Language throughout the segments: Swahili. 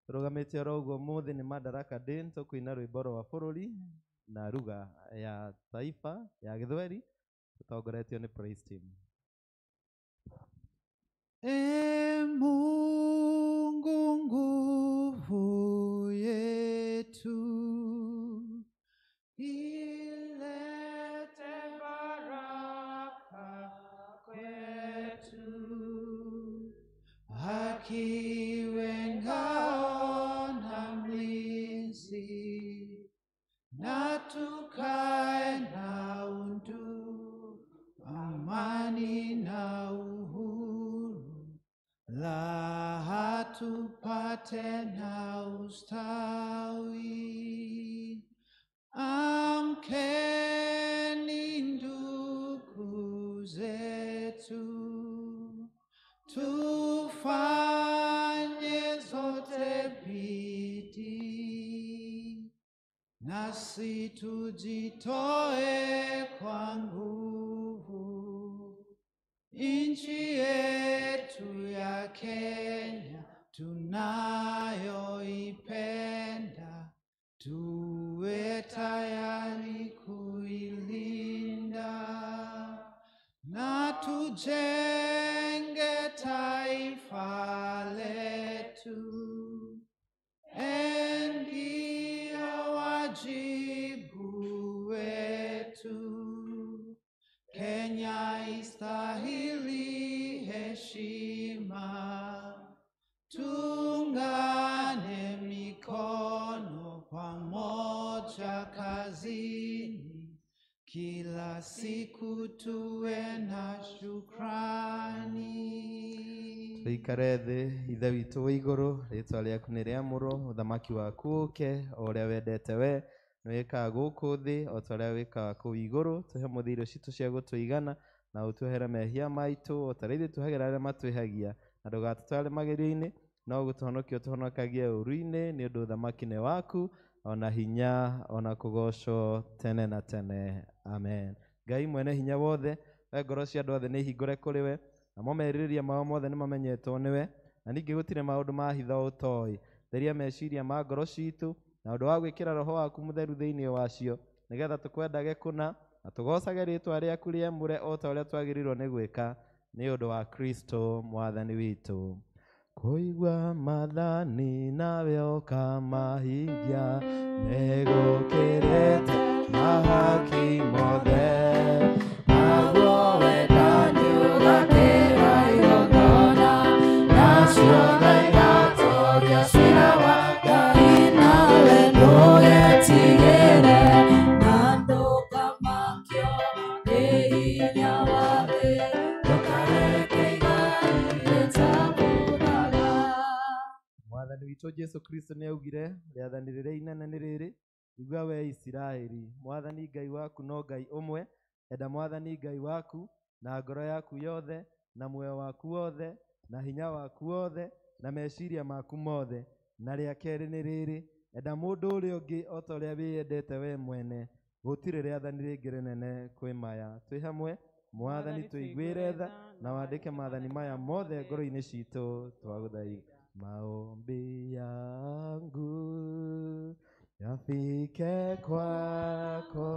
Turugamite rogo mothe ni Madaraka Day tukuina rwimbo rwa bururi na lugha ya taifa ya Githweri tutongoretio ni Praise Team. Mungu nguvu yetu, ilete baraka kwetu, akiwe ngao na mlinzi, na tukae na undugu, amani na uhuru, raha tupate na ustawi. Amkeni ndugu zetu, tufanye zote bidii, nasi tujitoe kwa nguvu. Nchi yetu ya Kenya tunayoipenda, tuwe tayari kuilinda, na tujenge taifa letu. Ndio wajibu wetu. Kenya istahili heshima, tuungane mikono pamoja kazini, kila siku tuwe na shukrani. Tuikare thĩ, Ithe witũ wĩ igũrũ, rĩĩtwa rĩaku nĩ rĩamũrwo, ũthamaki waku ũke, o ũrĩa wendete we nĩwĩkaga gũkũ thĩ, o ta ũrĩa wĩkaga kũu igũrũ. Tũhe mũthĩ irio citũ cia gũtũigana, na ũtwehere mehia maitũ, o ta rĩu tũhagĩra arĩa matwĩhagia, na ndũgatũtware magerio-inĩ, no gũtũhonokia ũtũhonokagie ũru-inĩ, nĩ ũndũ ũthamaki nĩ waku, ona hinya, ona kũgocwo tene na tene. Amen. Ngai mwene hinya wothe, we ngoro cia andũ othe nĩ ihingũre kũrĩ we, namo merirĩria mao mothe nĩ mamenyetwo nĩwe, na ningĩ gũtirĩ maũndũ ma hitho ũtoĩ. Theria meciria ma ngoro citũ, na ũndũ wa gwĩkĩra roho waku mũtheru thĩinĩ wacio, nĩgetha tũkwendage kũna, na tũgocage rĩĩtwa rĩaku rĩamũre o ta ũrĩa twagĩrĩirwo nĩ gwĩka, nĩ ũndũ wa Kristo mwathani witũ. Kũigua maathani nawe ũkamahingia, nĩgũkĩrĩte mahaki mothe. Naguo wendani ũgakĩra igongona, nacio tha igatoria cira wa Ngai, nawe ndũgetigĩre, na ndũkamakio nĩ hinya wa thĩ, ndũkareke igai rĩtakũraga. Mwathani witũ Jesu Kristo nĩ augire, rĩathani rĩrĩa inene nĩ rĩrĩ, igua we Isiraeli, Mwathani Ngai waku no Ngai ũmwe. Enda Mwathani Ngai waku na ngoro yaku yothe, na muoyo waku wothe, na hinya waku wothe, na meciria maku mothe. Na rĩa kerĩ nĩ rĩrĩ, enda mũndũ ũrĩa ũngĩ o ta ũrĩa wĩyendete we mwene. Gũtirĩ rĩathani rĩngĩ rĩnene kwĩ maya. Twĩ hamwe, Mwathani tũiguĩre tha, na wandĩke maathani maya mothe ngoro-inĩ citũ, twagũthaitha. Maombi yangu yafike kwako,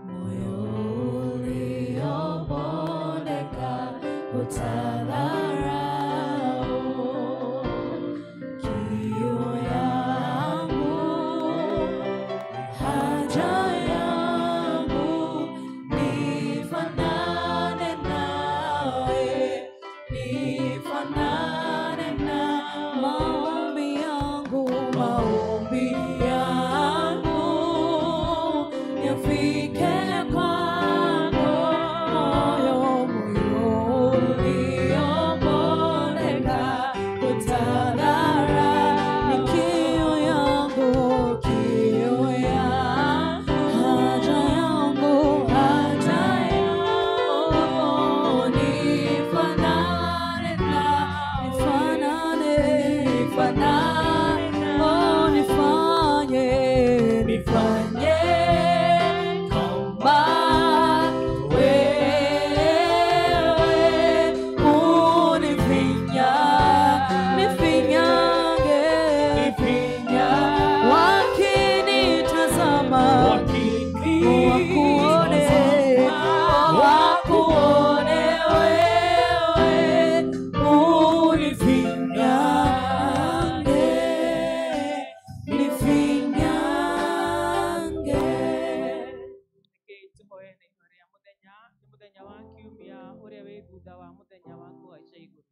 moyo uliobondeka utadharau, kiu yangu, haja yangu ni muthenya wa kiumia uria wi thutha wa muthenya wa kuhaica iguru.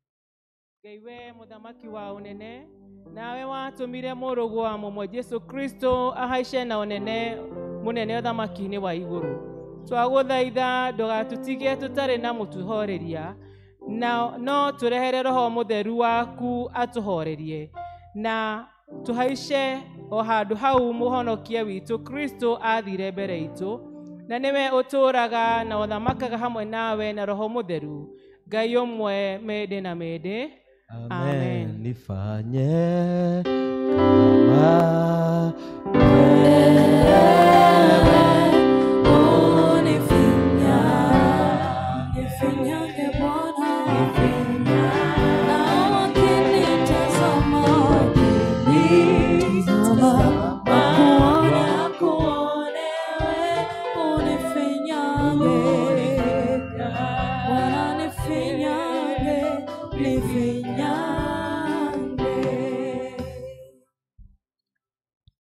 Ngai we muthamaki wa unene, nawe watumire murugu wa mumwe Jesu Kristo ahaice na unene munene uthamaki-ini wa iguru. Twaguthaitha ndugatutige tutari na mutuhoreria, no turehere Roho Mutheru waku atuhorerie na tuhaice o handu hau muhonokia witu Kristo athire mbere itu, na niwe uturaga na uthamakaga hamwe nawe na Roho Mutheru, Ngai umwe mende na mende. Amen. Nifanye kama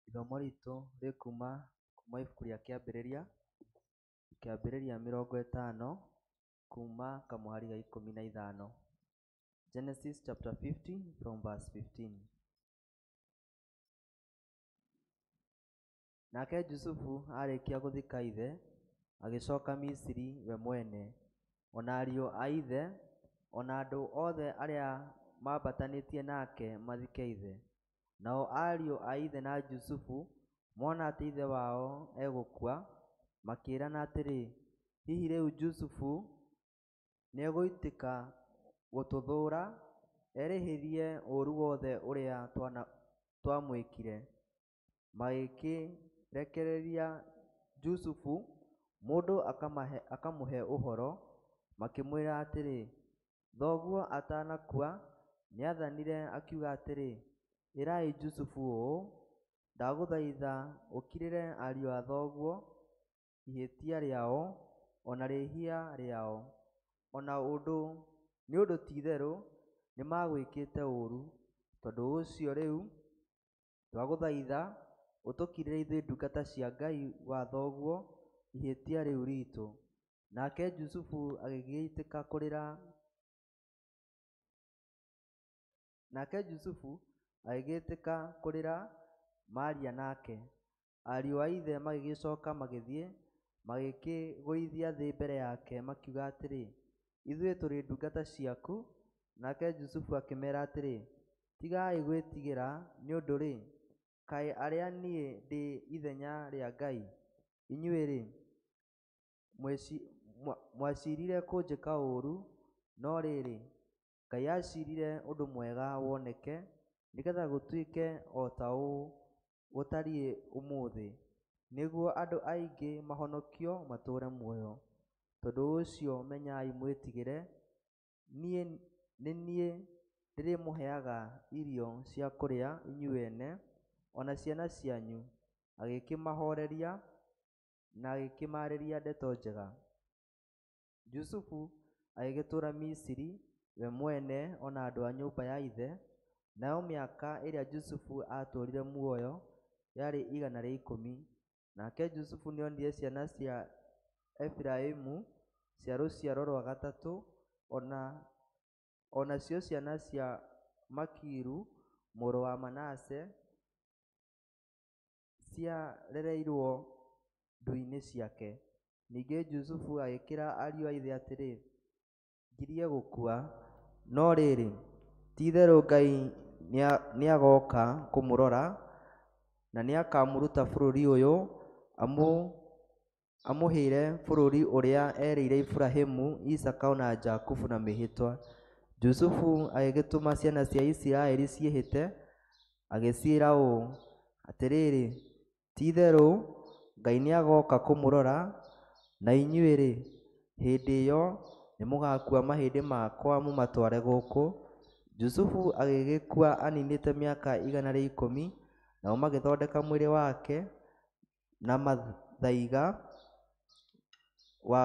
ithomo ritu rikuma ibuku ria Kĩambĩrĩria 50 kuma kamuhari ga 15. Genesis chapter 50 from verse 15. Nake Jusufu arĩkia gũthika ithe agĩcoka Misiri we mwene, ona ariũ a ithe ona andũ othe arĩa mambatanĩtie nake mathike ithe. Nao ariũ a ithe na Jusufu mona atĩ ithe wao egũkua, makĩĩrana atĩrĩ, hihi rĩu Jusufu nĩegũitĩka gũtũthũũra erĩhĩrie ũũru wothe ũrĩa twamwĩkire. Magĩkĩrekereria Jusufu mũndũ akamũhe ũhoro, makĩmwĩra atĩrĩ, thoguo atanakua nĩathanire akiuga atĩrĩ, ĩrai Jusufu ũũ, ndagũthaitha ũkirĩre ariũ a thoguo ihĩtia rĩao ona rĩhia rĩao, ona ũndũ nĩ ũndũ ti-itherũ nĩmagwĩkĩte ũũru. Tondũ ũcio rĩu twagũthaitha ũtũkirĩre ithuĩ ndungata cia Ngai wa thoguo ihĩtia rĩu ritũ. Nake Jusufu agĩgĩtĩka kũrĩra maria nake. Ariũ a ithe magĩgĩcoka magĩthiĩ magĩkĩgũithia thĩ mbere yake, makiuga atĩrĩ, ithuĩ tũrĩ ndungata ciaku. Nake Jusufu akĩmeera atĩrĩ, tigai gwĩtigĩra, nĩ ũndũ-rĩ, kaĩ arĩa niĩ ndĩ ithenya rĩa Ngai? Inyuĩ-rĩ, mwacirire kũnjĩka ũũru, no rĩrĩ, Ngai acirire ũndũ mwega woneke, nĩgetha gũtuĩke o ta ũũ gũtariĩ ũmũthĩ, nĩguo andũ aingĩ mahonokio matũũre muoyo. Tondũ ũcio menyai mwĩtigĩre, nĩ niĩ ndĩrĩmũheaga irio cia kũrĩa inyuĩ ene ona ciana cianyu. Agĩkĩmahoreria na agĩkĩmarĩria ndeto njega. Jusufu agĩgĩtũũra Misiri we mwene ona andũ a nyũmba ya ithe. Nayo mĩaka ĩrĩa Jusufu atũũrire muoyo yarĩ 110. Nake Jusufu nĩonire ciana cia Efiraimu cia rũciaro rwa gatatũ, onacio ciana cia Makiru mũrũ wa Manase ciarereirwo ndu-inĩ ciake. Ningĩ Jusufu agĩkĩra ariũ a ithe atĩrĩ, ngirie gũkua, no rĩrĩ, ti-itherũ Ngai nĩagoka kũmũrora na nĩakamũruta bũrũri ũyũ amũhĩre bũrũri ũrĩa erĩire Iburahĩmu, Isaka ona Jakubu na mĩhĩtwa. Jusufu agĩgĩtũma ciana cia Isiraeli ciĩhĩte, agĩciĩra ũũ atĩrĩrĩ, ti-itherũ Ngai nĩagoka kũmũrora, na inyuĩ-rĩ, hĩndĩ ĩyo nĩmũgakua mahĩndĩ makwa mũmatware gũkũ. Jusufu agĩgĩkua aninĩte mĩaka 110, nao magĩthondeka mwĩrĩ wake na mathaiga wa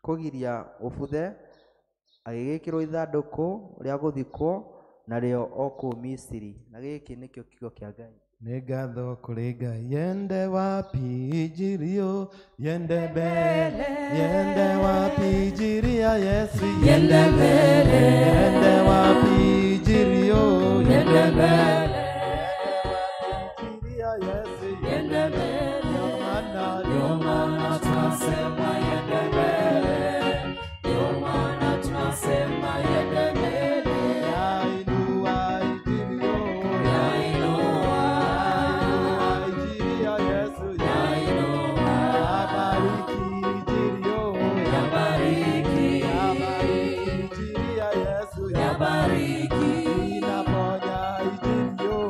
kũgiria ũbuthe, agĩgĩkĩrwo ithandũkũ rĩa gũthikwo narĩo o kũu Misiri. Na gĩkĩ nĩkĩo kiugo kĩa Ngai. Negatho kũrĩ Ngai. Yende wapi injirio, yende mbele, yende wapi injiria Yesu, yende mbele, yende wapi injirio, yende mbele, injiria Yesu, yende mbele, ndio maana tunasema yende mbele, ndio maana tunasema yende mbele, yainua injirio, yainua injiria Yesu, yainua, yabariki injirio, yabariki, yabariki injiria Yesu, yabariki, inaponya injirio,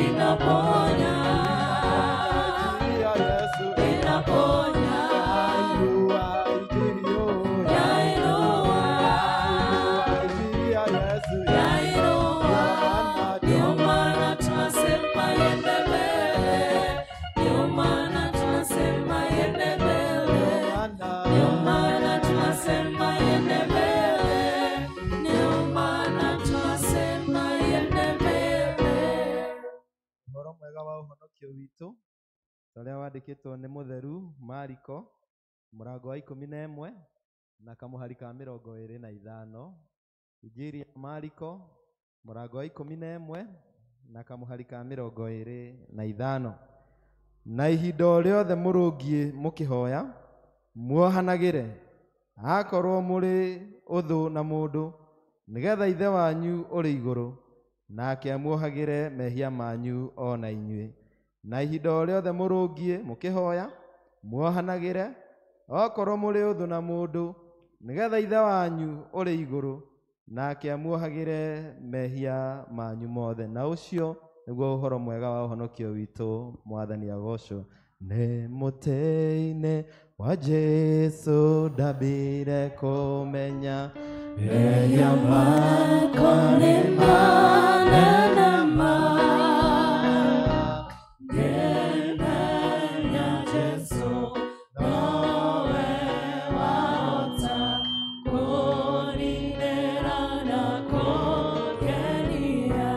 inaponya injiria Yesu, inaponya, yainua injirio, yainua injiria Yesu, yainua, ndio maana tunasema yende mbele, ndio maana tunasema yende mbele, ndio maana tunasema yende mbele, ndio maana tunasema yende mbele. Ũhoro mwega wa ũhonokio witũ ũrĩa wandĩkĩtwo nĩ mũtheru Mariko mũrango wa 11 na kamũhari ka 25. Injiri ya Mariko mũrango wa 11 na kamũhari ka 25. Na ihinda o rĩothe mũrũngiĩ mũkĩhoya muohanagĩre akorwo mũrĩ ũthũ na mũndũ, nĩgetha ithe wanyu ũrĩ igũrũ nake amuohagĩre mehia manyu o na inyuĩ. Na ihinda o rĩothe mũrũngiĩ mũkĩhoya muohanagĩre okorwo mũrĩ ũthũ na mũndũ, nĩgetha ithe wanyu ũrĩ igũrũ nake amuohagĩre mehia manyu mothe. Na ũcio nĩguo ũhoro mwega wa ũhonokio witũ. Mwathani agocwo. Nĩ mũtĩ-inĩ wa Jesu ndambire kũmenya, mehia makwa nĩ manene ma, ngĩmenya Jesu nowe wahota kũninĩra na kũngenia.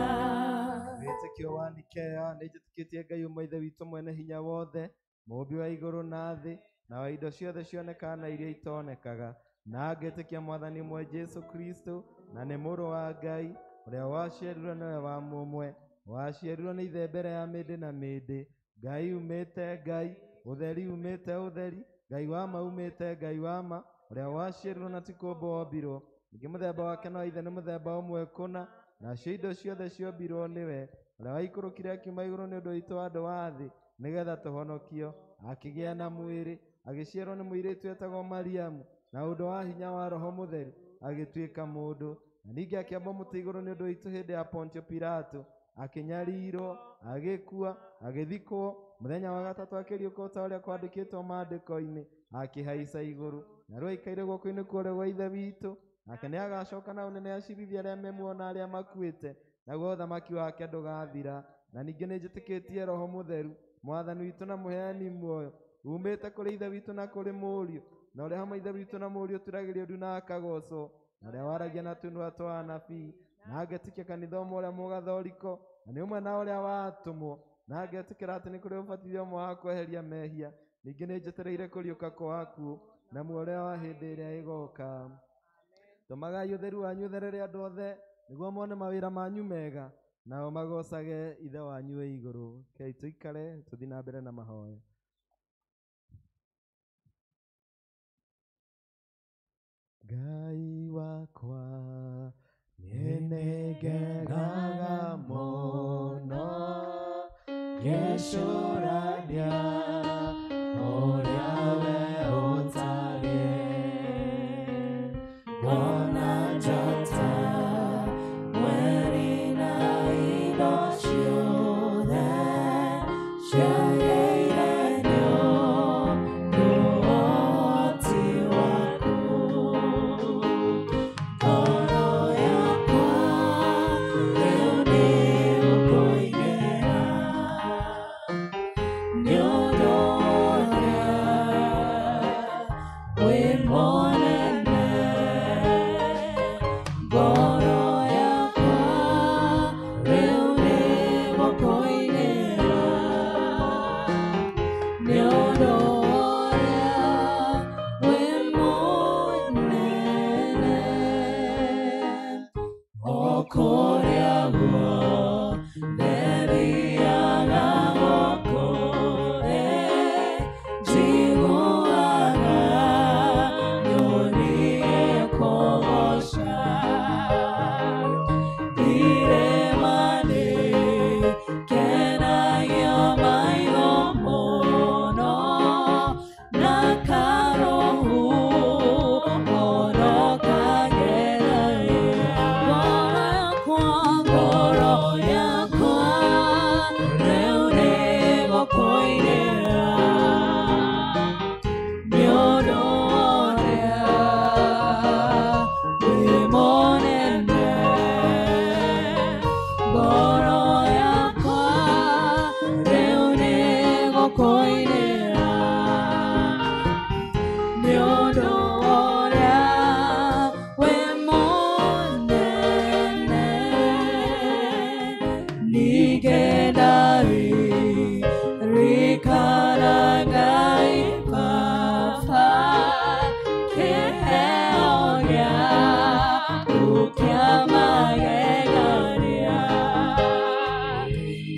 Wĩtĩkio wa Nikea. Nĩnjĩtĩkĩtie Ngai ũmwe Ithe witũ mwene hinya wothe, mũmbi wa igũrũ na thĩ na wa indo ciothe cionekaga na iria itonekaga, na ngĩtĩkia Mwathani ũmwe Jesu Kristo na nĩ mũrũ wa Ngai ũrĩa waciarirwo nĩwe wa mũmwe, waciarirwo nĩ ithe mbere ya mĩndĩ na mĩndĩ, Ngai umĩte Ngai, ũtheri umĩte ũtheri, Ngai wa ma umĩte Ngai wa ma, ũrĩa waciarirwo na ti kũmbwo wombirwo. Ningĩ mũthemba wake na wa ithe nĩ mũthemba ũmwe kũna, nacio indo ciothe ciombirwo nĩwe, ũrĩa waikũrũkire akiuma igũrũ nĩ ũndũ witũ andũ wa thĩ, nĩgetha tũhonokio. Akĩgĩa na mwĩrĩ, agĩciarwo nĩ mũirĩtu wetagwo Mariamu, na ũndũ wa hinya wa Roho Mũtheru agĩtuĩka mũndũ, na ningĩ akĩambwo mũtĩ igũrũ nĩ ũndũ witũ hĩndĩ ya Pontio Pilato, akĩnyariirwo, agĩkua, agĩthikwo, mũthenya wa gatatũ akĩriũka o ta ũrĩa kwandĩkĩtwo maandĩko-inĩ, akĩhaica igũrũ, na rĩu aikaire guoko-inĩ kwa ũrĩo gwa ithe witũ, nake nĩ agacoka na ũnene acirithia arĩa memuona arĩa makuĩte, naguo ũthamaki wake ndũgathira. Na ningĩ nĩnjĩtĩkĩtie Roho Mũtheru, Mwathani witũ na mũheani muoyo, umĩte kũrĩ ithe witũ na kũrĩ mũriũ, na ũrĩa hamwe ithe witũ na mũriũ turagĩrio ndu na akagocwo, na ũrĩa waragia na tũnua twa anabii, na ngetĩkia kanitha ũmwe ũrĩa mũgathoriko, na nĩ ũmwe na ũrĩa watũmwo, na ngetĩkĩra atĩ nĩ kũrĩ ũbatithio ũmwe wa kweheria mehia. Ningĩ nĩnjetereire kũriũka kwa akuũ na muoyo wa hĩndĩ ĩrĩa ĩgoka. Tũmagai ũtheru wanyu ũtherere andũ othe, nĩguo mone mawĩra manyu mega, nao magocage ithe wanyu wĩ igũrũ. Kei tũikare tũthiĩ na mbere na mahoya. Ngai wakwa nĩnengenaga mũno ngĩcũrania ũrĩa we ũtariĩ, ngona njata mweri na indo ciothe ciagĩire nĩ ũndũ wa ũhoti waku. Ngoro yakwa rĩu nĩũkũigĩra nĩ ũndũ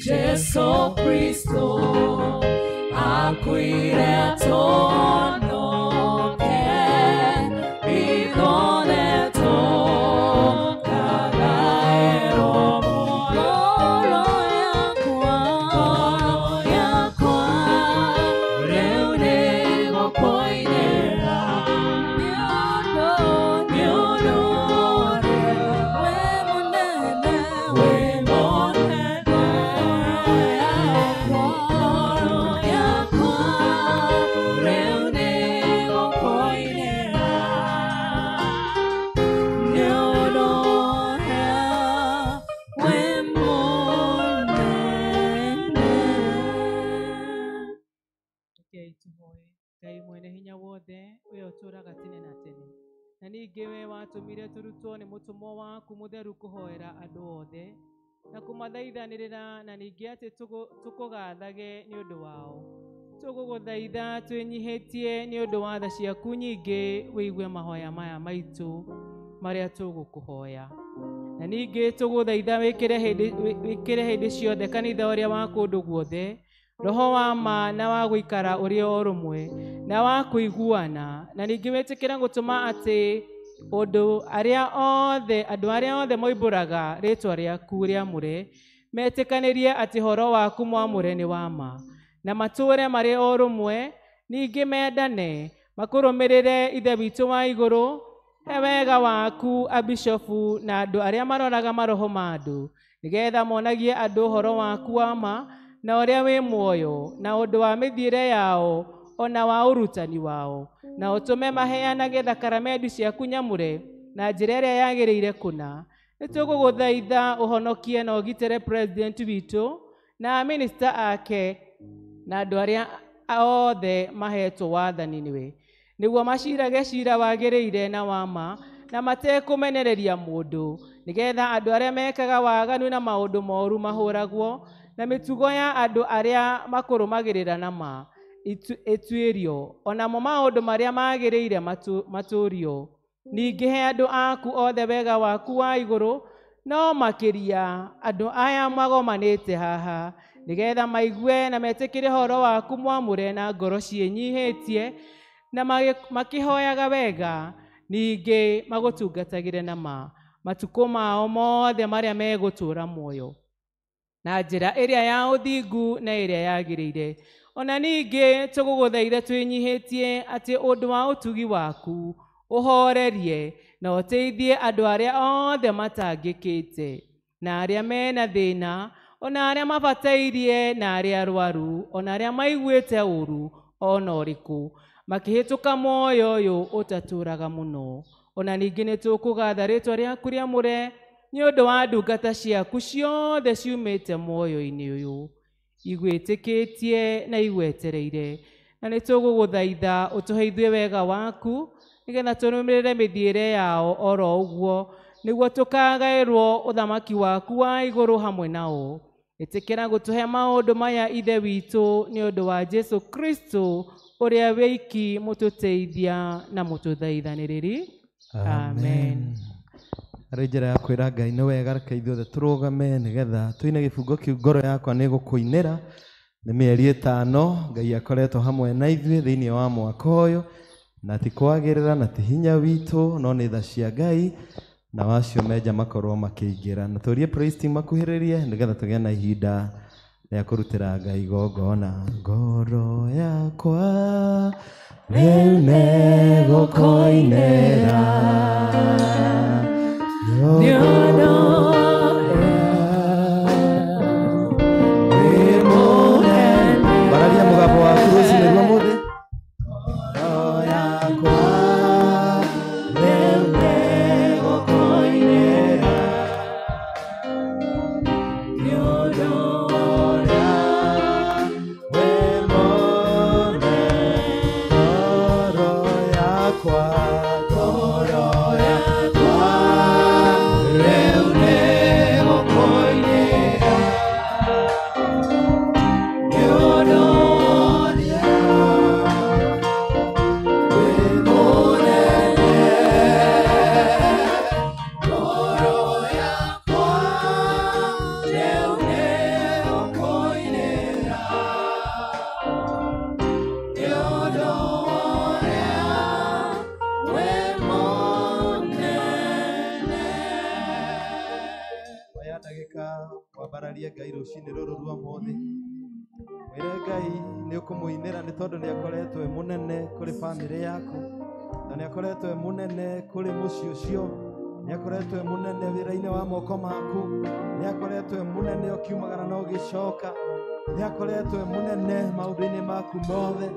Jesu Kristo akwire tono ke igone to kagaero moro yakwa reune gokoinera nyono we Ngai mwene hinya wothe we uturaga tene na tene na ningĩ we watũmire tũrutwo nĩ mũtũmwo waku mũtheru kũhoera andũ othe na kũmathaithanĩrĩra na ningĩ atĩ tũkũgathage nĩ ũndũ wao. Tũgũgũthaitha twĩnyihĩtie nĩ ũndũ wa tha ciaku nyingĩ wĩigue mahoya maya maitũ marĩa tũgũkũhoya. Na ningĩ tũgũthaitha wĩkĩre hĩndĩ ciothe kanitha ũrĩa wa kũndũ guothe roho wa ma na wa gũikara ũrĩ o ũrũmwe na wa kũiguana, na ningĩ wĩtĩkĩre gũtũma atĩ andũ arĩa othe moimbũraga rĩtwa rĩaku rĩamũre metĩkanĩrie atĩ horo waku mwamũre nĩ wa ma, na matũũre marĩ o ũrũmwe, ningĩ mendane makũrũmĩrĩre ithe witũ wa igũrũ, he wega waku abishofu na andũ arĩa maroraga maroho ma andũ, nĩgetha monagie andũ ũhoro waku wa ma na ũrĩa wĩ muoyo na ũndũ wa mĩthiĩre yao ona wa ũrutani wao, na ũtũme maheanage thakramenti ciaku nyamũre na njĩra ĩrĩa yagĩrĩire kũna. Nĩtũgũgũthaitha ũhonokie na ũgitĩre president witũ na minister ake na andũ arĩa othe mahetwo wathani nĩwe, nĩguo macirage cira wagĩrĩire na wama na matekũmenereria mũndũ, nĩgetha andũ arĩa mekaga waganu na maũndũ moru mahũragwo na mĩtugo ya andũ arĩa makũrũmagĩrĩra na ma ĩtuĩrio, onamo maũndũ marĩa magĩrĩire matũũrio. Ningĩ he andũ aku othe wega waku wa igũrũ, no makĩria andũ aya magomanĩte haha, nĩgetha maigue na metĩkĩre horo waku mwamũre na ngoro ciĩnyihĩtie na makĩhoyaga wega, ningĩ magũtungatagĩre na ma matukũ mao mothe marĩa megũtũũra muoyo na njĩra ĩrĩa ya ũthingu na ĩrĩa yagĩrĩire. Ona ningĩ tũgũgũthaitha twĩnyihĩtie atĩ ũndũ wa ũtugi waku ũhorerie na ũteithie andũ arĩa othe matangĩkĩte na arĩa mena thĩna, ona arĩa mabatairie na arĩa arwaru, ona arĩa maiguĩte ũru ona ũrĩkũ, makĩhĩtũka muoyo ũyũ ũtatũũraga mũno. Ona ningĩ nĩtũkũgatha rĩtwa rĩaku rĩamũre nĩ ũndũ wa ndungata ciaku ciothe ciumĩte muoyo-inĩ ũyũ, igwĩtĩkĩtie na igwetereire, na nĩtũgũgũthaitha ũtũhe ithuĩ wega waku, nĩgetha tũrũmĩrĩre mĩthiĩre yao oro ũguo, nĩguo tũkagaĩrwo ũthamaki waku wa igũrũ hamwe nao. Ĩtĩkĩra gũtũhe maũndũ maya ithe witũ nĩ ũndũ wa Jesu Kristo ũrĩa wiki mũtũteithia na mũtũthaithanĩrĩri. Amen. Arĩ njĩra ya kwĩra Ngai nĩ wega, reke ithuothe tũrũgame nĩgetha tũine gĩbungo kĩu ngoro yakwa nĩ gũkũinĩra. Nĩ mĩeri 5 Ngai akoretwo hamwe na ithuĩ thĩinĩ wa mwaka ũyũ, na ti kwagĩrĩra na ti hinya witũ, no nĩ tha cia Ngai, na wacio menja makorwo makĩingĩra. Na tũrie praise team makuhĩrĩrie nĩgetha tũgĩe na ihinda rĩa kũrutĩra Ngai igongona. Ngoro yakwa rĩu nĩ gũkũinĩra bararia mũgambo waku rũciinĩ rwa mũthĩ. Ngoro yakwa rĩu nĩ gũkũinĩra nĩ ũndũ ũrĩa wĩ mũnene. Ngoro yakwa wambararie Ngai rũcinĩ rũrũ rwa mũthĩ. Wĩre Ngai nĩ ũkũmũinĩra nĩ tondũ nĩ akoretwo e mũnene kũrĩ bamĩrĩ yaku, na nĩ akoretwo e mũnene kũrĩ mũciĩ ũcio, nĩ akoretwo e mũnene wĩra-inĩ wa moko maku, nĩ akoretwo e mũnene ũkiumagara na ũgĩcoka, nĩ akoretwo e mũnene maũndũ-inĩ maku mothe.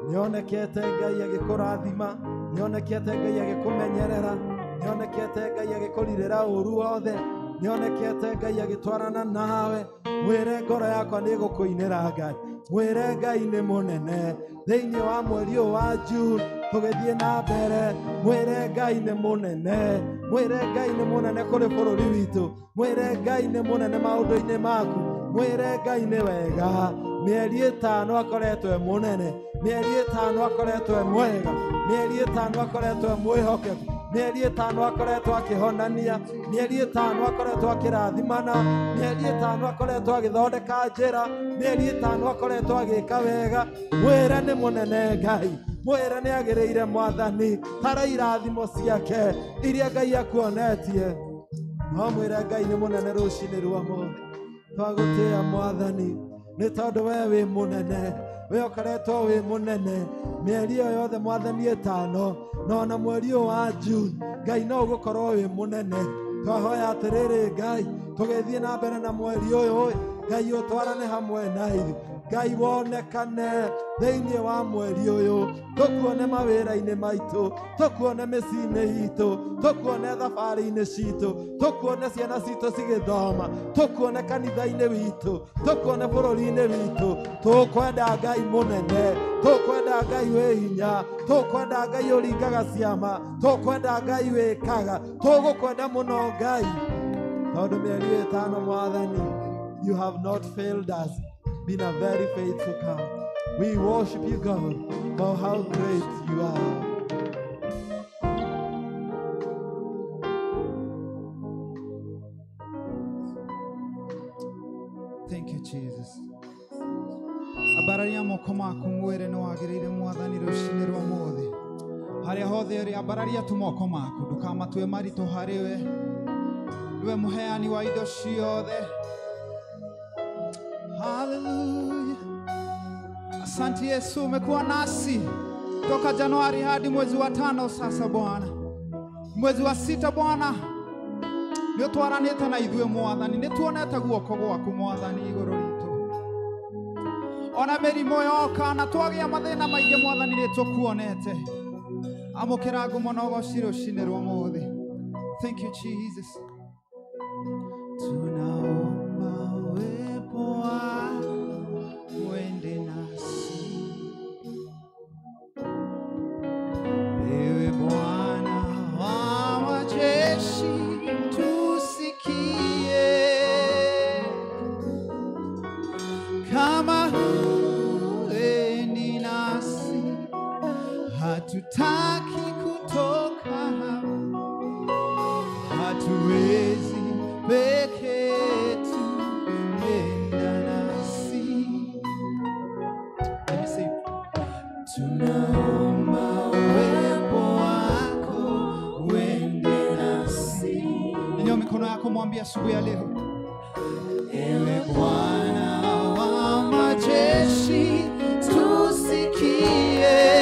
Nĩ onekete Ngai agĩkũrathima, nĩ onekete Ngai agĩkũmenyerera, nĩ onekete Ngai agĩkũrirĩra ũru wothe, nĩ onekete Ngai agĩtwarana nawe. Mwĩre ngoro yakwa nĩ gũkũinĩra Ngai, mwĩre Ngai nĩ mũnene thĩinĩ wa mweri ũyũ wa June tũgĩthiĩ na mbere. Mwĩre Ngai nĩ mũnene, mwĩre Ngai nĩ mũnene kũrĩ bũrũri witũ, mwĩre Ngai nĩ mũnene maũndũ-inĩ maku, mwĩre Ngai nĩ wega. Mĩeri ĩtano akoretwo e mũnene, mĩeri ĩtano akoretwo e mwega, mĩeri ĩtano akoretwo e mwĩhokeku, mĩeri ĩtano akoretwo akĩhonania, mĩeri ĩtano akoretwo akĩrathimana, mĩeri ĩtano akoretwo agĩthondeka njĩra, mĩeri ĩtano akoretwo agĩka wega. Mwĩre nĩ mũnene Ngai, mwĩre nĩ agĩrĩire Mwathani, tara irathimo ciake iria Ngai akuonetie. No mwĩre Ngai nĩ mũnene rũcinĩ rwa mũthĩ. Twagũtĩĩa Mwathani nĩ tondũ we wĩ mũnene, we ũkoretwo wĩ mũnene mĩeri ĩyo yothe Mwathani ĩtano, na ona mweri ũyũ wa June Ngai no ũgũkorwo wĩ mũnene. Twahoya atĩrĩrĩ Ngai, tũgĩthiĩ na mbere na mweri ũyũ, Ngai ũtwarane hamwe na ithuĩ, Ngai wonekane thĩinĩ wa mweri ũyũ, tũkuone mawĩra-inĩ maitũ, tũkuone mĩciĩ-inĩ itũ, tũkuone thabarĩ-inĩ citũ, tũkuone ciana citũ cigĩthoma, tũkuone kanitha-inĩ witũ, tũkuone bũrũri-inĩ witũ. Tũkwenda Ngai mũnene, tũkwenda Ngai wĩ hinya, tũkwenda Ngai ũringaga ciama, tũkwenda Ngai wĩkaga, tũgũkwenda mũno Ngai tondũ mĩeri ĩtano Mwathani, you have not failed us, been a very faithful God. We worship you, God, for how great you are. Thank you, Jesus. Abararia moko maku mwĩre nĩ wagĩrĩire Mwathani rũcinĩ rwa mũthĩ. Harĩa hothe ũrĩ abararia tu moko maku, ndũkamatue maritũ harĩ we. Niwe mũheani wa indo ciothe. Hallelujah. Asante Yesu, umekuwa nasi toka Januari hadi mwezi wa 5 sasa Bwana. Mwezi wa 6 Bwana, nĩ twaranĩte na ithuĩ Mwathani, nĩ tuonete guoko gwaku Mwathani igũrũ ritũ. Ona mĩrimũ yoka na twagĩa mathĩna maingĩ Mwathani nĩ tũkuonete. Amũkĩra ngumo na ũgooci rũcinĩ rwa mũthĩ. Thank you Jesus. Tunaomba uwepo wako uende nasi. Ewe Bwana wa majeshi tusikie. Kama huendi nasi hatutaki kutoka hapa, hatuwezi peke yetu, enda nasi. Let me say, tunaomba uwepo wako uende nasi. Nyanyua mikono yako mwambie asubuhi ya leo. Ewe Bwana wa majeshi tusikie.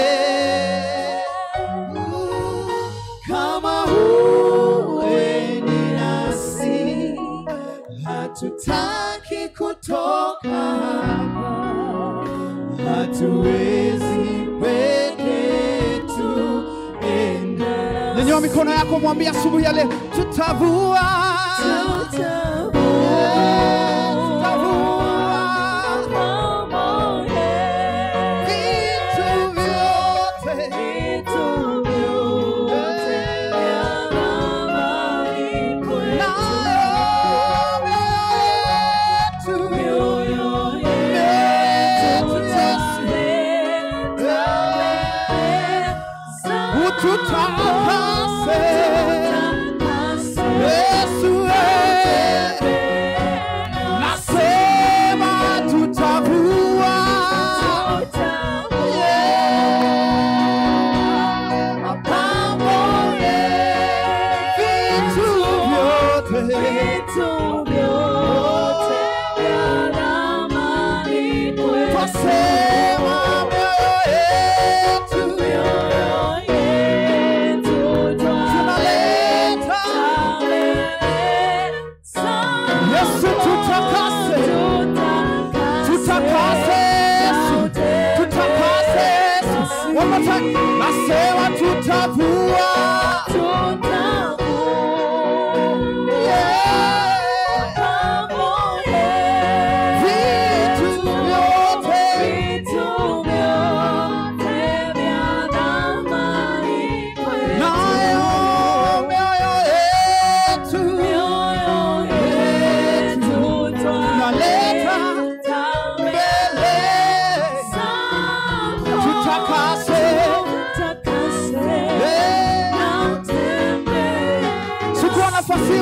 Kama huendi nasi hatutaki kutoka hapa, hatuwezi peke yetu, enda. Nyanyua mikono yako mwambie asubuhi ya leo, tutavua vitu vyote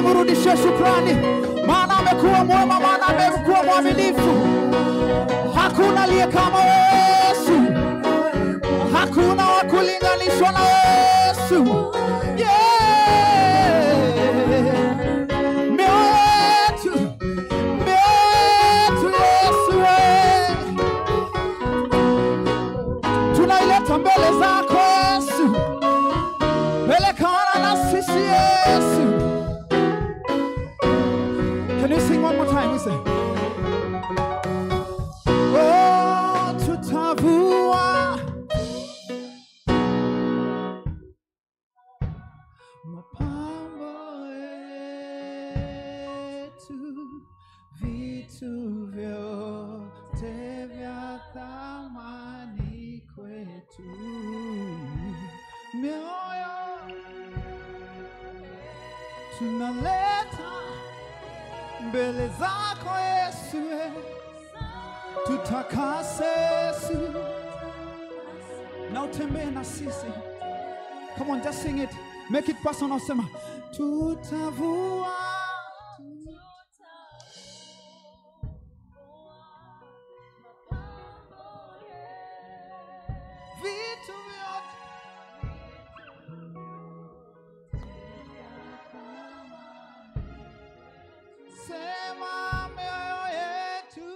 mrudishie shukrani, maana amekuwa mwema, maana amekuwa mwaminifu. Hakuna aliye kama Yesu, hakuna wa kulinganishwa na Yesu. Tunaileta mbele zako Yesu, pelekana na sisi Yesu. Can you sing one more time? We say, oh, tutavua mapambo yetu, vitu vyote vya thamani kwetu, mioyo tunaleta mbele zako Yesu, tutakase Yesu, na utembee na sisi. Come on, just sing it, make it personal. Sema, tutavua vitu vyote. Sema mioyo yetu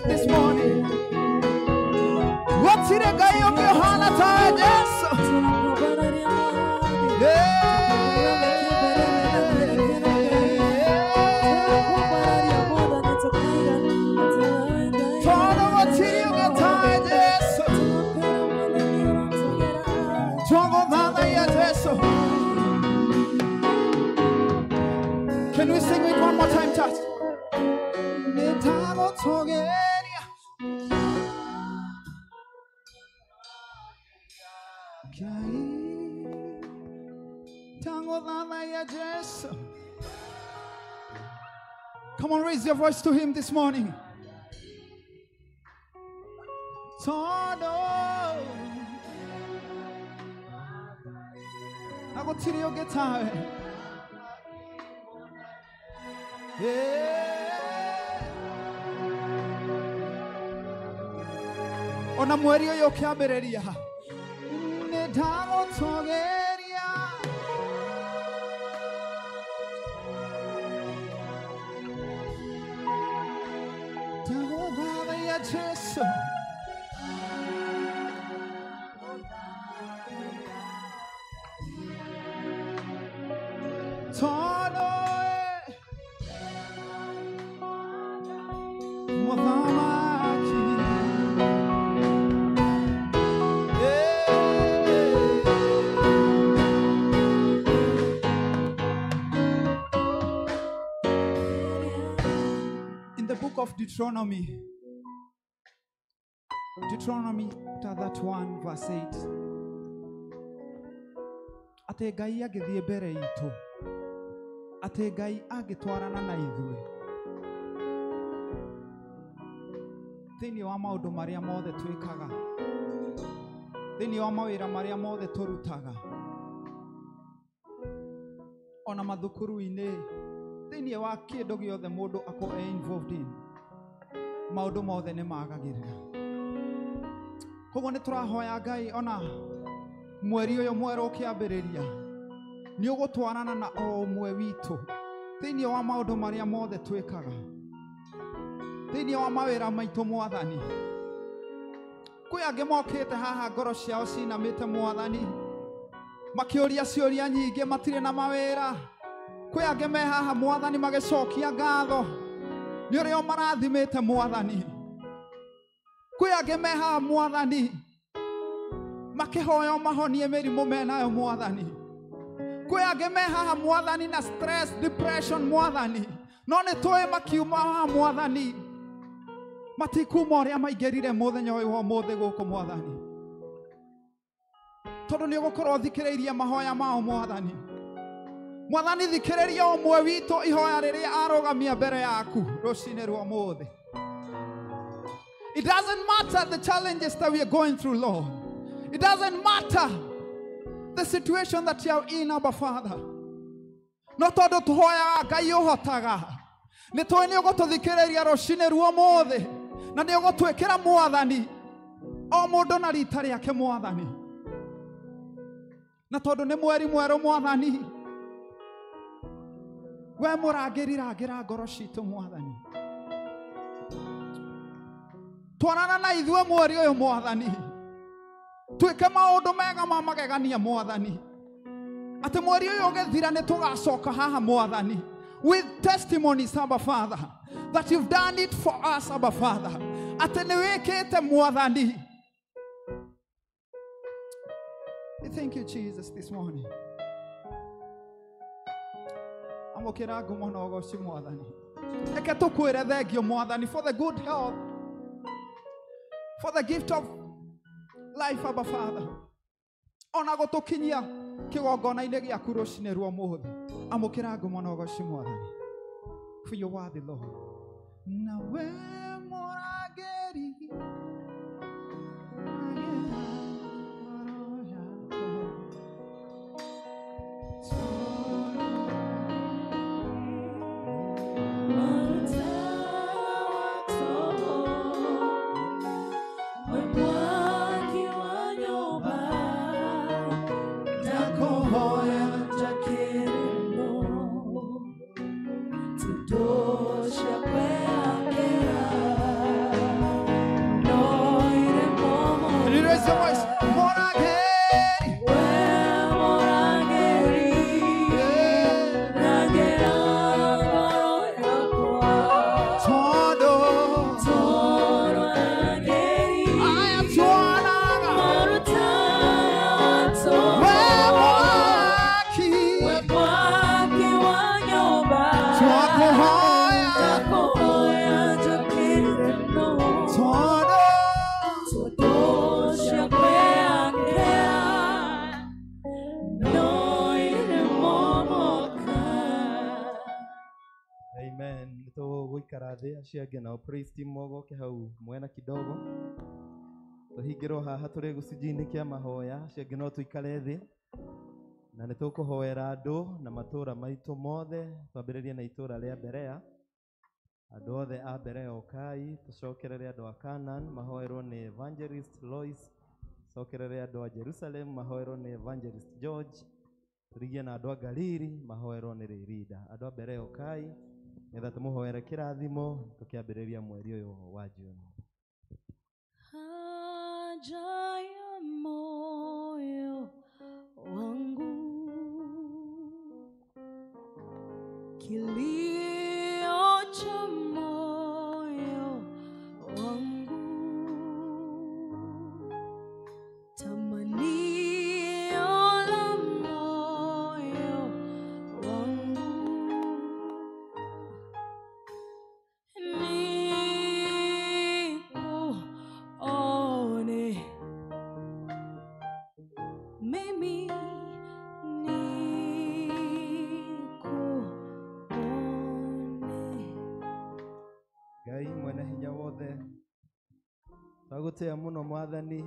this morning. What's it a guy of your Hana Can we sing it one more time, church? Tango dana ya Jesu. Come on, raise your voice to him this morning. Todo. Nago tiri o guitar. Ona mweri yo kiambiriria. Ne dago togeria. Dago baba ya Jesu. Todo Mwadhamaki. In the book of Deuteronomy chapter 31 verse 8, ate Ngai agithie mbere itu, ate Ngai agitwarana na ithuĩ thĩinĩ wa maũndũ marĩa mothe twĩkaga, thĩinĩ wa mawĩra marĩa mothe tũrutaga, ona mathukuru-inĩ, thĩinĩ wa kĩndũ gĩothe mũndũ akorwo involved in, maũndũ mothe nĩ magagĩrĩra. Koguo nĩ tũrahoya Ngai, ona mweri ũyũ mwerũ ũkĩambĩrĩria, nĩ ũgũtwarana na o ũmwe witũ thĩinĩ wa maũndũ marĩa mothe twĩkaga, thĩinĩ wa mawĩra maitũ Mwathani. Kwĩ angĩ mokĩte haha ngoro ciao cinamĩte Mwathani, makĩũria ciũria nyingĩ, matirĩ na mawĩra. Kwĩ angĩ me haha Mwathani magĩcokia ngatho nĩ ũrĩa ũmarathimĩte Mwathani. Kwĩ angĩ me haha Mwathani makĩhoya mahonie mĩrimũ menayo Mwathani. Kwĩ angĩ me haha Mwathani na stress, depression Mwathani, no nĩ tũĩ makiuma haha Mwathani matikuma ũrĩa maingĩrire mũthenya ũyũ wa ũmũthĩ gũkũ Mwathani, tondũ nĩ ũgũkorwo thikĩrĩirie mahoya mao Mwathani. Mwathani, thikĩrĩria ũmwe witũ ihoya rĩrĩa arũgamia mbere yaku rũcinĩ rwa ũmũthĩ. It doesn't matter the challenges that we are going through, Lord. It doesn't matter the situation that you are in, Abba Father. No tondũ tũhoyaga Ngai ũhotaga, nĩ tũĩ nĩ ũgũtũthikĩrĩria rũcinĩ rwa ũmũthĩ, na nĩ ũgũtwĩkĩra Mwathani o mũndũ na rita rĩake Mwathani. Na tondũ nĩ mweri mwerũ Mwathani, we mũrangĩri rangĩra ngoro citũ Mwathani. Twarana na ithuĩ mweri ũyũ Mwathani, twĩke maũndũ mega ma magegania Mwathani, atĩ mweri ũyũ ũgĩthira nĩ tũgacoka haha Mwathani with testimonies, Abba Father, that you've done it for us, Abba Father, atĩ nĩ wĩkĩte Mwathani. We thank you, Jesus, this morning. Amũkĩra ngumo na ũgooci Mwathani. Reke tũkwĩre thengio Mwathani for the good health, for the gift of life, Abba Father. Ona gũtũkinyia kĩgongona-inĩ gĩaku rũcinĩ rwa ũmũthĩ. Amũkĩra ngumo na ũgooci Mwathani. For your worthy, Lord. Nawe mũrangĩri Tosha kwea kera thĩ acio angĩ nao praise team mogoke hau mwena kidogo tũhingĩrwo haha tũrĩ gĩcunjĩ-inĩ kĩa mahoya acio angĩ no tũikare thĩ na nĩ tũkũhoera andũ na matũũra maitũ mothe twambĩrĩrie na itũũra rĩa Berea andũ othe a Berea ũkai tũcokerere andũ a Canaan mahoerwo nĩ Evangelist Lois cokerere andũ a Jerusalem mahoerwo nĩ Evangelist George tũrigie na andũ a Galili mahoerwo nĩ Rĩrinda andũ a Berea ũkai nĩgetha tũmũhoere kĩrathimo tũkĩambĩrĩria mweri ũyũ wa Juni. Haja ya moyo wangu kilio cha moyo wangu tamanio la moyo wangu nikuone mimi Ngai mwene hinya wothe twagũtĩĩa mũno Mwathani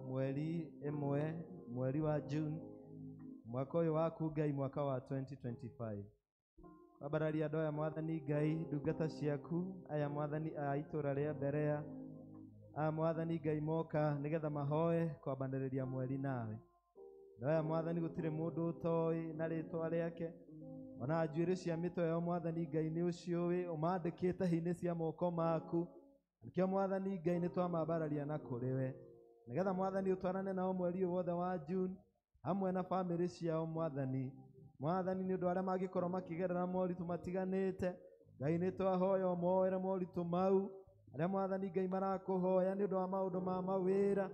mweri ĩmwe mweri wa June mwaka ũyũ waku Ngai mwaka wa 2025 twambararia andũ aya Mwathani Ngai ndungata ciaku aya Mwathani a itũũra rĩa Berea aya Mwathani Ngai moka nĩgetha mahoe kwambanĩrĩria mweri nawe andũ aya Mwathani gũtirĩ mũndũ ũtoĩ na rĩtwa rĩake ona njuĩrĩ cia mĩtwe yao Mwathani Ngai nĩ ũciũĩ ũmandĩkĩte hĩ-inĩ cia moko maku nikĩo Mwathani Ngai nĩ twamambararia na kũrĩ we nĩgetha Mwathani ũtwarane nao mweri wothe wa June hamwe na bamĩrĩ ciao Mwathani nĩ ũndũ arĩa mangĩkorwo makĩgerera moritũ matiganĩte Ngai nĩ twahoya ũmoere moritũ mau arĩa Mwathani Ngai marakũhoya nĩ ũndũ wa maũndũ ma mawĩra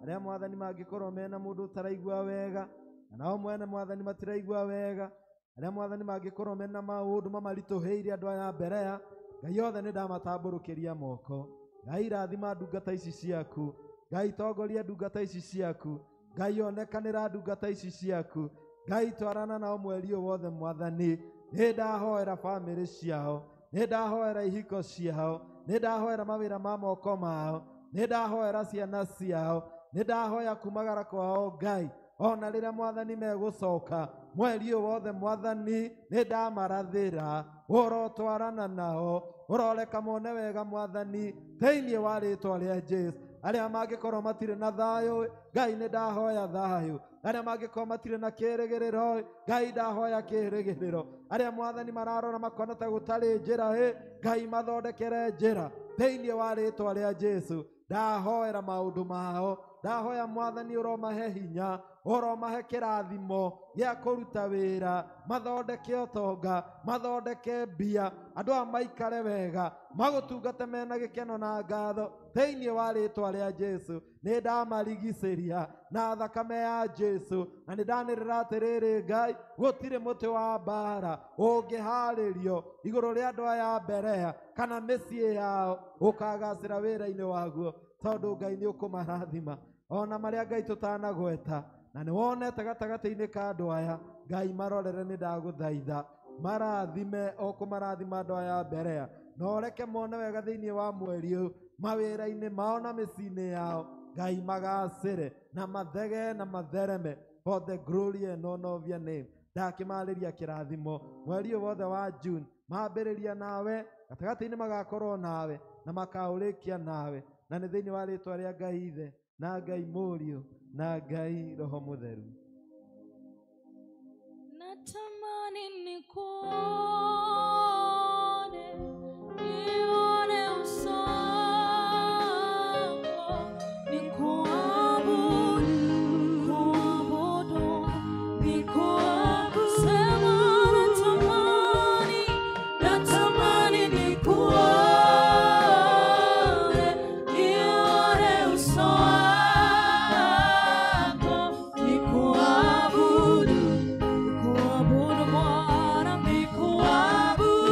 arĩa Mwathani mangĩkorwo mena mũndũ ũtaraigua wega na nao mwene Mwathani matiraigua wega arĩa Mwathani mangĩkorwo mena maũndũ mamaritũhĩire andũ aya Berea Ngai othe nĩ ndamatambũrũkĩria moko Ngai rathima ndungata ici ciaku Ngai tongoria ndungata ici ciaku Ngai onekanĩra ndungata ici ciaku Ngai twarana nao mweri ũyũ wothe Mwathani nĩ ndahoera bamĩrĩ ciao nĩ ndahoera ihiko ciao nĩ ndahoera mawĩra ma moko mao nĩ ndahoera ciana ciao nĩ ndahoya kumagara kwao Ngai ona rĩrĩa Mwathani megũcoka mweri ũyũ wothe Mwathani nĩ ndamarathĩra ũrotwarana nao ũroreka mone wega Mwathani thĩinĩ wa rĩtwa rĩa Jesũ arĩa mangĩkorwo matirĩ na thayũ Ngai nĩ ndahoya thayũ arĩa mangĩkorwo matirĩ na kĩĩrĩgĩrĩro Ngai ndahoya kĩĩrĩgĩrĩro arĩa Mwathani mararora makona ta gũtarĩ njĩra Ngai mathondekere njĩra thĩinĩ wa rĩtwa rĩa Jesũ ndahoera maũndũ mao ndahoya Mwathani ũromahe hinya ũromahe kĩrathimo gĩa kũruta wĩra mathondeke ũtonga mathondeke mbia andũ a maikare wega magũtungate mena gĩkeno na ngatho thĩinĩ wa rĩtwa rĩa Jesũ nĩ ndamarigicĩria na thakame ya Jesũ na nĩ ndanĩrĩra atĩrĩrĩ Ngai gũtirĩ mũtĩ wa mbara ũngĩharĩrio igũrũ rĩa andũ aya Berea kana mĩciĩ yao ũkagacĩra wĩra-inĩ waguo tondũ Ngai nĩ ũkũmarathima ona marĩa Ngai tũtanagweta na nĩ wonete gatagatĩ-inĩ ka andũ aya Ngai marorere nĩ ndagũthaitha marathime o kũmarathima andũ aya Berea na ũreke mone wega thĩinĩ wa mweri ũyũ mawĩra-inĩ mao na mĩciĩ-inĩ yao Ngai magacĩre na mathege na mathereme for the glory and honor of your name ndakĩmarĩria kĩrathimo mweri ũyũ wothe wa June mambĩrĩria nawe gatagatĩ-inĩ magakorwo nawe na makaũrĩkia nawe na nĩ thĩinĩ wa rĩtwa rĩa Ngai Ithe na Ngai Mũriũ na Ngai Roho Mũtheru. Natamani nikuone, nione uso wako, nikuabudu, sema natamani nikuone, nione uso wako, nikuabudu Bwana, nikuabudu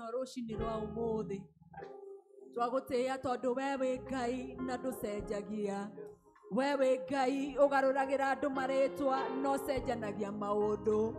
mũno rũcinĩ rwa ũmũthĩ. Twagũtĩĩa tondũ we wĩ Ngai na ndũcenjagia. We wĩ Ngai ũgarũragĩra andũ marĩtwa no cenjanagia maũndũ.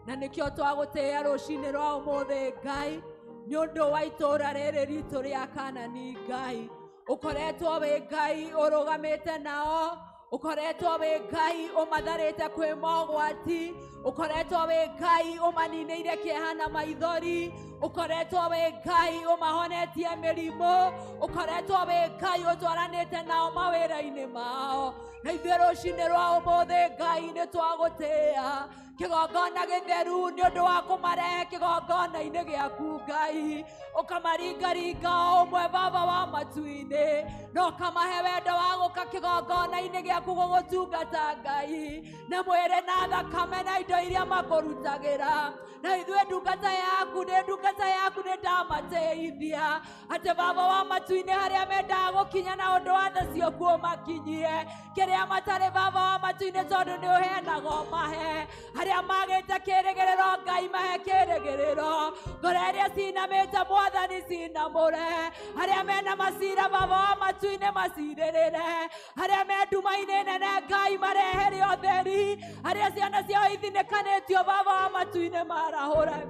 Na nĩkĩo twagũtĩĩa rũcinĩ rwa ũmũthĩ Ngai nĩ ũndũ wa itũũra rĩrĩ ritũ rĩa Kanani Ngai. Ũkoretwo wĩ Ngai ũrũgamĩte nao. Ũkoretwo wĩ Ngai ũmatharĩte kwĩ mogwati. Ũkoretwo wĩ Ngai ũmaninĩire kĩeha na maithori. Ũkoretwo wĩ Ngai ũmahonetie mĩrimũ. Ũkoretwo wĩ Ngai ũtwaranĩte nao mawĩra-inĩ mao. Na ithuĩ rũcinĩ rwa ũmũthĩ Ngai nĩ twagũtĩĩa. Kĩgongona gĩtheru nĩ ũndũ wa kũmarehe kĩgongona-inĩ gĩaku Ngai. Ũkamaringaringa o ũmwe Baba wa matu-inĩ. Na ũkamahe wendo wa gũka kĩgongona-inĩ gĩaku gũgũtungata Ngai. Na mwĩrĩ na thakame na indo iria makũrutagĩra. Na ithuĩ ndungata yaku nĩ ndamatĩithia. Atĩ Baba wa matu-inĩ harĩa mendaga gũkinya na ũndũ wa tha ciaku ũmakinyie. Kĩrĩa matarĩ Baba wa matu-inĩ tondũ nĩ ũheanaga ũmahe. Harĩa magĩte kĩrĩgĩrĩro Ngai mahe kĩrĩgĩrĩro. Ngoro iria cinamĩte Mwathani cinamũre. Harĩa mena macira Baba wa matu-inĩ macirĩrĩre. Harĩa me nduma-inĩ nene Ngai marehere ũtheri. Harĩa ciana ciao ithinĩkanĩtio Baba wa matu-inĩ marahũre.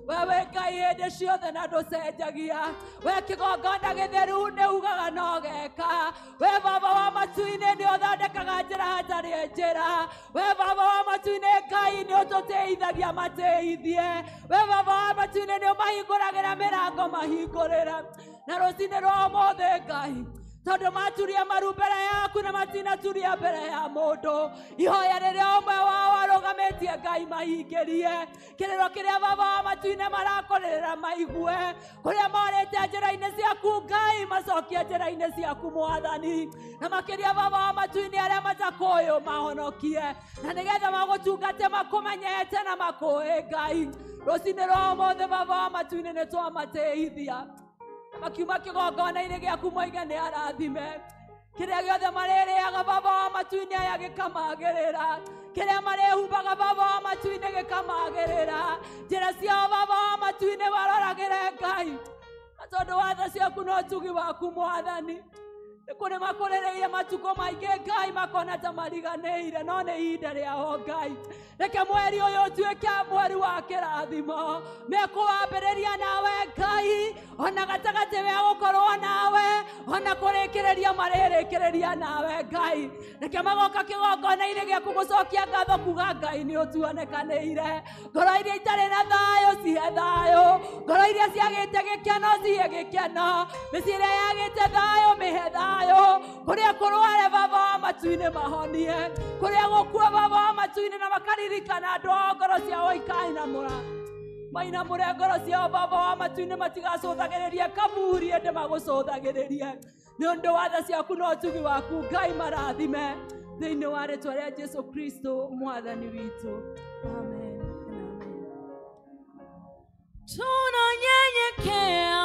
Wewe Ngai hĩndĩ ciothe na ndũcenjagia. We kĩgongona gĩtheru nĩ ugaga no geka. We Baba wa matu-inĩ nĩ ũthondekaga njĩra hatarĩ njĩra. We Baba wa matu-inĩ Ngai nĩ ũtũtĩithagia matĩithie. We Baba wa matu-inĩ nĩ ũmahingũragĩra mĩrango mahingũrĩra. Na rũcinĩ rwa ũmũthĩ Ngai tondũ maturia maru mbere yaku na matinaturia mbere ya mũndũ. Ihoya rĩrĩa ũmwe wao arũgamĩtie Ngai mahingĩrie. Kĩrĩro kĩrĩa Baba wa matu-inĩ marakũrĩrĩra maigue. Kũrĩa morĩte njĩra-inĩ ciaku Ngai macokie njĩra-inĩ ciaku Mwathani. Na makĩria Baba wa matu-inĩ arĩa matakũĩ mahonokie. Na nĩgetha magũtungate makũmenyete na makũĩ Ngai. Rũcinĩ rwa ũmũthĩ Baba wa matu-inĩ nĩ twamatĩithia. Makiuma kĩgongona-inĩ gĩaku moige nĩ arathime. Kĩrĩa gĩothe marĩrĩaga Baba wa matu-inĩ aya gĩkamagĩrĩra. Kĩrĩa marĩhumbaga Baba wa matu-inĩ gĩkamagĩrĩra. Njĩra ciao Baba wa matu-inĩ maroragĩre Ngai. Na tondũ wa tha ciaku no ũtugi waku Mwathani. Nĩ kũrĩ makũrĩrĩire matukũ maingĩ Ngai makona ta mariganĩire no nĩ ihinda rĩao Ngai. Reke mweri ũyũ ũtuĩke mweri wa kĩrathimo. Mekũwambĩrĩria nawe Ngai. Ona gatagatĩ wa gũkorwo nawe. Ona kũrĩkĩrĩria marĩrĩkĩrĩria nawe Ngai. Reke magoka kĩgongona-inĩ gĩaku gũcokia ngatho kuga Ngai nĩ ũtuonekanĩire. Ngoro iria itarĩ na thayũ cihe thayũ. Ngoro iria ciagĩte gĩkeno cihe gĩkeno. Mĩciĩ ĩrĩa yagĩte thayũ mĩhe thayũ. Kũrĩa kũrware Baba wa matu-inĩ mahonie. Kũrĩa gũkua Baba wa matu-inĩ na makaririkana andũ ao ngoro ciao ikainamũra. Mainamũre ngoro ciao Baba wa matu-inĩ matigacũthagĩrĩrie kaburi ĩndĩ magũcũthagĩrĩrie. Nĩ ũndũ wa tha ciaku no ũtugi waku Ngai marathime. Thĩinĩ wa rĩĩtwa rĩa Jesũ Kristo Mwathani witũ. Amen. Tunanyenyekea.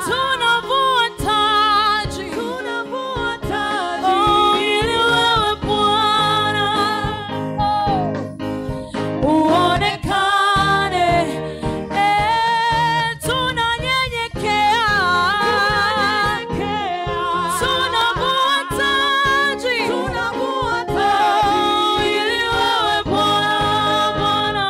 Tunavua taji. Oh, ili wewe Bwana uonekane. Tunanyenyekea. Tunavua taji. Oh, ili wewe Bwana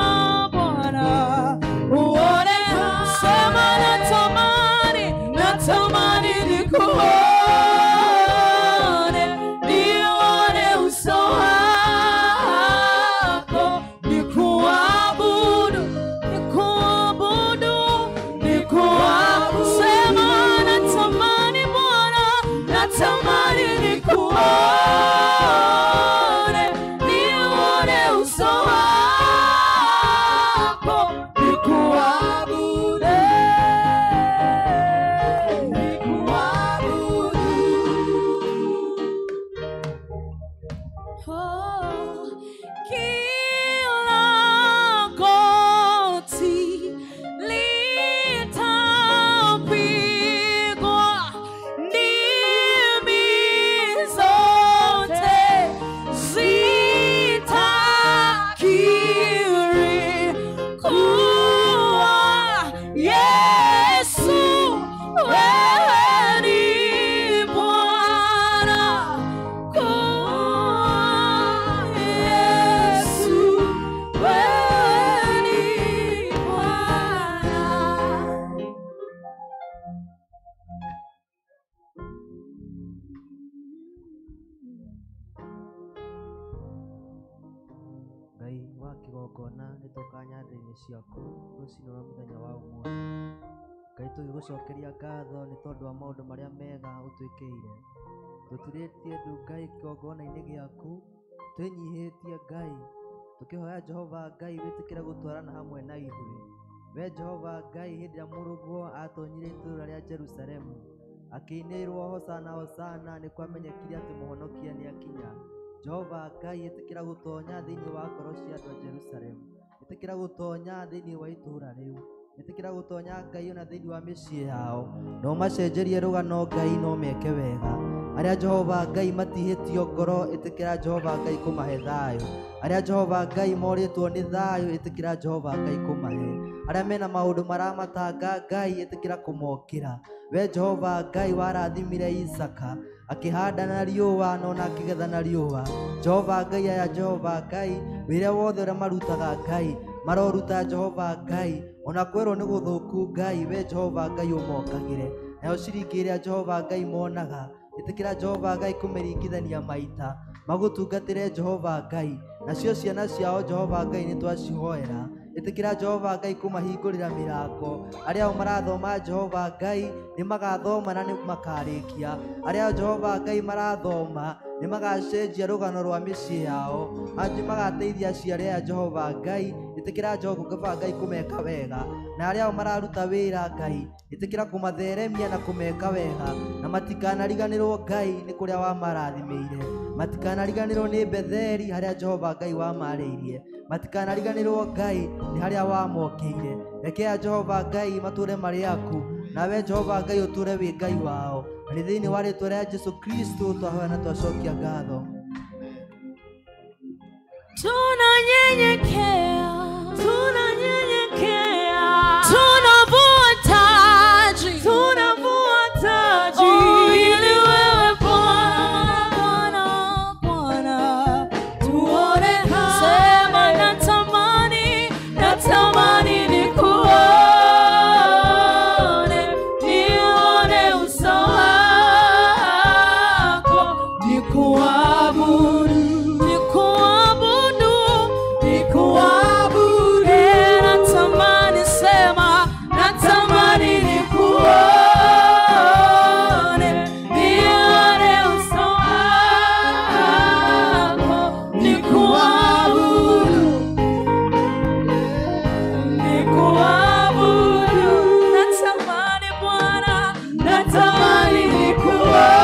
nĩ tũka nyanda-inĩ ciaku rũcinĩ rwa mũthenya wa ũmũthĩ. Ngai tũgĩgũcokeria ngatho nĩ tondũ wa maũndũ marĩa mega ũtwĩkĩire. Tũturĩtie ndu Ngai kĩgongona-inĩ gĩaku, twĩnyihĩtie Ngai, tũkĩhoya Jehova Ngai wĩtĩkĩre gũtwarana hamwe na ithuĩ. We Jehova Ngai, hĩndĩ ĩrĩa mũrũguo atonyire itũũra rĩa Jerusalemu akĩinĩrwo hosana hosana, nĩ kwamenyekire atĩ mũhonokia nĩ akinya. Jehova Ngai, ĩtĩkĩra gũtonya thĩinĩ wa ngoro cia andũ a Jerusalemu, ĩtĩkĩra gũtonya thĩinĩ wa itũũra rĩu, ĩtĩkĩra gũtonya Ngai ona thĩinĩ wa mĩciĩ yao, no macenjerie rũgano Ngai, no meke wega. Arĩa Jehova Ngai matihĩtio ngoro, ĩtĩkĩra Jehova Ngai kũmahe thayũ. Arĩa Jehova Ngai morĩtwo nĩ thayũ, ĩtĩkĩra Jehova Ngai kũmahe. Arĩa mena maũndũ maramatanga Ngai, ĩtĩkĩra kũmokĩra. We Jehova Ngai warathimire Isaka akĩhanda na riũa no na akĩgetha na riũa. Jehova Ngai, aya Jehova Ngai wĩra wothe ũrĩa marutaga Ngai maroruta Jehova Ngai, ona kwĩrwo nĩ gũthũku Ngai, we Jehova Ngai ũmokagĩre. Nayo ciringi ĩrĩa Jehova Ngai monaga, ĩtĩkĩra Jehova Ngai kũmĩringithania maita magũtungatĩre Jehova Ngai. Nacio ciana ciao Jehova Ngai nĩ twacihoera, ĩtĩkĩra Jehova Ngai kũmahingũrĩra mĩrango. Arĩa marathoma Jehova Ngai nĩ magathoma na nĩ makarĩkia. Arĩa Jehova Ngai marathoma nĩ magacenjia rũgano rwa mĩciĩ yao, angĩ magateithia aciari a Jehova Ngai, ĩtĩkĩra Jehova Ngai kũmeka wega. Na arĩa mararuta wĩra Ngai, ĩtĩkĩra kũmatheremia na kũmeka wega, na matikanariganĩrwo Ngai nĩ kũrĩa wamarathimĩire, matikanariganĩrwo nĩ Betheli harĩa Jehova Ngai wamarĩirie, matikanariganĩrwo Ngai nĩ harĩa wamokĩire. Rekea Jehova Ngai matũre marĩ aku, nawe Jehova Ngai ũtũre wĩ Ngai wao. Na nĩ thĩinĩ wa rĩĩtwa rĩa Jesũ Kristo twahoya na twacokia ngatho. Tunanyenyekea, tunanyenyekea, tunavua taji, tunavua taji. Oh, ili wewe Bwana, Bwana, tuone haya. Sema natamani, natamani nikuone, nione uso wako, nikuabudu, nikuabudu, nikuabudu. Natamani, sema natamani nikuone, nione uso wako, nikuabudu, nikuabudu. Natamani Bwana, natamani nikuone,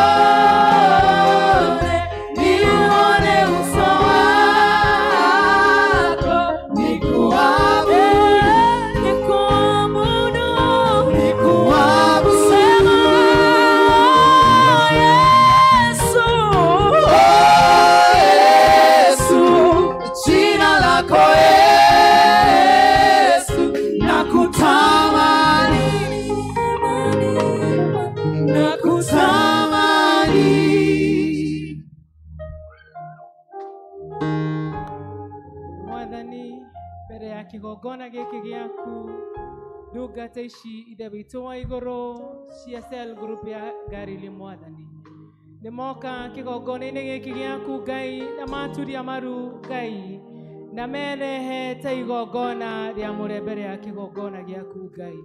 nione uso wako, nikuabudu, nikuabudu, nikuabudu. Sema Yesu, Yesu, jina lako Yesu, nakutamani, nakutamani. Mwathani, mbere ya kĩgongona gĩkĩ gĩaku, ndungata ici ithe witũ wa igũrũ cia cell group ya Ngarili Mwathani, nĩ moka kĩgongona-inĩ gĩkĩ gĩaku Ngai, na maturia maru Ngai, na merehe ta igongona rĩamũre mbere ya kĩgongona gĩaku Ngai.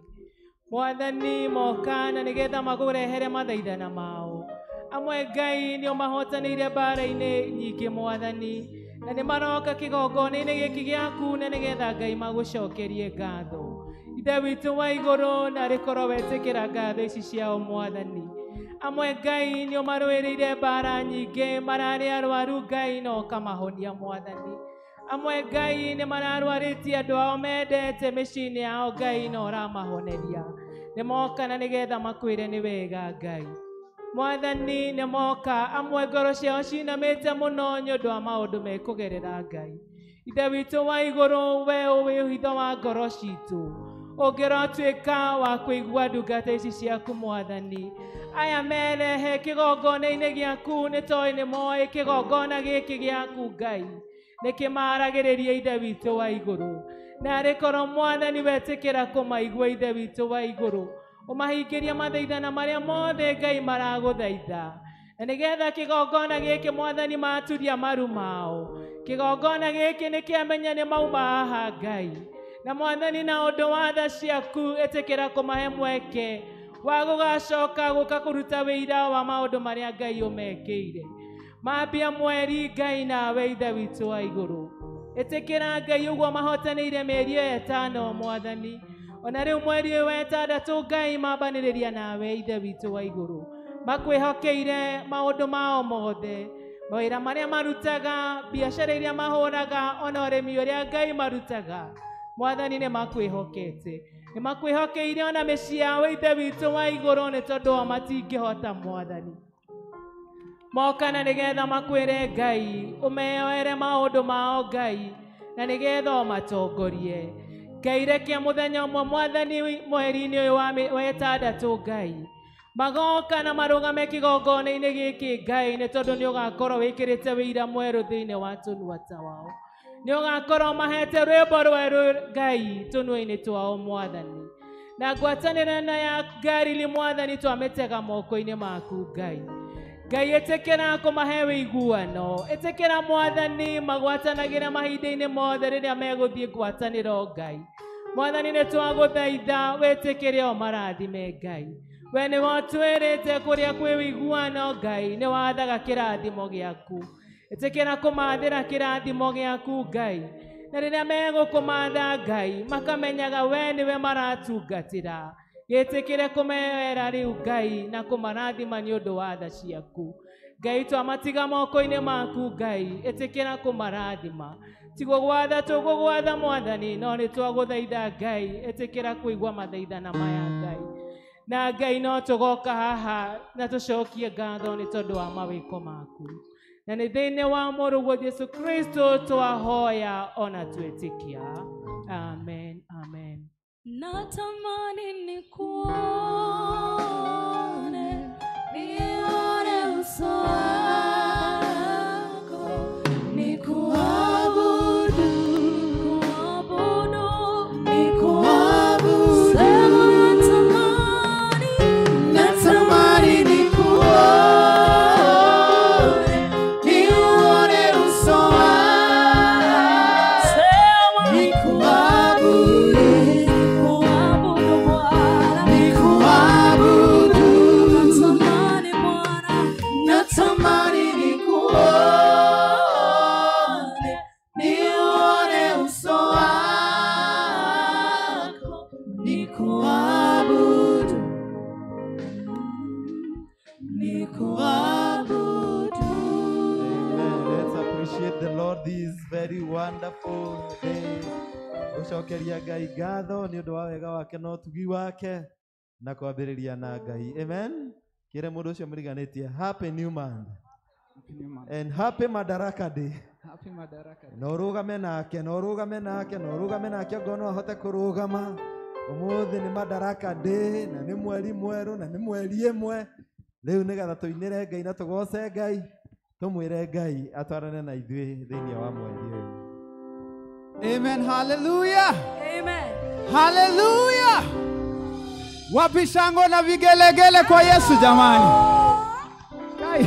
Mwathani, moka na nĩgetha magũrehere mathaithana mao. Amwe Ngai nĩo mahotanĩire mbara-inĩ nyingĩ Mwathani, na nĩ maroka kĩgongona-inĩ gĩkĩ gĩaku na nĩgetha Ngai magũcokerie ngatho. Ithe witũ wa igũrũ, na rĩkorwo wetĩkĩra ngatho ici ciao Mwathani. Amwe Ngai nĩo marũĩrĩire mbara nyingĩ, mararĩ arwaru Ngai na ũkamahonia Mwathani. Amwe Ngai nĩ mararwarĩtie andũ ao mendete mĩciĩ-inĩ yao Ngai na ũramahoneria. Nĩ moka na nĩgetha makwĩre nĩ wega Ngai. Mwathani, nĩ moka amwe ngoro ciao cinamĩte mũno nĩ ũndũ wa maũndũ mekũgerera Ngai. Ithe witũ wa igũrũ, we ũwĩ ũhitho wa ngoro citũ, ũngĩrotuĩka wa kũigua ndungata ici ciaku Mwathani. Aya merehe kĩgongona-inĩ gĩaku nĩ tondũ nĩ moĩ kĩgongona gĩkĩ gĩaku Ngai nĩ kĩmaragĩrĩria ithe witũ wa igũrũ. Na rĩkorwo Mwathani wetĩkĩra kũmaigua ithe witũ wa igũrũ, ũmahingĩria mathaithana marĩa mothe Ngai maragũthaitha. Na nĩgetha kĩgongona gĩkĩ Mwathani maturia maru mao, kĩgongona gĩkĩ nĩ kĩamenya nĩ mauma haha Ngai na Mwathani na ũndũ wa tha ciaku ĩtĩkĩra kũmahe mweke wa gũgacoka gũka kũruta wĩira wa maũndũ marĩa Ngai ũmekĩire mambia mweri Ngai nawe Ithe witũ wa igũrũ ĩtĩkĩra Ngai ũguo mahotanĩire mĩeri ĩyo 5 Mwathani ona rĩu mweri ũyũ wa 6 Ngai mambanĩrĩria nawe Ithe witũ wa igũrũ makwĩhokeire maũndũ mao mothe mawĩra marĩa marutaga biacara iria mahũraga ona ũrĩmi ũrĩa Ngai marutaga Mwathani nĩ makwĩhokete nĩ makwĩhokeire ona mĩciĩ yao Ithe witũ wa igũrũ nĩ tondũ o matingĩhota Mwathani mokana nĩgetha makwĩre Ngai ũmeyoere maũndũ mao Ngai na nĩgetha o matongorie Ngai reke mũthenya ũmwe Mwathani mweri-inĩ ũyũ wa 6 Ngai magoka na marũgame kĩgongona-inĩ gĩkĩ Ngai nĩ tondũ nĩ ũgakorwo wĩkĩrĩte wĩira mwerũ thĩinĩ wa tũnua twao nĩ ũgakorwo mahete rwĩmbo rwerũ Ngai tũnua-inĩ twao Mwathani na ngwatanĩro ĩno ya Ngarili Mwathani twamĩtega moko-inĩ maku Ngai Ngai ĩtĩkĩra kũmahe wĩiguano ĩtĩkĩra Mwathani magwatanagĩre mahinda-inĩ mothe rĩrĩa megũthiĩ ngwatanĩro Ngai Mwathani nĩ twagũthaitha wĩtĩkĩre o marathime Ngai we nĩ watwĩrĩte kũrĩa kwĩ wĩiguano Ngai nĩ wathaga kĩrathimo gĩaku ĩtĩkĩra kũmathĩra kĩrathimo gĩaku Ngai na rĩrĩa megũkũmatha Ngai makamenyaga we nĩwe maratungatĩra gĩtĩkĩre kũmewera rĩu Ngai na kũmarathima nĩ ũndũ wa tha ciaku Ngai twamatiga moko-inĩ maku Ngai ĩtĩkĩra kũmarathima tigwo gwatha tũgũgwatha Mwathani no nĩ twagũthaitha Ngai ĩtĩkĩra kũigua mathaithana maya Ngai na Ngai no tũgoka haha na tũcokie ngatho nĩ tondũ wa mawĩko maku na nĩ thĩinĩ wa mũrũguo Jesũ Kristo twahoya ona twĩtĩkia amen amen Natamani nikuone, nione uso wako, nikuabudu, nikuabudu. Sema natamani nikuone, nione uso wako. Sema nikuabudu. Wonderful day. Gũcokeria Ngai ngatho nĩ ũndũ wa wega wake na ũtugi wake na kwambĩrĩria na Ngai. Amen. Kĩre mũndũ ũcio mũriganĩtie happy new month and happy Madaraka Day. Happy Madaraka Day. Na ũrũgame nake ngono ahote kũrũgama. Ũmũthĩ nĩ Madaraka Day na nĩ mweri mwerũ na nĩ mweri ĩmwe. Rĩu nĩgetha tũinĩre Ngai na tũgoce Ngai tumwire Ngai atwarane na ithuĩ thĩinĩ wa mweri ũyũ. Amen. Hallelujah. Amen. Hallelujah. Wapi shangwe na vigelegele kwa Yesu jamani. Ngai.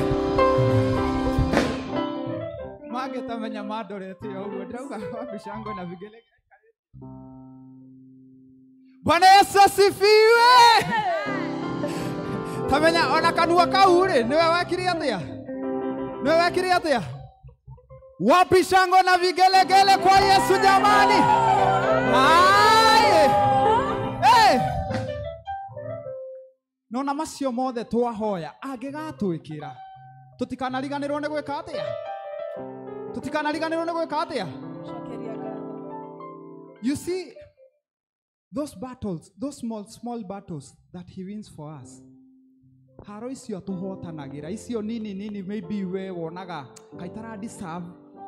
Magetamenya madorete ũguo ndauga wapi shangwe na vigelegele. Bwana Yesu asifiwe. Tamenya ona kanua kau rĩ nĩwe wekire atĩa? Nĩwe wekire atĩa? Wapi shangwe na vigelegele kwa Yesu jamani. Ai! Hey! Nona macio mothe twahoya angĩgatwĩkĩra tũtikanariganĩrwo nĩ gwĩka atĩa? Tũtikanariganĩrwo nĩ gwĩka atĩa? You see those battles, those small battles that he wins for us. Haro icio tũhotanagĩra icio nini maybe we wonaga kaitara deserve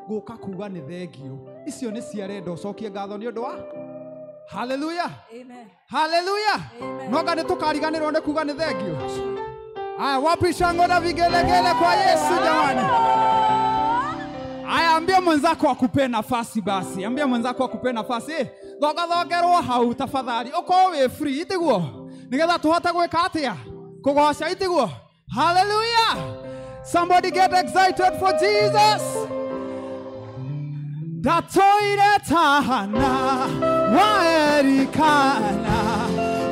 gũka kuga nĩ thengio icio nĩ ciarenda ũcokie ngatho nĩ ũndũ wa hallelujah. Amen. Hallelujah. Amen. Noga nĩ tũkariganĩrwo nĩ kuga nĩ thengio. Aya wapi shangwe na vigelegele kwa Yesu jamani. Aya ambia mwenzako akupe nafasi basi. Ambia mwenzako akupe nafasi. Thogerwo hau tafadhali. Uko we free itiguo. Nigetha tũhote gwĩka atĩa? Kũgoca itiguo. Hallelujah. Somebody get excited for Jesus. Ndatoire tahana waerikana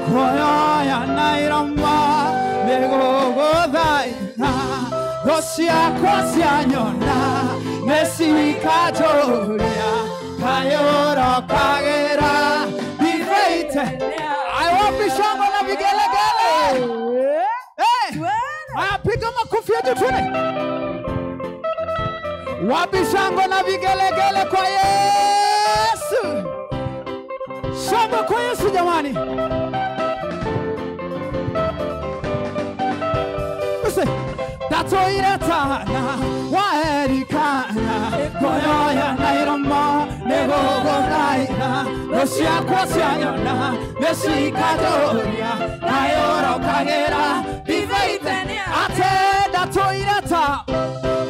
koyoya nairama negogothaina gociakwa cianyona nĩcikajũria kayũro kagĩra ndithĩite aiwapishango na vigelegele. Piga makofi yetu twende. Wapishango na vigelegele kwa Yesu. Shangwe kwa Yesu jamani. Ndatoire tahana waerikana koyoya nairama negogothaina gociakwa cianyona nĩcikajũria kayũro kagĩra ndithĩite ate ndatoire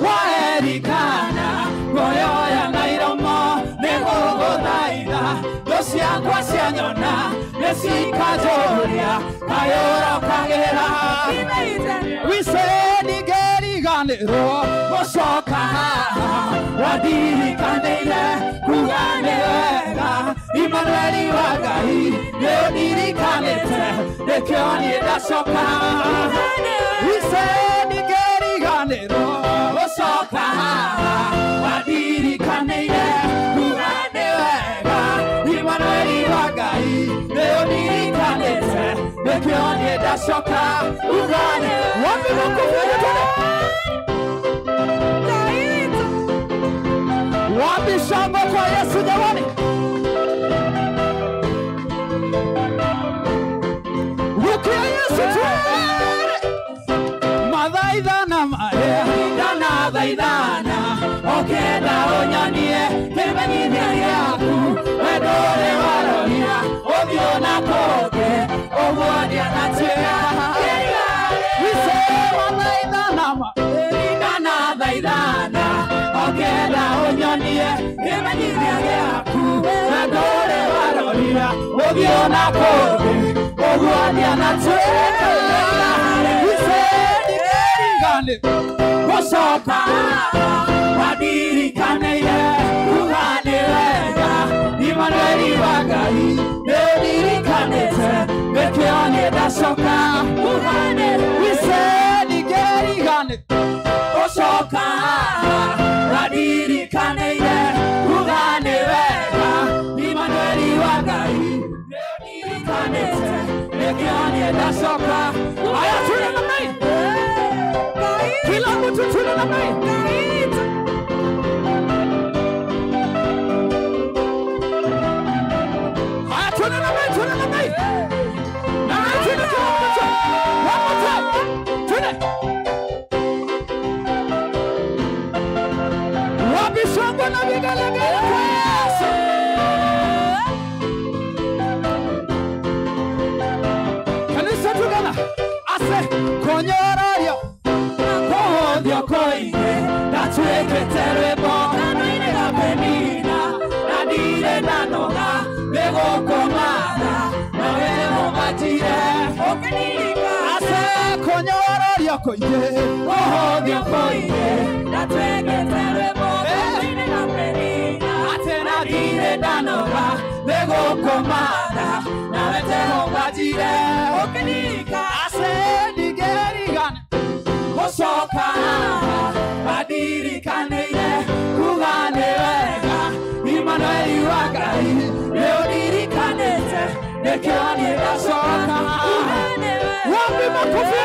waerikana koyoya nairama negogothaina gociakwa cianyona nĩcikajũria kayũro kagĩra wisenigerigano gũcoka haha wandirikaniire kuga nĩ wega Imanueli wa Ngai nĩũndirikanĩte nĩkĩo niĩ ndacoka wisenigerigano gũcoka haha wandirikaniire kuga nĩ wega Imanueli wa Ngai nĩũndirikanĩte nĩkĩo niĩ ndacoka ugane wapi makofi tena wapi shangwe kwa Yesu jamani. Rukia Yesu twende mathaithana marĩa ndanathaithana okenda ũnyonie kĩmenyithia gĩaku wendo ũrĩ waroria ũthiũ na kũngĩ ũguo ndianatuĩra ndanathaithana okenda ũnyonie kĩmenyithia gĩaku wendo ũrĩ waroria ũthiũ na kũngĩ ũguo ndianatuĩra gũcoka wandirikaniire kuga nĩ wega Imanueli wa Ngai nĩũndirikanĩte nĩkĩo niĩ ndacoka wisenigerigane gũcoka wandirikaniire kuga nĩ wega Imanueli wa Ngai nĩũndirikanĩte nĩkĩo niĩ ndacoka. Aya twende na mai kila mtu twende na mai twende na mai na twende one more time twende wabishangwa na vigelegele kwa Yesu. Kanisa tugana ase konyororio kohothio koine ndatuĩkĩte rwĩmbo kanua-inĩ ga Penina na ndire ndanoga nĩgũkũmatha nawe mũmatire ase konyororio koine kohothio koine ndatuĩkĩte rwĩmbo kanua-inĩ ga Penina ate na ndire ndanoga nĩgũkũmatha nawe mũmatire ase ndigerigane gũcoka wandirikaniire kuga nĩ wega Imanueli wa Ngai nĩũndirikanĩte nĩkĩo niĩ ndacoka. Wapi makofi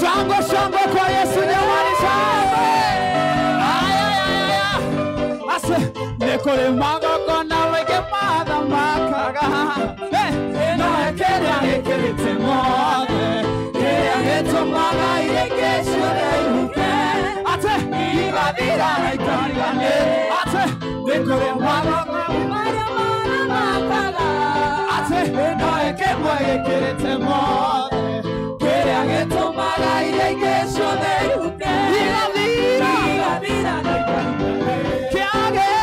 shangwe shangwe kwa Yesu jamani shangwe ase nĩkũrĩ magongona maingĩ mathamakaga no kĩrĩa gĩkĩrĩte mothe kĩrĩa gĩtũmaga irĩngĩ ciothe ihuke ate igathira na ikariganĩra ate nĩkũrĩ magongona marĩa mathamakaga ate no kĩmwe gĩkĩrĩte mothe kĩrĩa gĩtũmaga irĩngĩ ciothe ihuke igathira na ikariganĩra kĩagĩra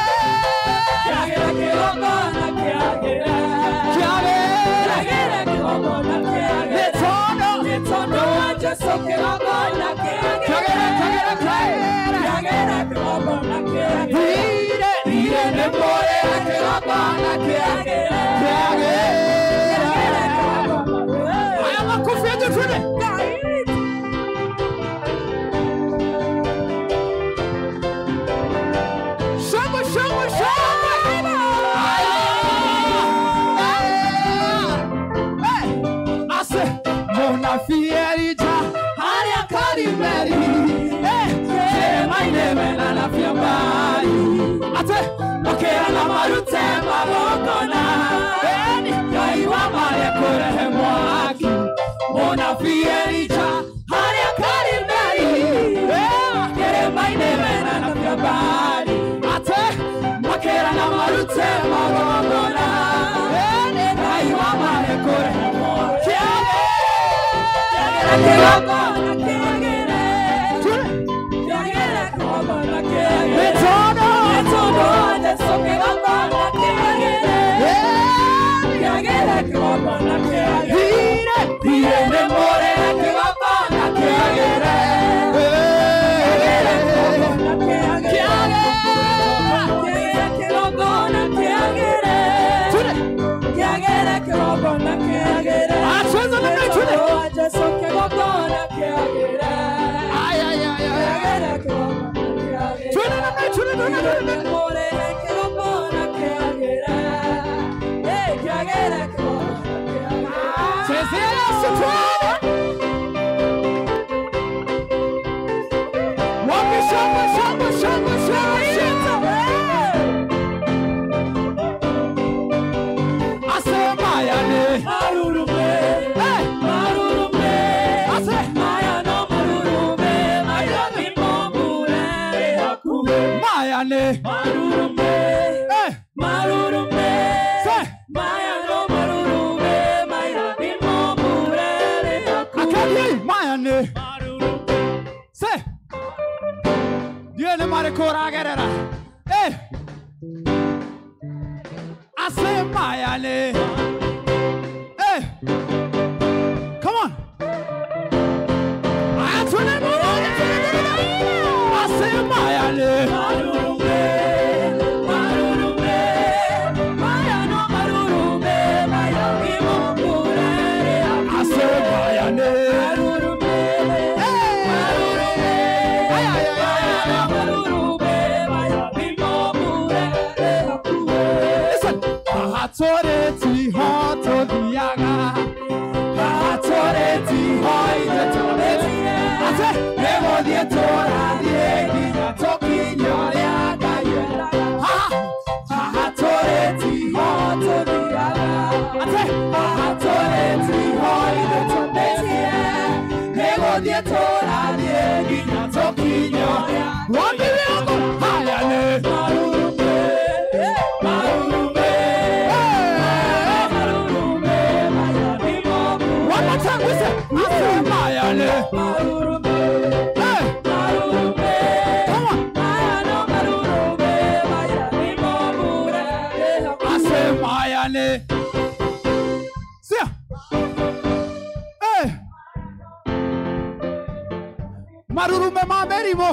Marurume mamerimo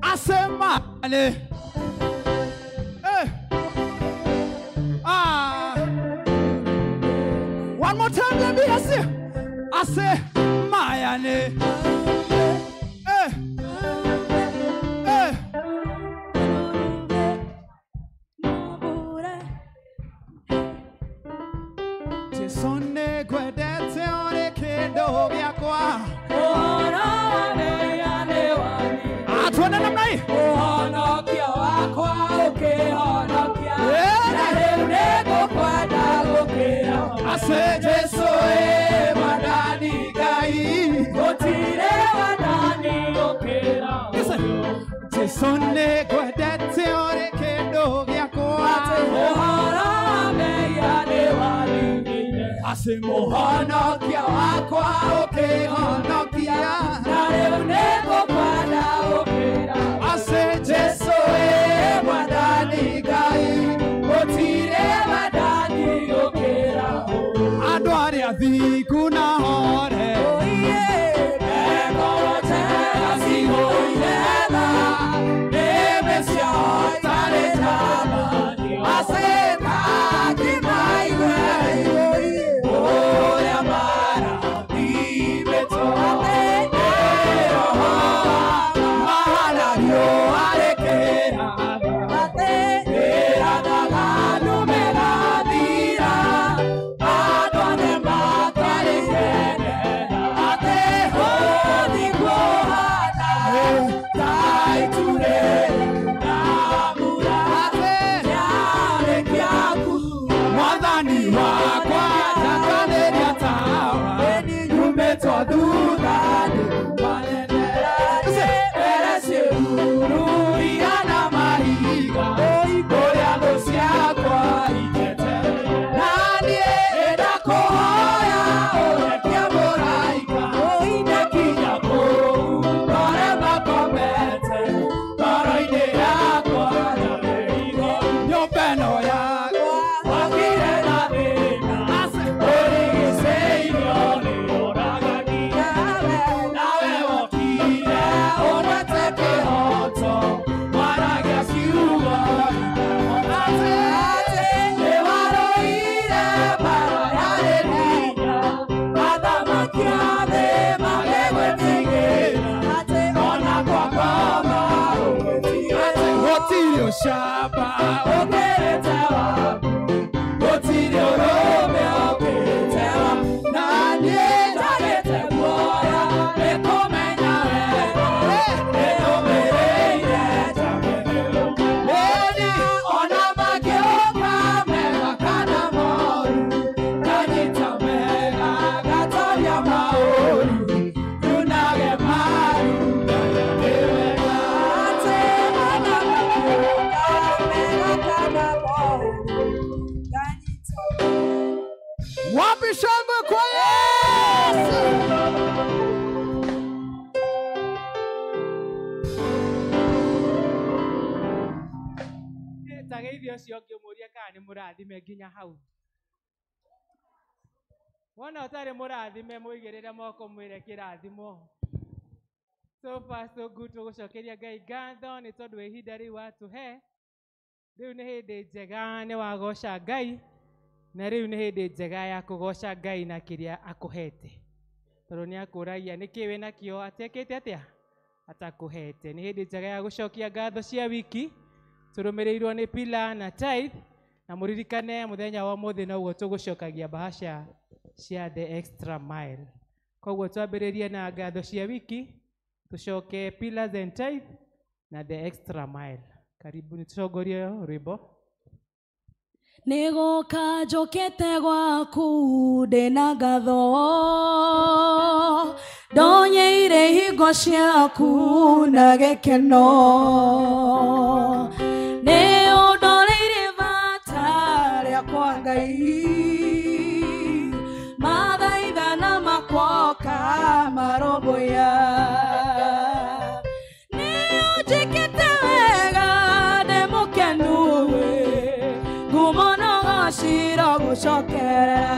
asemale. One more time, let me say. I say Mayane. Sonne guardate ore che dovia qua. Ora ne anewani. Atwana namnai. Ono kio akwa oke ono kia. Na ne go kwada oke. Ase Jesu e madani gai. Otire madani oke. Listen. Sonne guardate ore che dovia qua. Ora ne anewani. Ase mohana kia akwa oke hana kia nare unego kwada okera ase Jesu e madani gai otire madani okera adwari athi kuna hore oye ekorote asi hoyela nemesia tare tamani ase taki maiwe Mahala Ushamba ukeretewa Gotiri urume ukeretewa Nani ndagete kuoya Nikumenya wega Ninumireire jamenu Neni ona mageuka mega kana moru Kanyita mega gatoria mauru Yunage maru Niwega Wapi shamba kwa Yesu? Tageithio cio ngĩmũria kana nĩ mũrathime nginya hau. Wona ũtarĩ mũrathime mũigĩrĩre moko mwĩre kĩrathimo. So far so good, tũgũcokeria Ngai ngatho nĩ tondũ wa ihinda rĩu watũhe. Rĩu nĩ hĩndĩ njega nĩ wagoca Ngai, na rĩu nĩ hĩndĩ njega ya kũgoca Ngai na kĩrĩa akũhete. Tondũ nĩ akũragia nĩkĩ wĩ nakĩo atekĩte atĩa atakũhete. Nĩ hĩndĩ njega ya gũcokia ngatho cia wiki tũrũmĩrĩirwo nĩ Pillar na Tithe, na mũririkane mũthenya wa ũmũthĩ noguo tũgũcokagia bahasha cia The Extra Mile. Koguo twambĩrĩrie na ngatho cia wiki, tucoke Pillars and Tithe na The Extra Mile. Karibu nitucogorie rwĩmbo. Nĩgũka njũkĩte gwaku ndĩna ngatho, ndonyeire hingo ciaku na gĩkeno, nĩ ũndoreire bata rĩakwa Ngai, mathaithana makoka marũmbũiya, nĩ ũnjĩkĩte wega ndĩ mũkenu ngũmũnogocira gũcokerera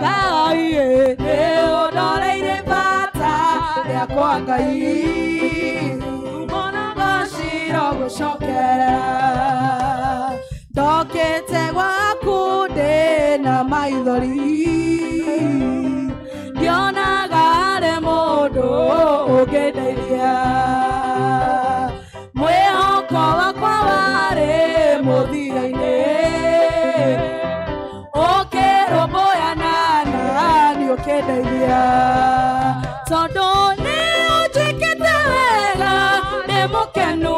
Ngai, nĩ ũndoreire bata rĩakwa Ngai, ngũmũnogocira gũcokerera, ndokĩte gwaku ndĩna maithori, ndionaga harĩ mũndũ ũngĩndeithia, mwĩhoko wakwa warĩ mũthia-inĩ, ũkĩrũmbũyana nani ũkĩndeithia, tondũ nĩ ũnjĩkĩte wega ndĩ mũkenu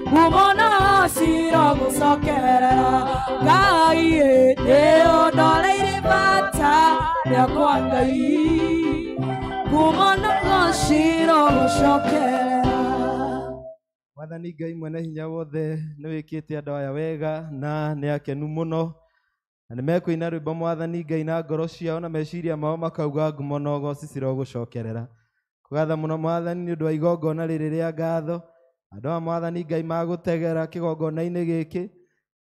ngũmũnogocira gũcokerera Ngai, nĩ ũndoreire bata rĩakwa Ngai, ngũmũnogocira gũcokerera. Mwathani Ngai mwene hinya wothe nĩ wĩkĩte andũ aya wega na nĩ akenu mũno, na nĩ mekũina rwĩmbo Mwathani Ngai na ngoro ciao na meciria mao makauga ngũmũnogoci cirogũcokerera. Kũgatha mũno Mwathani nĩ ũndũ wa igongona rĩrĩ rĩa ngatho, andũ a Mwathani Ngai magũtegera kĩgongona-inĩ gĩkĩ,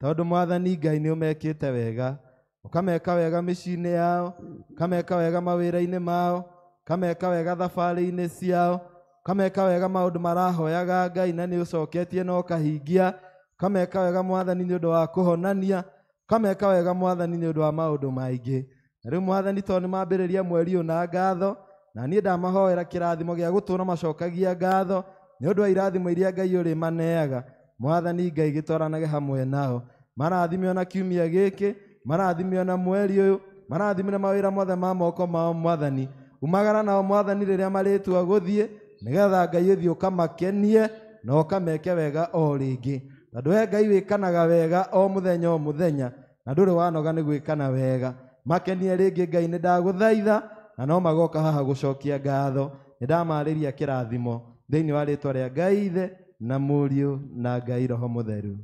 tondũ Mwathani Ngai nĩ ũmekĩte wega, ũkameka wega mĩciĩ-inĩ yao, ũkameka wega mawĩra-inĩ mao, ũkameka wega thabarĩ-inĩ ciao, ũkameka wega maũndũ marahoyaga Ngai na nĩ ũcoketie na ũkahingia, ũkameka wega Mwathani nĩ ũndũ wa kũhonania, ũkameka wega Mwathani nĩ ũndũ wa maũndũ maingĩ. Na rĩu Mwathani tondũ nĩ mambĩrĩria mweri ũyũ na ngatho, na niĩ ndamahoera kĩrathimo gĩa gũtũũra macokagia ngatho nĩ ũndũ wa irathimo iria Ngai ũrĩ maneaga. Mwathani Ngai gĩtwaranage hamwe nao, marathimio na kiumia gĩkĩ, marathimio na mweri ũyũ, marathimio na mawĩra mothe ma moko mao Mwathani. Umagara nao Mwathani rĩrĩa marĩtua gũthiĩ, nĩgetha Ngai ũthiĩ ũkamakenie na ũkameke wega o rĩngĩ, tondũ we Ngai wĩkanaga wega o mũthenya na ndũrĩ wanoga nĩ gwĩkana wega. Makenie rĩngĩ Ngai nĩ ndagũthaitha, na no magoka haha gũcokia ngatho. Nĩ ndamarĩria kĩrathimo thĩinĩ wa rĩtwa rĩa Ngai Ithe na Mũriũ na Ngai Roho Mũtheru.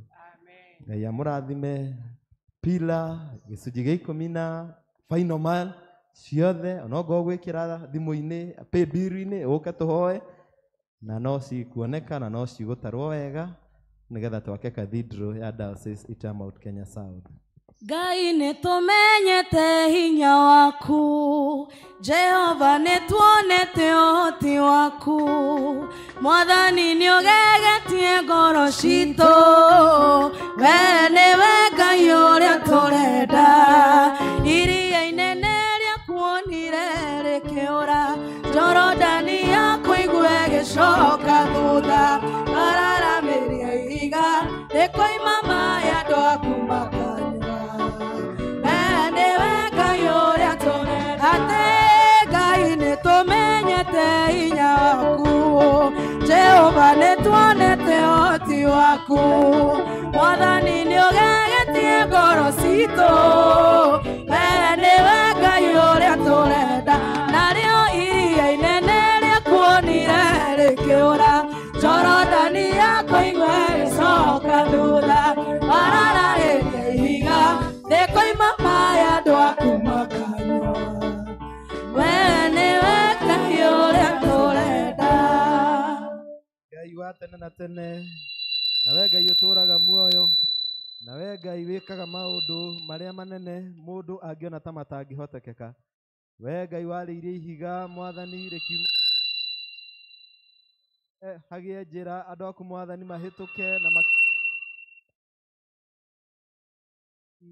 Ngai amũrathime. Pillar gĩcunjĩ gĩa 10 na Final Mile ciothe onogo gwĩkĩra thimũ-inĩ paybill-inĩ ũke tũhoe, na no cikuoneka na no cigũtarwo wega nĩgetha twake cathedral ya Diocese ita Mount Kenya South. Ngai nĩ tũmenyete hinya waku, Jehova nĩ tuonete ũhoti waku, Mwathani nĩ ũgegetie ngoro citũ, we nĩwe Ngai ũrĩa tũrenda, iria inene rĩakuonire rĩkĩũra, Jorodani yakũigue gĩcoka thutha, araramĩria ihiga waku Mwathani nĩ ũgegetie ngoro citũ we nĩwe Ngai ũrĩa tũrenda narĩo iria inene rĩakuonire rĩkĩũra Jorodani yakũigua ĩcoka thutha wararagĩria ihiga rĩkoima maĩ andũ aku makanyua we nĩwe Ngai ũrĩa tũrenda Ngai wa tene na tene nawe Ngai ũtũraga muoyo nawe Ngai wĩkaga maũndũ marĩa manene mũndũ angĩona ta matangĩhotekeka we Ngai warĩirie ihiga Mwathani rĩkiuma hagĩe njĩra andũ aku Mwathani mahĩtũke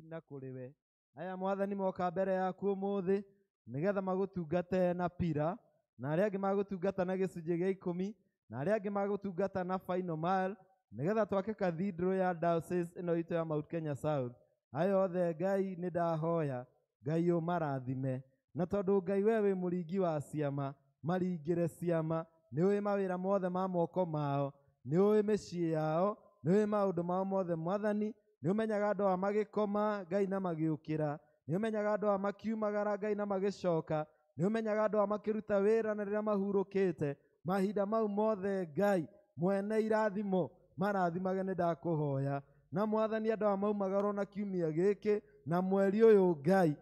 na kũrĩ we aya Mwathani moka mbere yaku ũmũthĩ nĩgetha magũtungate na pira na arĩa angĩ magũtungata na gĩcunjĩ gĩa 10 na arĩa angĩ magũtungata na final mile nĩgetha twake cathedral ya diocese ĩno itũ ya Mount Kenya South ayo othe Ngai nĩ ndahoya Ngai ũmarathime na tondũ Ngai we wĩ mũringi wa ciama maringĩre ciama nĩ ũĩ mawĩra mothe ma moko mao nĩ ũĩ mĩciĩ yao nĩ ũĩ maũndũ mao mothe Mwathani nĩ ũmenyaga andũ a magĩkoma Ngai na magĩũkĩra nĩ ũmenyaga andũ a makiumagara Ngai na magĩcoka nĩ ũmenyaga andũ a makĩruta wĩra na rĩrĩa mahurũkĩte mahinda mau mothe Ngai mwene irathimo marathimage nĩ ndakũhoya na Mwathani andũ a maumagara na kiumia gĩkĩ na mweri ũyũ Ngai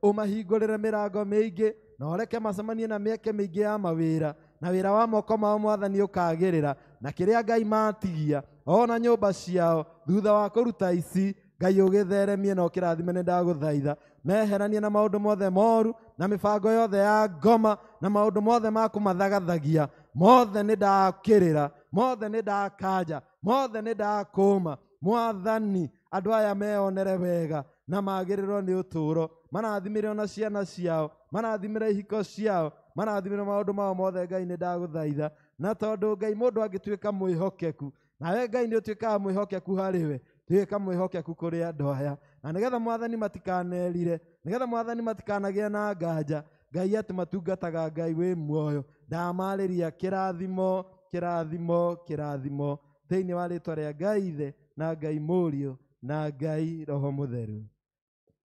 ũmahingũrĩre mĩrango mĩingĩ na ũreke macemanie na mĩeke mĩingĩ ya mawĩra na wĩra wa moko mao Mwathani ũkagĩrĩra na kĩrĩa Ngai matigia ona nyũmba ciao thutha wa kũruta ici Ngai ũgĩtheremie na ũkĩrathime nĩ ndagũthaitha meheranie na maũndũ mothe moru na mĩbango yothe ya ngoma na maũndũ mothe ma kũmathagathagia mothe nĩ ndakĩrĩra mothe nĩ ndakanja mothe nĩ ndakũma Mwathani andũ aya meonere wega na magĩrĩrwo nĩ ũtũũro marathimĩrwo na ciana ciao marathimĩra ihiko ciao marathimĩra maũndũ mao mothe Ngai nĩ ndagũthaitha na tondũ Ngai mũndũ angĩtuĩka mwĩhokeku nawe Ngai nĩ ũtuĩkaga mwĩhokeku harĩ we tuĩka mwĩhokeku kũrĩ andũ aya na nĩgetha Mwathani matikanerire nĩgetha Mwathani matikanagĩe na nganja Ngai atĩ matungataga Ngai wĩ muoyo ndamarĩria kĩrathimo kĩrathimo kĩrathimo thĩinĩ wa rĩtwa rĩa Ngai Ithe na Ngai Mũriũ na Ngai Roho Mũtheru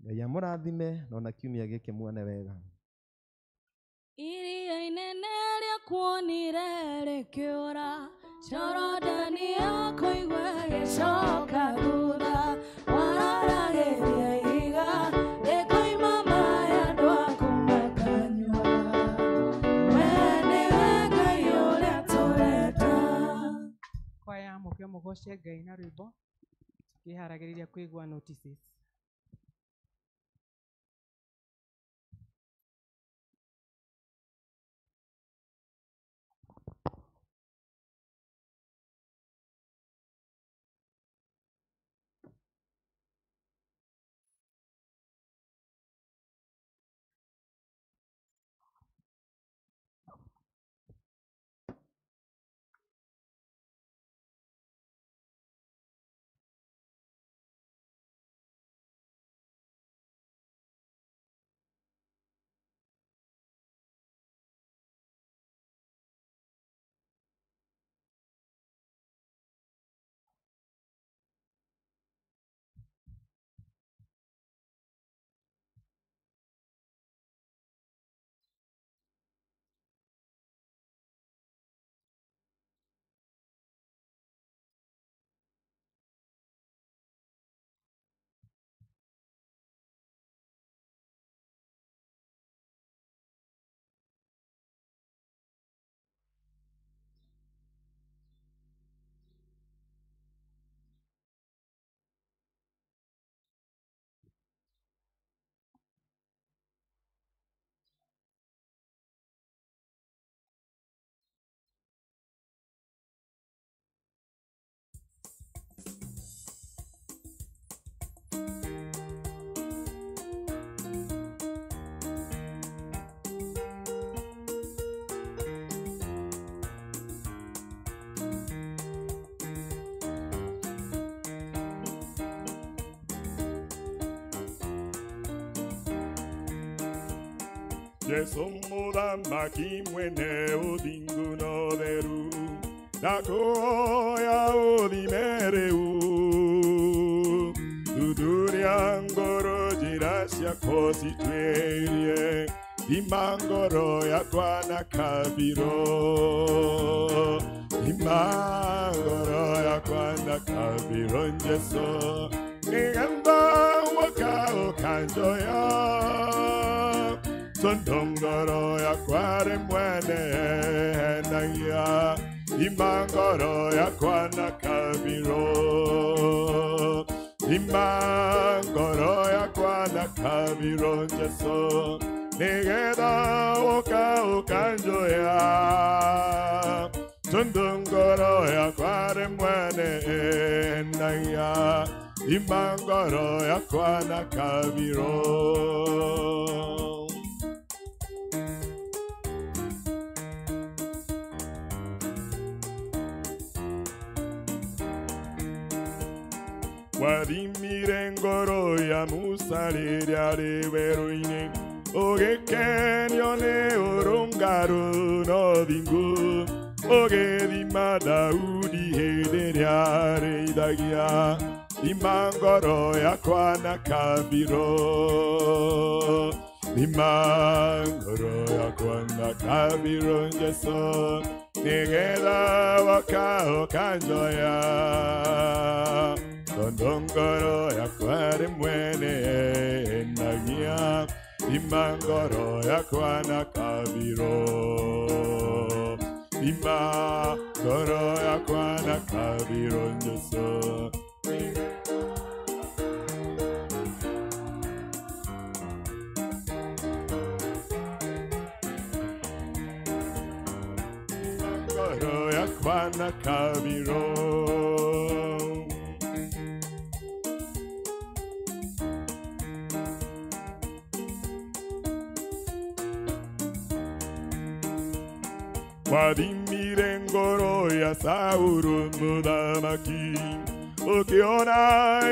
Ngai amũrathime na ona kiumia gĩkĩ muone wega iria inene rĩakuonire rĩkĩũra Jorodani yakũigua ĩgĩcoka thutha wararagĩria ihiga rĩkoima maĩ andũ aku makanyua we nĩwe Ngai ũrĩa tũrenda kwaya mũkĩo mũgoce Ngai na rwĩmbo tukĩharagĩrĩria kũigua notices Yesu mũthamaki mwene ũthingu na ũtheru ndakuoya uthime thuthuria ngoro njĩra ciakwa cituĩrie thima ngoro yakwa na kabiro thima ngoro yakwa na kabiro Jesu nĩgetha woka ũkanjoya tondu ngoro yakwa rĩmwe nĩhenagia thima ngoro yakwa na kabiro thima ngoro yakwa na kabiro Jesu nĩgetha woka ũkanjoya tondu ngoro yakwa rĩmwe nĩhenagia thima ngoro yakwa na kabiro. Wathimire ngoro ya Musa rĩrĩa arĩ werũ-inĩ ũgĩkenio nĩ ũrũngarũ na ũthingu ũgĩthima Daudi hĩndĩ ĩrĩa arĩithagia thima ngoro yakwa na kabiro thima ngoro yakwa na kabiro Jesu nĩgetha woka ũkanjoya tondu ngoro yakwa rĩmwe nĩhenagia thima ngoro yakwa na kabiro thima ngoro yakwa na kabiro Jesu ngoro yakwa na kabiro wathimire ngoro ya Saũlũ mũthamaki ũkĩona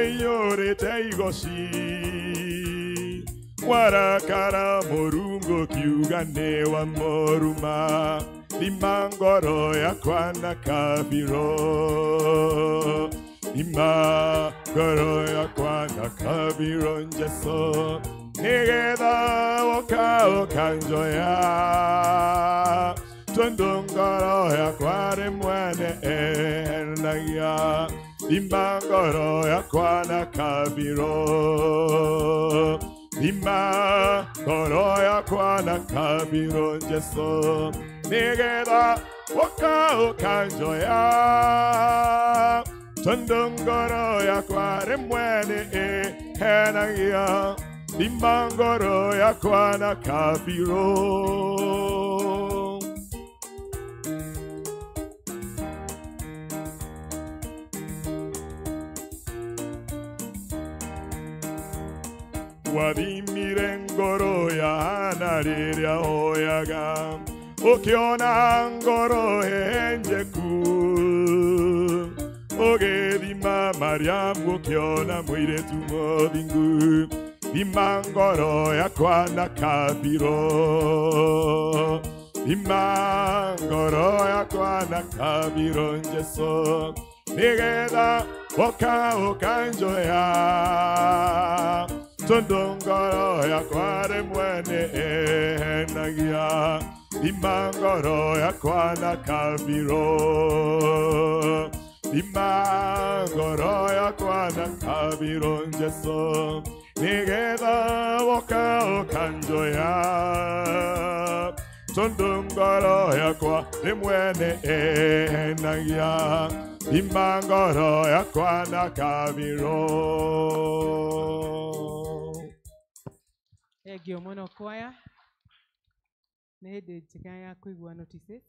ĩiyũrĩte igoci warakara Mũrungu ũkiuga nĩ wa mũruma thima ngoro yakwa na kabiro thima ngoro yakwa na kabiro Jesu nĩgetha woka ũkanjoya tondu ngoro yakwa rĩmwe nĩhenagia thima ngoro yakwa na kabiro thima ngoro yakwa na kabiro Jesu nĩgetha woka ũkanjoya tondu ngoro yakwa rĩmwe nĩhenagia thima ngoro yakwa na kabiro wathimire ngoro ya Hana rĩrĩa oyaga ũkĩona ngoro henjeku ũgĩthima Mariamu ũkĩona mũirĩtu mũthingu thima ngoro yakwa na kabiro thima ngoro yakwa na kabiro Jesu nĩgetha woka ũkanjoya tondu ngoro yakwa rĩmwe nĩhenagia thima ngoro yakwa na kabiro thima ngoro yakwa na kabiro Jesu nĩgetha woka ũkanjoya tondu ngoro yakwa rĩmwe nĩhenagia thima ngoro yakwa na kabiro. Thengiũ mũno kwaya. Nĩ hĩndĩ njega ya kũigua notices.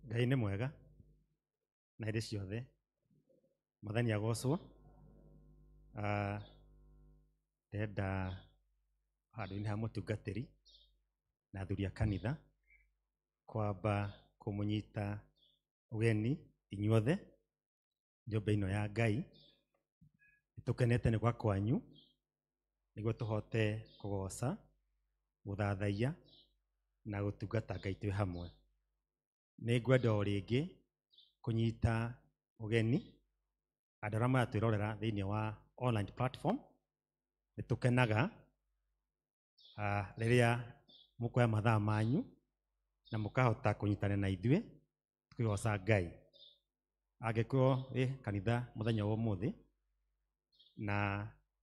Ngai nĩ mwega na hĩndĩ ciothe Mwathani agocwo. Ndenda handũ-inĩ ha mũtungatĩri na athuri a kanitha kwamba kũmũnyita ũgeni inyuothe nyũmba ĩno ya Ngai. Nĩtũkenete nĩ gwa kwanyu nĩguo tũhote kũgoca, gũthathaiya na gũtungata Ngai twĩ hamwe. Nĩngwenda o rĩngĩ kũnyita ũgeni andũ arĩa maratwĩrorera thĩinĩ wa online platform. Nĩtũkenaga rĩrĩa mũkoya mathaa manyu na mũkahota kũnyitana na ithuĩ tukĩgoca Ngai. Angĩkorwo wĩ kanitha mũthenya wa ũmũthĩ na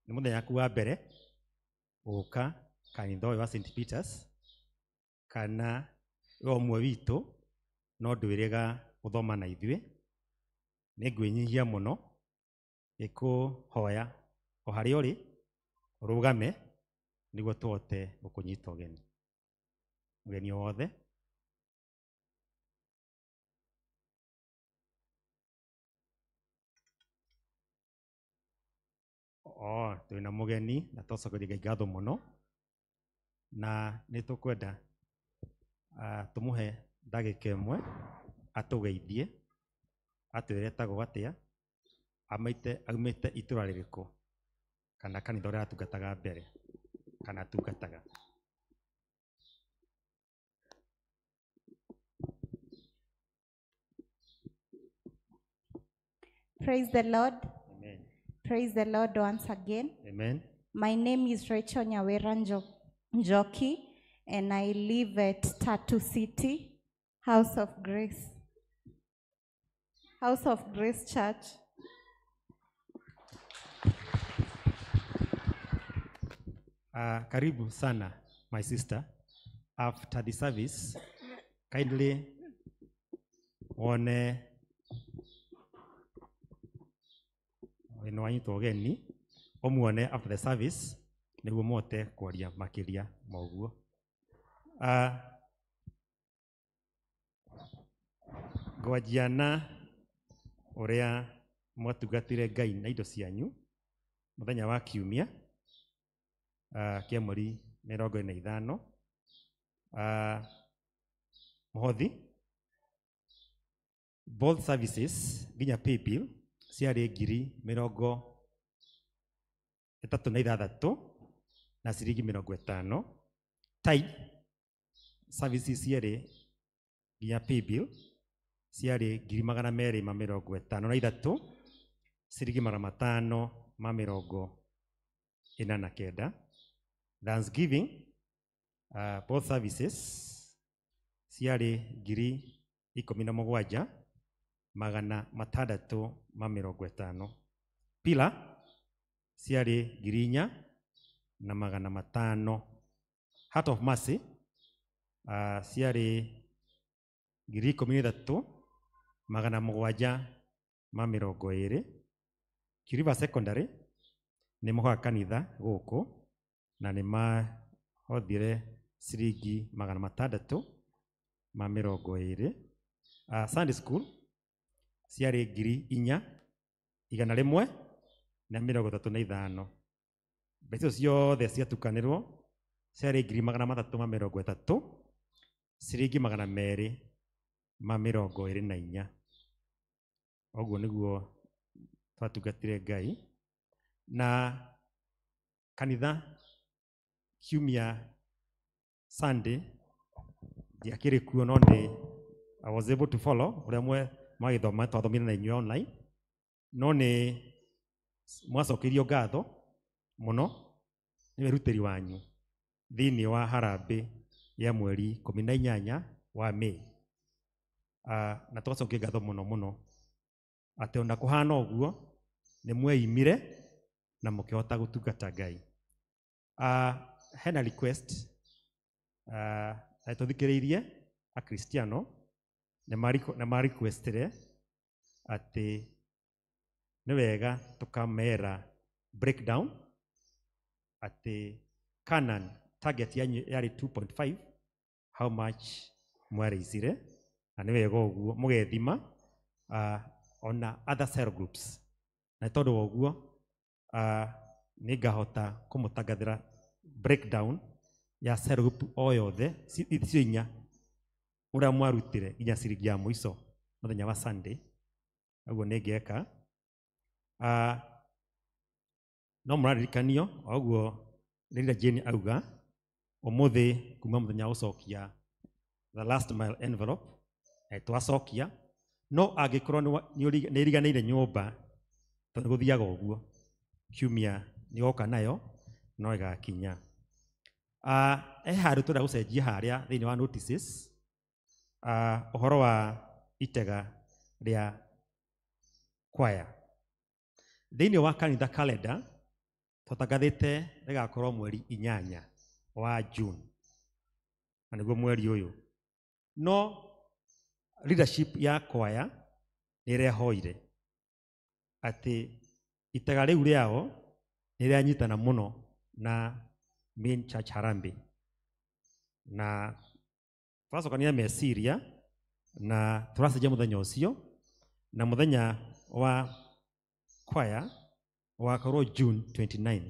nĩ mũthenya waku wa mbere gũka kanitha ũyũ wa St. Peters, kana we ũmwe witũ no ndwĩrĩga gũthoma na ithuĩ, nĩngwĩnyihia mũno gĩkũhoya o harĩa ũrĩ ũrũgame nĩguo tũhote gũkũnyita ũgeni. Mũgeni wothe twĩna mũgeni na tũcokeria Ngai ngatho mũno, na nĩtũkwenda tũmũhe ndagĩka ĩmwe atũgeithie, atwĩre etagwo atĩa, aumĩte itũra rĩrĩkũ, kana kanitha ũrĩa atungataga mbere kana atungataga. Praise the Lord. Amen. Praise the Lord once again. Amen. My name is Rachel Nyawera Njoki, and I live at Tatu City, House of Grace Church. Karibu sana, my sister. After the service, kindly one wenu wanyu togeni omuone after the service nĩguo mote kwaria makĩria moguo. Ngwanjia na ũrĩa mwatungatire Ngai na indo cianyu mũthenya wa kiumia kia mweri 25 mũhothi. Both services nginya paybill ciarĩ 36,000 na ciringi 50. Tithe services ciarĩ nginya paybill ciarĩ 253 ciringi 549. Thanksgiving both services ciarĩ 17,650. Pila ciarĩ 4,500. Heart of Mercy ciarĩ 13,720. Kiriva Secondary nĩ mũhoya kanitha gũkũ na nĩ mahothire ciringi 620. Sunday School ciarĩ 4,135. Mbeca ciothe ciatukanĩrwo ciarĩ 330 ciringi 224. Ũguo nĩguo twatungatire Ngai na kanitha kiumia Sunday ndiakĩrĩ kuo, no nĩ I was able to follow ũrĩa magĩthoma twathomire na inyuĩ online, no nĩ mwacokeirio ngatho mũno nĩ wĩrutĩri wanyu thĩinĩ wa harambĩ ya mweri 18 wa Mei. Na twacokia ngatho mũno mũno atĩ ona kũhana ũguo nĩ mweimire na mũkĩhota gũtungata Ngai. Hena request tũthikĩrĩirie Akristiano nĩ ma-requestire atĩ nĩ wega tũkamera breakdown atĩ Canaan target yanyu yarĩ 2.5, how much mwareicire, na nĩ wega ũguo mũgethima ona other cell groups. Na tondũ ũguo nĩ ngahota kũmũtangathĩra breakdown ya cell group o yothe icio inya uria mwarutire nginya ciringi ya muico muthenya wa Sunday aguo ningeka no murarikanio oguo Leader Jane auga umuthi kuma muthenya ucokia the last mile envelope twacokia no angikorwo ni iriganire nyumba tondu guthiaga uguo kiumia ni goka nayo no igakinya handu tũrenda gũcenjia harĩa thĩinĩ wa notices ũhoro wa itega rĩa kwaya thĩinĩ wa kanitha calendar tũtangathĩte rĩgakorwo mweri 8 wa June na nĩguo mweri ũyũ no leadership ya kwaya nĩ ĩrehoire atĩ itega rĩu rĩao nĩ rĩanyitana mũno na main church Harambee na twacokania meciria na tũracenjia mũthenya ũcio na mũthenya wa kwaya wakorwo June 29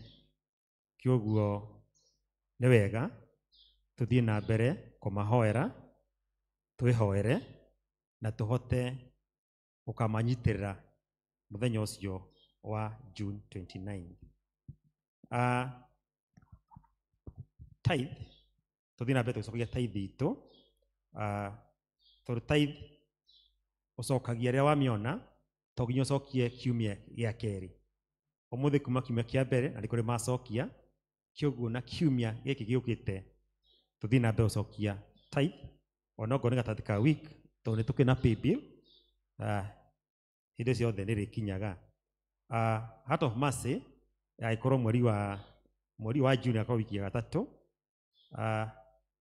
kĩoguo nĩ wega tũthiĩ na mbere kũmahoera twĩhoere na tũhote gũkamanyitĩrĩra mũthenya ũcio wa June 29 tithe tũthiĩ na mbere tũgĩcokagia tithe itũ tondũ tithe ũcokagia rĩrĩa wamĩona to nginya ũcokie kiumia gĩa kerĩ ũmũthĩ kuma kiumia kĩa mbere na nĩ kũrĩ macokia kĩoguo na kiumia gĩkĩ gĩũkĩte tũthiĩ na mbere gũcokia tithe ona okorwo nĩ gatagatĩ ka week tondũ nĩ tũkĩrĩ na pay bill hĩndĩ ciothe nĩ rĩkinyaga Heart of Mercy yagĩkorwo mweri wa June akorwo wiki ya gatatũ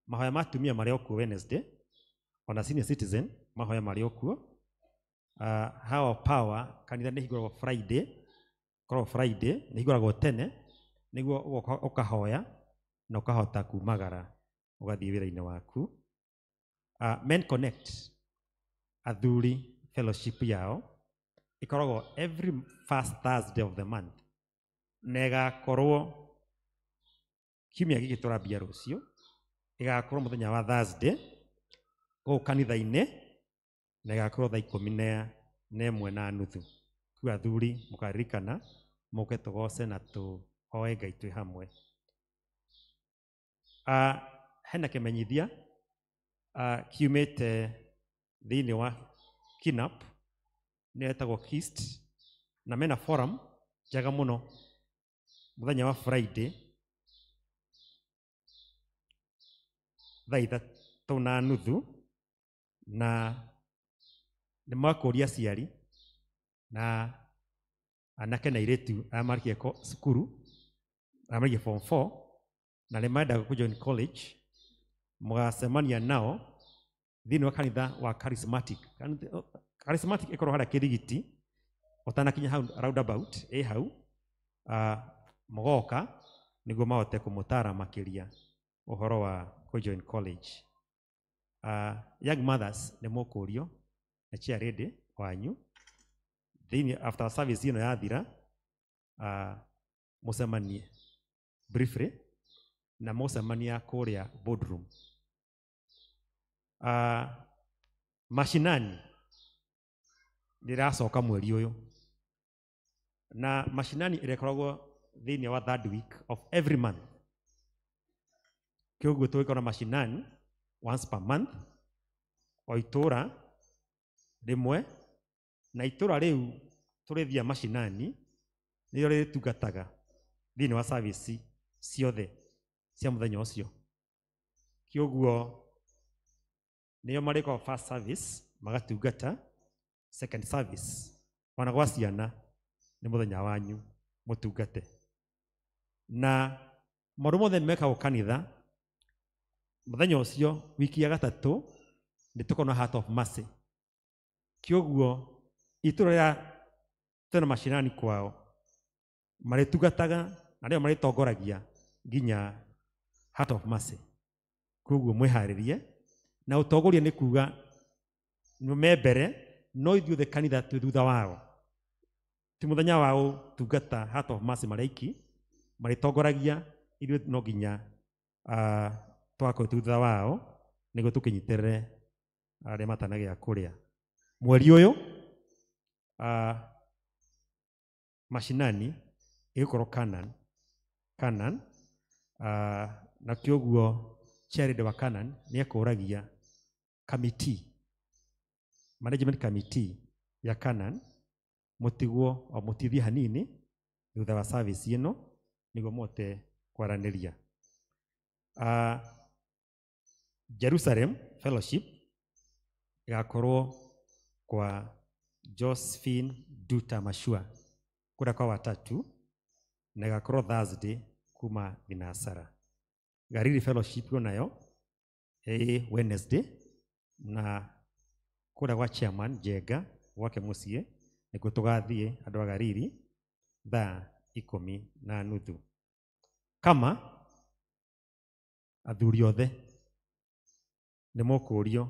mahoya ma atumia marĩ okuo Wednesday ona Senior Citizen mahoya marĩ okuo Hour of Power kanitha nĩ hingũragwo Friday nĩ hingũragwo tene nĩguo ũkahoya na ũkahota kumagara ũgathiĩ wĩra-inĩ waku Men Connect athuri fellowship yao ikoragwo every first Thursday of the month na ĩgakorwo kiumia gĩkĩ tũrambia rũciũ ĩgakorwo mũthenya wa Thursday gũkũ kanitha-inĩ na ĩgakorwo thaa 11:30 kwa athuri mũkaririkana mũke tũgoce na tũhoe Ngai twĩ hamwe hena kĩmenyithia kiumĩte thĩinĩ wa KINAP nĩ etagwo KIST na mena forum njega mũno mũthenya wa Friday thaa 3:30 na nĩ makũria aciari na anake na airĩtu arĩa marĩkia cukuru arĩa marĩkia form 4 na nĩ mendaga kũjoin college mũgacemania nao thĩinĩ wa kanitha wa Charismatic ĩkorwo harĩa Kĩrigiti ũtanakinya hau roundabout hau mũgoka nĩguo mahote kũmũtara makĩria ũhoro wa kũjoin college young mothers nĩ mũkũrio na chia ready wanyu thĩinĩ after service ĩno yathira mũcemanie briefly na mũcemania kũrĩa boardroom mashinani ndĩracoka mweri ũyũ na mashinani ĩrĩkoragwo thĩinĩ wa third week of every month kĩoguo tũgĩkorwo na mashinani once per month o itũra rĩmwe na itũra rĩu tũrĩthia mashinani nĩrĩo rĩtungataga thĩinĩ wa service ciothe cia mũthenya ũcio kĩoguo nĩo marĩkoragwo first service magatungata second service ona gwa ciana nĩ mũthenya wanyu mũtungate na maũndũ mothe mekagwo kanitha mũthenya ũcio wiki ya gatatũ nĩ tũkorwo na Heart of Mercy kĩoguo itũra rĩa twĩna mashinani kwao marĩtungataga na rĩo marĩtongoragia nginya Heart of Mercy kũoguo mwĩharĩrie na ũtongoria nĩ kuga me mbere no ithuothe kanitha twĩ thutha wao ti mũthenya wa gũtungata Heart of Mercy marĩiki marĩtongoragia ithuĩ no nginya twakwo thutha wao nĩguo tũkĩnyitĩrĩre arĩa matanagĩa kũrĩa. Mweri ũyũ mashinani ĩgũkorwo Canaan na kĩoguo Charity wa Canaan nĩ ekũragia management committee ya Canaan mũtigwo o mũtithie hanini thutha wa service ĩno nĩguo mote kwaranĩria. Jerusalem Fellowship ĩgakorwo kwa Josephine Duta Mashua kũrĩa kwa Watatu na ĩgakorwo Thursday kuma Thinasara. Gariri Fellowship nayo Wednesday na kũrĩa gwa chairman Jenga gwake mũciĩ nĩkuo tũgathiĩ andũ a Gariri thaa 10:30. Kama athuri othe nĩ mũkũrio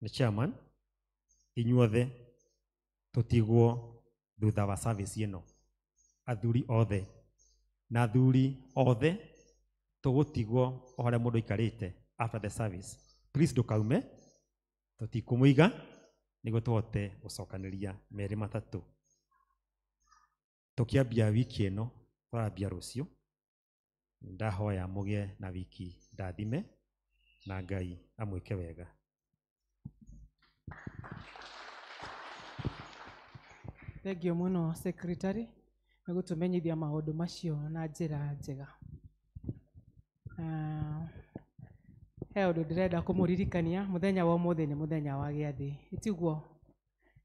nĩ chairman inyuothe tũtigwo thutha wa service ĩno. Athuri othe na athuri othe tũgũtigwo o harĩa mũndũ aikarĩte after the service. Please ndũkaume, tũtikũmũiga nĩguo tũhote gũcokanĩria merĩ matatũ. Tũkĩambia wiki ĩno twarambia rũciũ, ndahoya mũgĩe na wiki ndathime na Ngai amwĩke wega. Thengio mũno secretary nĩ gũtũmenyithia maũndũ macio na njĩra njega. He ũndũ ndĩrenda kũmũririkania, mũthenya wa ũmũthĩ nĩ mũthenya wa gĩathĩ, itiguo.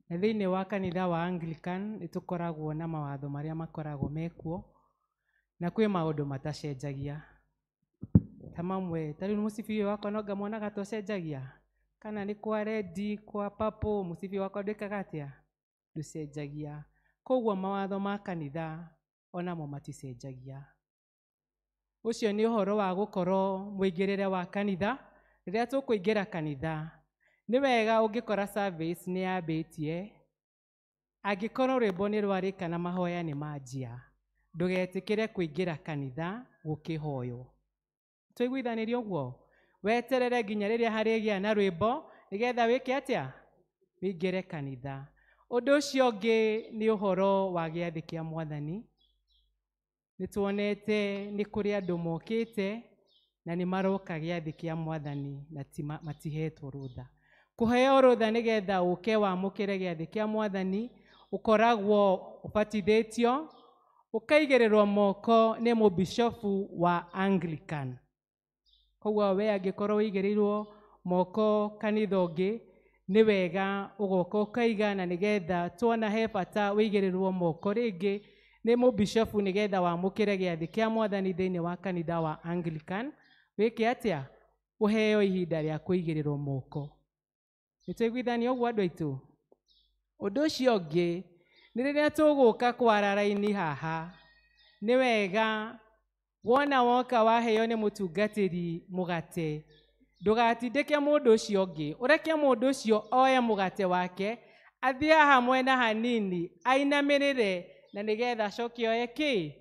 Na thĩinĩ wa kanitha wa Anglican nĩ tũkoragwo na mawatho marĩa makoragwo mekuo na kwĩ maũndũ matacenjagia. Ta mamwe, ta rĩu mũcibi wakwa no ngamwonaga tocenjagia, kana nĩ kwa redi, kwa papo, mũcibi wakwa ndĩkaga atĩa, ndũcenjagia. Koguo mawatho ma kanitha onamo maticenjagia. Ũcio nĩ ũhoro wa gũkorwo mũingĩrĩre wa kanitha. Rĩrĩa tũkũingĩra kanitha, nĩ wega ũngĩkora service nĩ yambĩtie, angĩkorwo rwĩmbo nĩ rwarĩka na mahoya nĩ manjia, ndũgetĩkĩre kũingĩra kanitha gũkĩhoywo. Tũiguithanĩrie ũguo, weterere nginya rĩrĩa harĩgĩa na rwĩmbo nĩgetha wĩke atĩa, wĩingĩre kanitha. Ũndũ ũcio ũngĩ nĩ ũhoro wa gĩathĩ kĩa Mwathani. Nĩ tuonete nĩ kũrĩ andũ mokĩte na nĩ maroka gĩathĩ kĩa Mwathani na matihetwo rũtha. Kũheo rũtha nĩgetha ũke wamũkĩre gĩathĩ kĩa Mwathani, ũkoragwo ũbatithĩtio, ũkaigĩrĩrwo moko nĩ mũbishofu wa Anglican. Koguo we angĩkorwo wĩigĩrĩirwo moko kanitha ũngĩ, nĩ wega ũgoka ũkaiga, na nĩgetha tuona he bata wĩigĩrĩrwo moko rĩngĩ nĩ mũbishofu nĩgetha wamũkĩre gĩathĩ kĩa Mwathani thĩinĩ wa kanitha wa Anglican, wĩke atĩa, ũheo ihinda rĩa kũigĩrĩrwo moko. Nĩ tũiguithania ũguo andũ aitũ? Ũndũ ũcio ũngĩ nĩ rĩrĩa tũgũka kwara raini haha, nĩ wega wona woka waheo nĩ mũtungatĩri mũgate, ndũgatindĩke mũndũ ũcio ũngĩ, ũreke mũndũ ũcio oye mũgate wake, athiĩ haha mwena hanini, ainamĩrĩre, na nĩgetha acoke oye kĩ?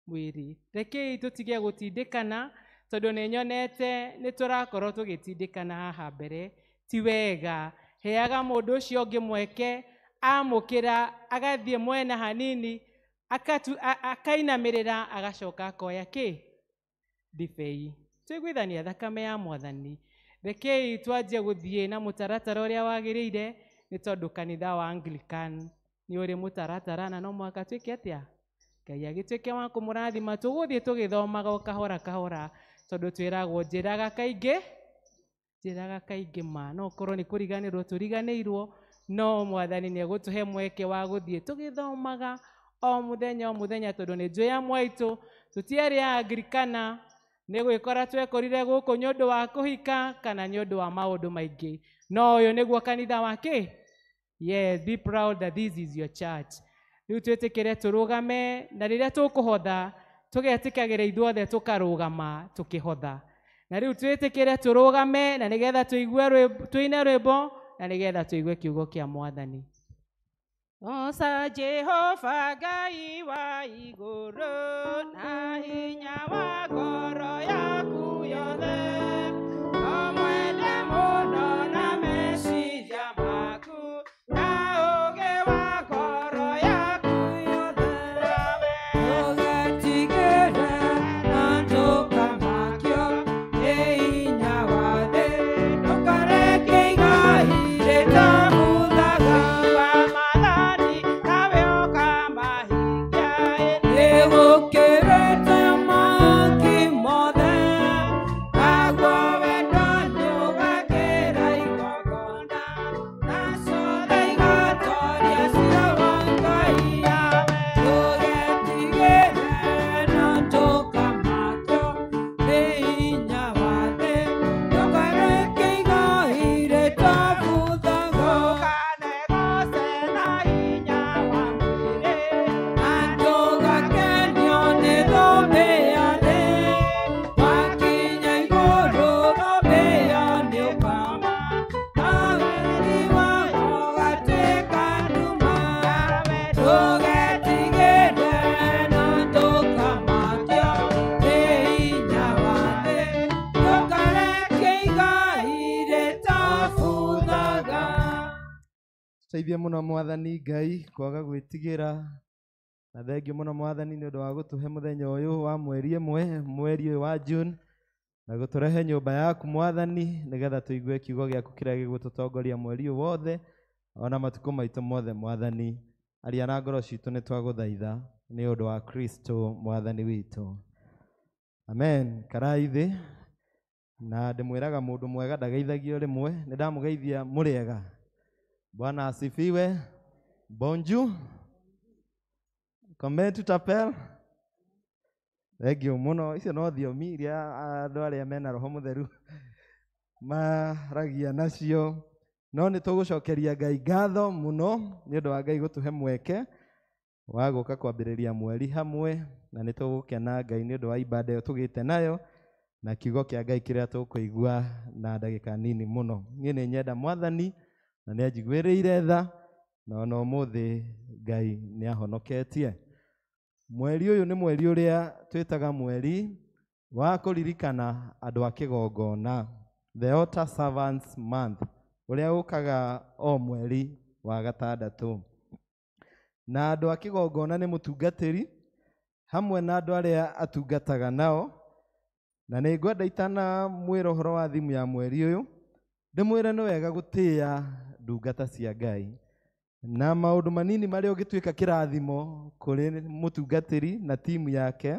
Mwĩrĩ. Rekei tũtige gũtindĩkana, tondũ nĩ nyonete nĩ tũrakorwo tũgĩtindĩkana haha mbere. Ti wega, heaga mũndũ ũcio ũngĩ mweke, amũkĩra, agathiĩ mwena hanini, akainamĩrĩra, agacoka akoya kĩ? Ndibei. Tũiguithania thakame ya Mwathani. Rekei twanjie gũthiĩ na mũtaratara ũrĩa wagĩrĩire, nĩ tondũ kanitha wa Anglican nĩ ũrĩ mũtaratara na no mũhaka twĩke atĩa? Ngai agĩtuĩke wa kũmũrathima, tũgũthiĩ tũgĩthomaga o kahora kahora, tondũ twĩragwo njĩraga kaingĩ ma. No ũkorwo nĩ kũriganĩrwo tũriganĩirwo, no Mwathani nĩ egũtũhe mweke wa gũthiĩ tũgĩthomaga o mũthenya, tondũ nĩ njũĩ amwe aitũ tũtiarĩ Anglikana, nĩ gwĩkora twekorire gũkũ nĩ ũndũ wa kũhika kana nĩ ũndũ wa maũndũ maingĩ. No ũyũ nĩguo kanitha wa kĩ? Yes, be proud that this is your church. Rĩu twĩtĩkĩre tũrũgame, na rĩrĩa tũkũhotha tũgetĩkagĩra ithuothe tũkarũgama tũkĩhotha. Na rĩu twĩtĩkĩre tũrũgame, na nĩgetha tũine rwĩmbo, na nĩgetha tũigue kiugo kĩa Mwathani. Osa Jehova Ngai wa iguru na hinya wa ngoro yaku yothe. Omwende muno na meciria maku na uge wa ngoro yaku yothe. Ugetigire na ndukamakio ni hinya wa thi. Ndukareke igai ritamuthaga wa mathani nawe ukamahingia. Nigukirite maki mothe naguo wendo nĩũgakĩra igongona na ciothe igatoria cia wa Ngai yawe. Tũgetigĩre na ndũkamakio nĩ hinya wa thĩ. Ndũkareke igai rĩtabuthaga. Ndũkanegose na hinya wa mwĩrĩ na ndũgakenio nĩ thũmbĩ ya thĩ. Wakinya igũrũ thũmbĩ ya nĩ ũkama na wendi wayo ũgatuĩka nduma. Ndũgetigĩre na ndũkamakio nĩ hinya wa thĩ. Ndũkareke igai rĩtabuthaga. Teithia muno Mwathani Ngai kwaga gwĩtigĩra, na thengiũ muno Mwathani nĩ ũndũ wa gũtũhe mũthenya ũyũ wa mweri ĩmwe, mweri ũyũ wa June, na gũtũrehe nyũmba yaku Mwathani, nĩgetha tũigue kiugo gĩaku kĩrĩa gĩgũtũtongoria mweri ũyũ wothe, ona matukũ maitũ mothe Mwathani. Aria na ngoro citũ nĩ twagũthaitha nĩ ũndũ wa Kristo Mwathani witũ. Amen. Karai thĩ, na ndĩmwĩraga mũndũ mwega ndageithagio rĩmwe. Nĩ ndamũgeithia mũrĩega. Bwana asifiwe. Bonjour. Comment tu t'appelles? Thengiũ mũno. Icio no thiomi iria andũ arĩa mena roho mũtheru maragia nacio. No nĩ tũgũcokeria Ngai ngatho mũno nĩ ũndũ wa Ngai gũtũhe mweke wa gũka kwambĩrĩria mweri hamwe, na nĩ tũgũkena Ngai nĩ ũndũ wa ibada ĩyo tũgĩte nayo na kiugo kĩa Ngai kĩrĩa tũkũigua na ndagĩka nini mũno. Niĩ nĩ nyenda Mwathani na nĩ anjiguĩrĩire tha, na ona ũmũthĩ Ngai nĩ ahonoketie. Mweri ũyũ nĩ mweri ũrĩa twĩtaga mweri wa kũririkana andũ a kĩgongona, the Altar Servants Month, ũrĩa ũkaga o mweri wa gatandatũ. Na andũ a kĩgongona nĩ mũtungatĩri hamwe na andũ arĩa atungataga nao, na nĩ ngwenda itanamwĩra ũhoro wa thimũ ya mweri ũyũ, ndĩmwĩre nĩ wega gũtĩĩa ndungata cia Ngai, na maũndũ manini marĩa ũngĩtuĩka kĩrathimo kũrĩ mũtungatĩri na timu yake.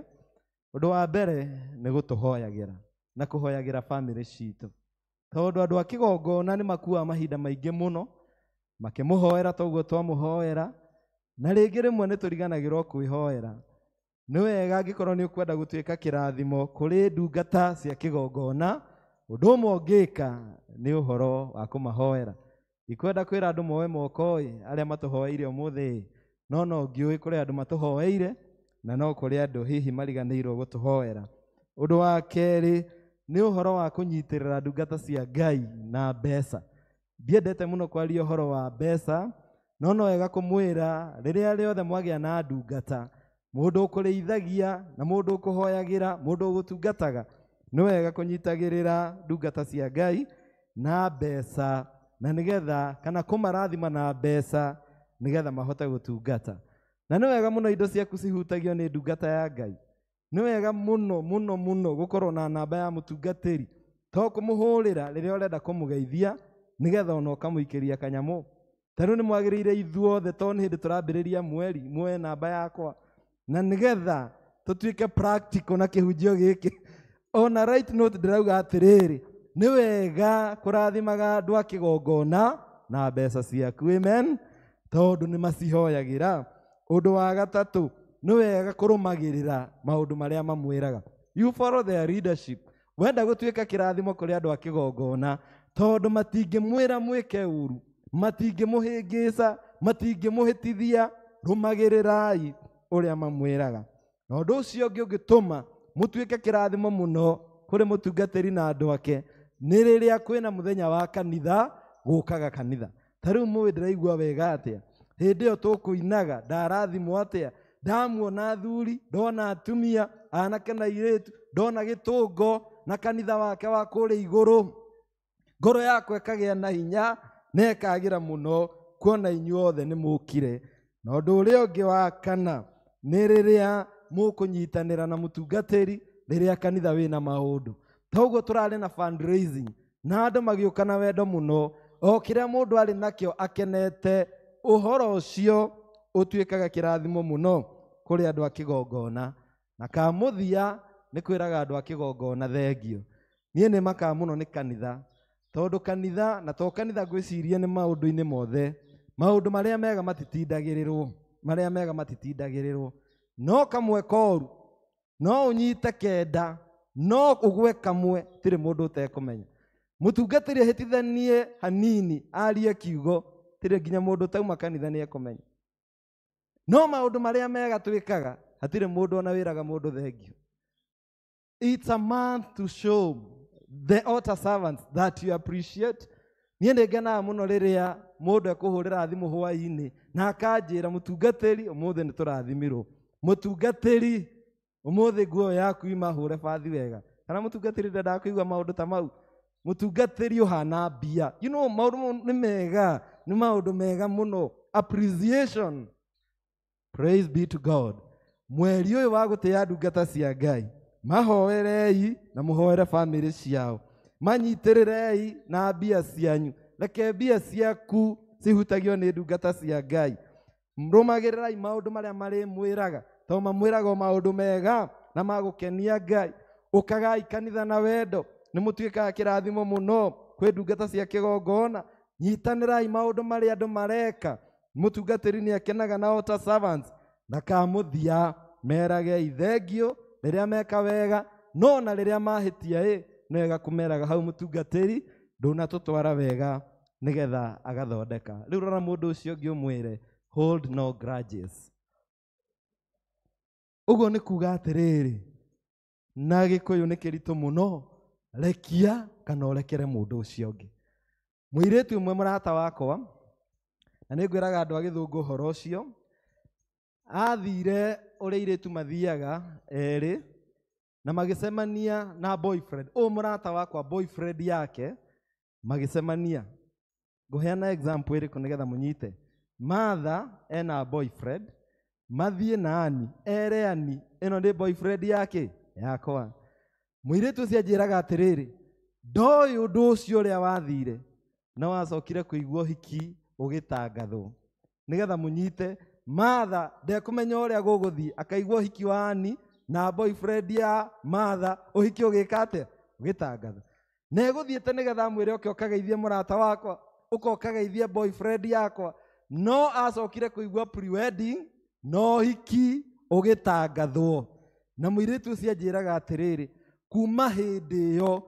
Ũndũ wa mbere nĩ gũtũhoyagĩra na kũhoyagĩra bamĩrĩ citũ, tondũ andũ a kĩgongona nĩ makuaga mahinda maingĩ mũno makĩmũhoera ta ũguo twamũhoera, na rĩngĩ rĩmwe nĩ tũriganagĩrwo kwĩhoera. Nĩ wega angĩkorwo nĩ ũkwenda gũtuĩka kĩrathimo kũrĩ ndungata cia kĩgongona, ũndũ ũmwe ũngĩka nĩ ũhoro wa kũmahoera. Ikwenda kwĩra andũ moe moko arĩa matũhoeire ũmũthĩ, no ngĩũĩ kũrĩ andũ matũhoeire na no kũrĩ andũ hihi mariganĩirwo gũtũhoera. Ũndũ wa kerĩ nĩ ũhoro wa kũnyitĩrĩra ndungata cia Ngai na mbeca. Ndiendete mũno kwaria ũhoro wa mbeca, no wega kũmwĩra rĩrĩa rĩothe mwagĩa na ndungata, mũndũ ũkũrĩithagia na mũndũ ũkũhoyagĩra, mũndũ ũgũtungataga, nĩ wega kũnyitagĩrĩra ndungata cia Ngai na mbeca, na nĩgetha kana kũmarathima na mbeca nĩgetha mahote gũtungata. Na nĩ wega mũno indo ciaku cihutagio nĩ ndungata ya Ngai. Nĩ wega mũno mũno mũno gũkorwo na namba ya mũtungatĩri, to kũmũhũrĩra rĩrĩa ũrenda kũmũgeithia, nĩgetha ona ũkamũikĩria kanyamũ. Tarĩu nĩ mwagĩrĩire ithuothe, to nĩ hĩndĩ tũrambĩrĩria mweri, muoye namba yakwa, na nĩgetha tũtuĩke practical na kĩhunjio gĩkĩ. Ona right note ndĩrauga atĩrĩrĩ, nĩ wega kũrathimaga andũ a kĩgongona na mbeca ciaku, amen, tondũ nĩ macihoyagĩra. Ũndũ wa gatatũ, nĩ wega kũrũmagĩrĩra maũndũ marĩa mamwĩraga. You follow their leadership. Wenda gũtuĩka kĩrathimo kũrĩ andũ a kĩgongona, tondũ matingĩmwĩra mwĩke ũru, matingĩmũhĩngĩca, matingĩmũhĩtithia, rũmagĩrĩrai ũrĩa mamwĩraga. Na ũndũ ũcio ũngĩ ũngĩtũma mũtuĩke kĩrathimo mũno kũrĩ mũtungatĩri na andũ ake, nĩ rĩrĩa kwĩna mũthenya wa kanitha, gũkaga kanitha. Ta rĩu mũĩ ndĩraigua wega atĩa, hĩndĩ ĩyo tũkũinaga ndarathimwo atĩa, ndamuona athuri, ndona atumia, anake na airĩtu, ndona gĩtũngo na kanitha wake wa kũrĩa igũrũ. Ngoro yakwa ĩkagĩa na hinya na ĩkagĩra mũno kuona inyuothe nĩ mũkire. Na ũndũ ũrĩa ũngĩ wa kana nĩ rĩrĩa mũkũnyitanĩra na mũtungatĩri rĩrĩa kanitha wĩna maũndũ. Toguo tũrarĩ na fundraising na andũ magĩũka na wendo mũno, o kĩrĩa mũndũ arĩ nakĩo akenete. Ũhoro ũcio ũtuĩkaga kĩrathimo mũno kũrĩ andũ a kĩgongona. Na kamũthia nĩ kwĩraga andũ a kĩgongona thengio. Niĩ nĩ makaga mũno nĩ kanitha, tondũ kanitha, na to kanitha ngwĩciria nĩ maũndũ-inĩ mothe, maũndũ marĩa mega matitindagĩrĩrwo, no kamwe koru, no ũnyite kenda, no ũgwe kamwe, tirĩ mũndũ ũtekũmenya. Mũtungatĩri ahĩtithanie hanini arie kiugo, tirĩ nginya mũndũ tauma kanitha nĩ ekũmenya. No maũndũ marĩa mega twĩkaga, hatirĩ mũndũ ona wĩraga mũndũ thengio. It's a month to show the altar servants that you appreciate. Niĩ nĩ ngenaga mũno rĩrĩa mũndũ ekũhũrĩra thimũ hwaĩ-inĩ na akanjĩra mũtungatĩri, ũmũthĩ nĩ tũrathimirwo. Mũtungatĩri, ũmũthĩ nguo yaku ima hũre bathi wega. Kana mũtungatĩri ndendaga kũigua maũndũ ta mau. Mũtungatĩri ũhana mbia. You know, maũndũ nĩ mega, nĩ maũndũ mega mũno. Appreciation. Praise be to God. Mweri ũyũ wa gũtĩĩa ndungata cia Ngai, mahoerei na mũhoere family ciao, manyitĩrĩrei na mbia cianyu, reke mbia ciaku cihutagio nĩ ndungata cia Ngai. Rũmagĩrĩrai maũndũ marĩa marĩ mwĩraga, tondũ mamwĩraga maũndũ mega na magũkenia Ngai. Ũkagai kanitha na wendo, nĩ mũtuĩkaga kĩrathimo mũno kwĩ ndungata cia kĩgongona. Nyitanĩrai maũndũ marĩa andũ mareka, mũtungatĩri nĩ akenaga na altar servants. Na kamũthia meragei thengio rĩrĩa meka wega, no na rĩrĩa mahĩtia nĩ wega kũmeraga hau mũtungatĩri ndũnatũtwara wega nĩgetha agathondeka. Rĩu rora mũndũ ũcio ũngĩ ũmwĩre hold no grudges. Ũguo nĩ kuga atĩrĩrĩ, na Gĩkũyũ nĩ kĩritũ mũno, rekia kana ũrekere mũndũ ũcio ũngĩ. Mũirĩtu ũmwe mũrata wakwa, na nĩ ngwĩraga andũ a Gĩthũngũ ũhoro ũcio, athire ũrĩa airĩtu mathiaga erĩ na magĩcemania na boyfriend. Ũyũ mũrata wakwa boyfriend yake magĩcemania. Ngũheana example ĩrĩkũ nĩgetha mũnyite. Martha ena boyfriend, mathiĩ na Ani, ere Ani, ĩno nĩ boyfriend yake yakwa. Mũirĩtu ũcio anjĩraga atĩrĩrĩ, ndoĩ ũndũ ũcio ũrĩa wathire, no wacokire kũigua ũhiki ũgĩtangathwo. Nĩgetha mũnyite, Martha ndekũmenya ũrĩa gũgũthiĩ, akaigua ũhiki wa Ani na boyfriend ya Martha, ũhiki ũgĩka atĩa? Ũgĩtangathwo. Na egũthiĩte nĩgetha mwĩre oke ũkageithie mũrata wakwa, ũka ũkageithie boyfriend yakwa, no acokire kũigua pre-wedding no ũhiki ũgĩtangathwo. Na mũirĩtu ũcio anjĩraga atĩrĩrĩ, kuma hĩndĩ ĩyo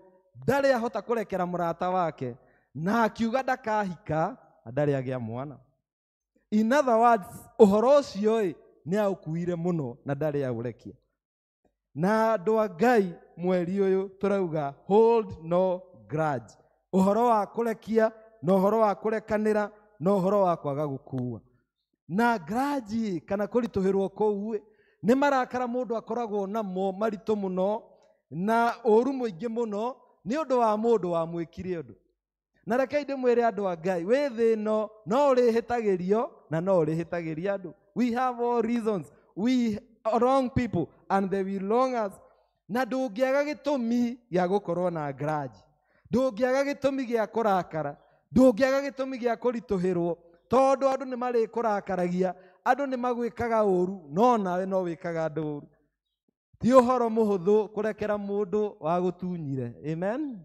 ndarĩ ahota kũrekera mũrata wake, na akiuga ndakahika ndarĩ agĩa mwana. In other words, ũhoro ũcio nĩ aũkuire mũno na ndarĩ aũrekia. Na andũ a Ngai mweri ũyũ tũrauga hold no grudge. Ũhoro wa kũrekia na ũhoro wa kũrekanĩra na ũhoro wa kwaga gũkua. Na grudge kana kũritũhĩrwo kũu nĩ marakara mũndũ akoragwo namo maritũ mũno na ũru mũingĩ mũno nĩ ũndũ wa mũndũ wamwĩkire ũndũ. Na rekei ndĩmwĩre andũ a Ngai, wĩ thĩ ĩno no ũrĩhĩtagĩrio na no ũrĩhĩtagĩria andũ. We have all reasons. We wrong people and they will wrong us. Na ndũngĩaga gĩtũmi gĩa gũkorwo na grudge. Ndũngĩaga gĩtũmi gĩa kũrakara. Ndũngĩaga gĩtũmi gĩa kũritũhĩrwo. Tondũ andũ nĩ marĩkũrakaragia, andũ nĩ magwĩkaga ũru, no nawe no wĩkaga andũ ũru. Ti ũhoro mũhũthũ kũrekera mũndũ wa gũtunyire. Amen.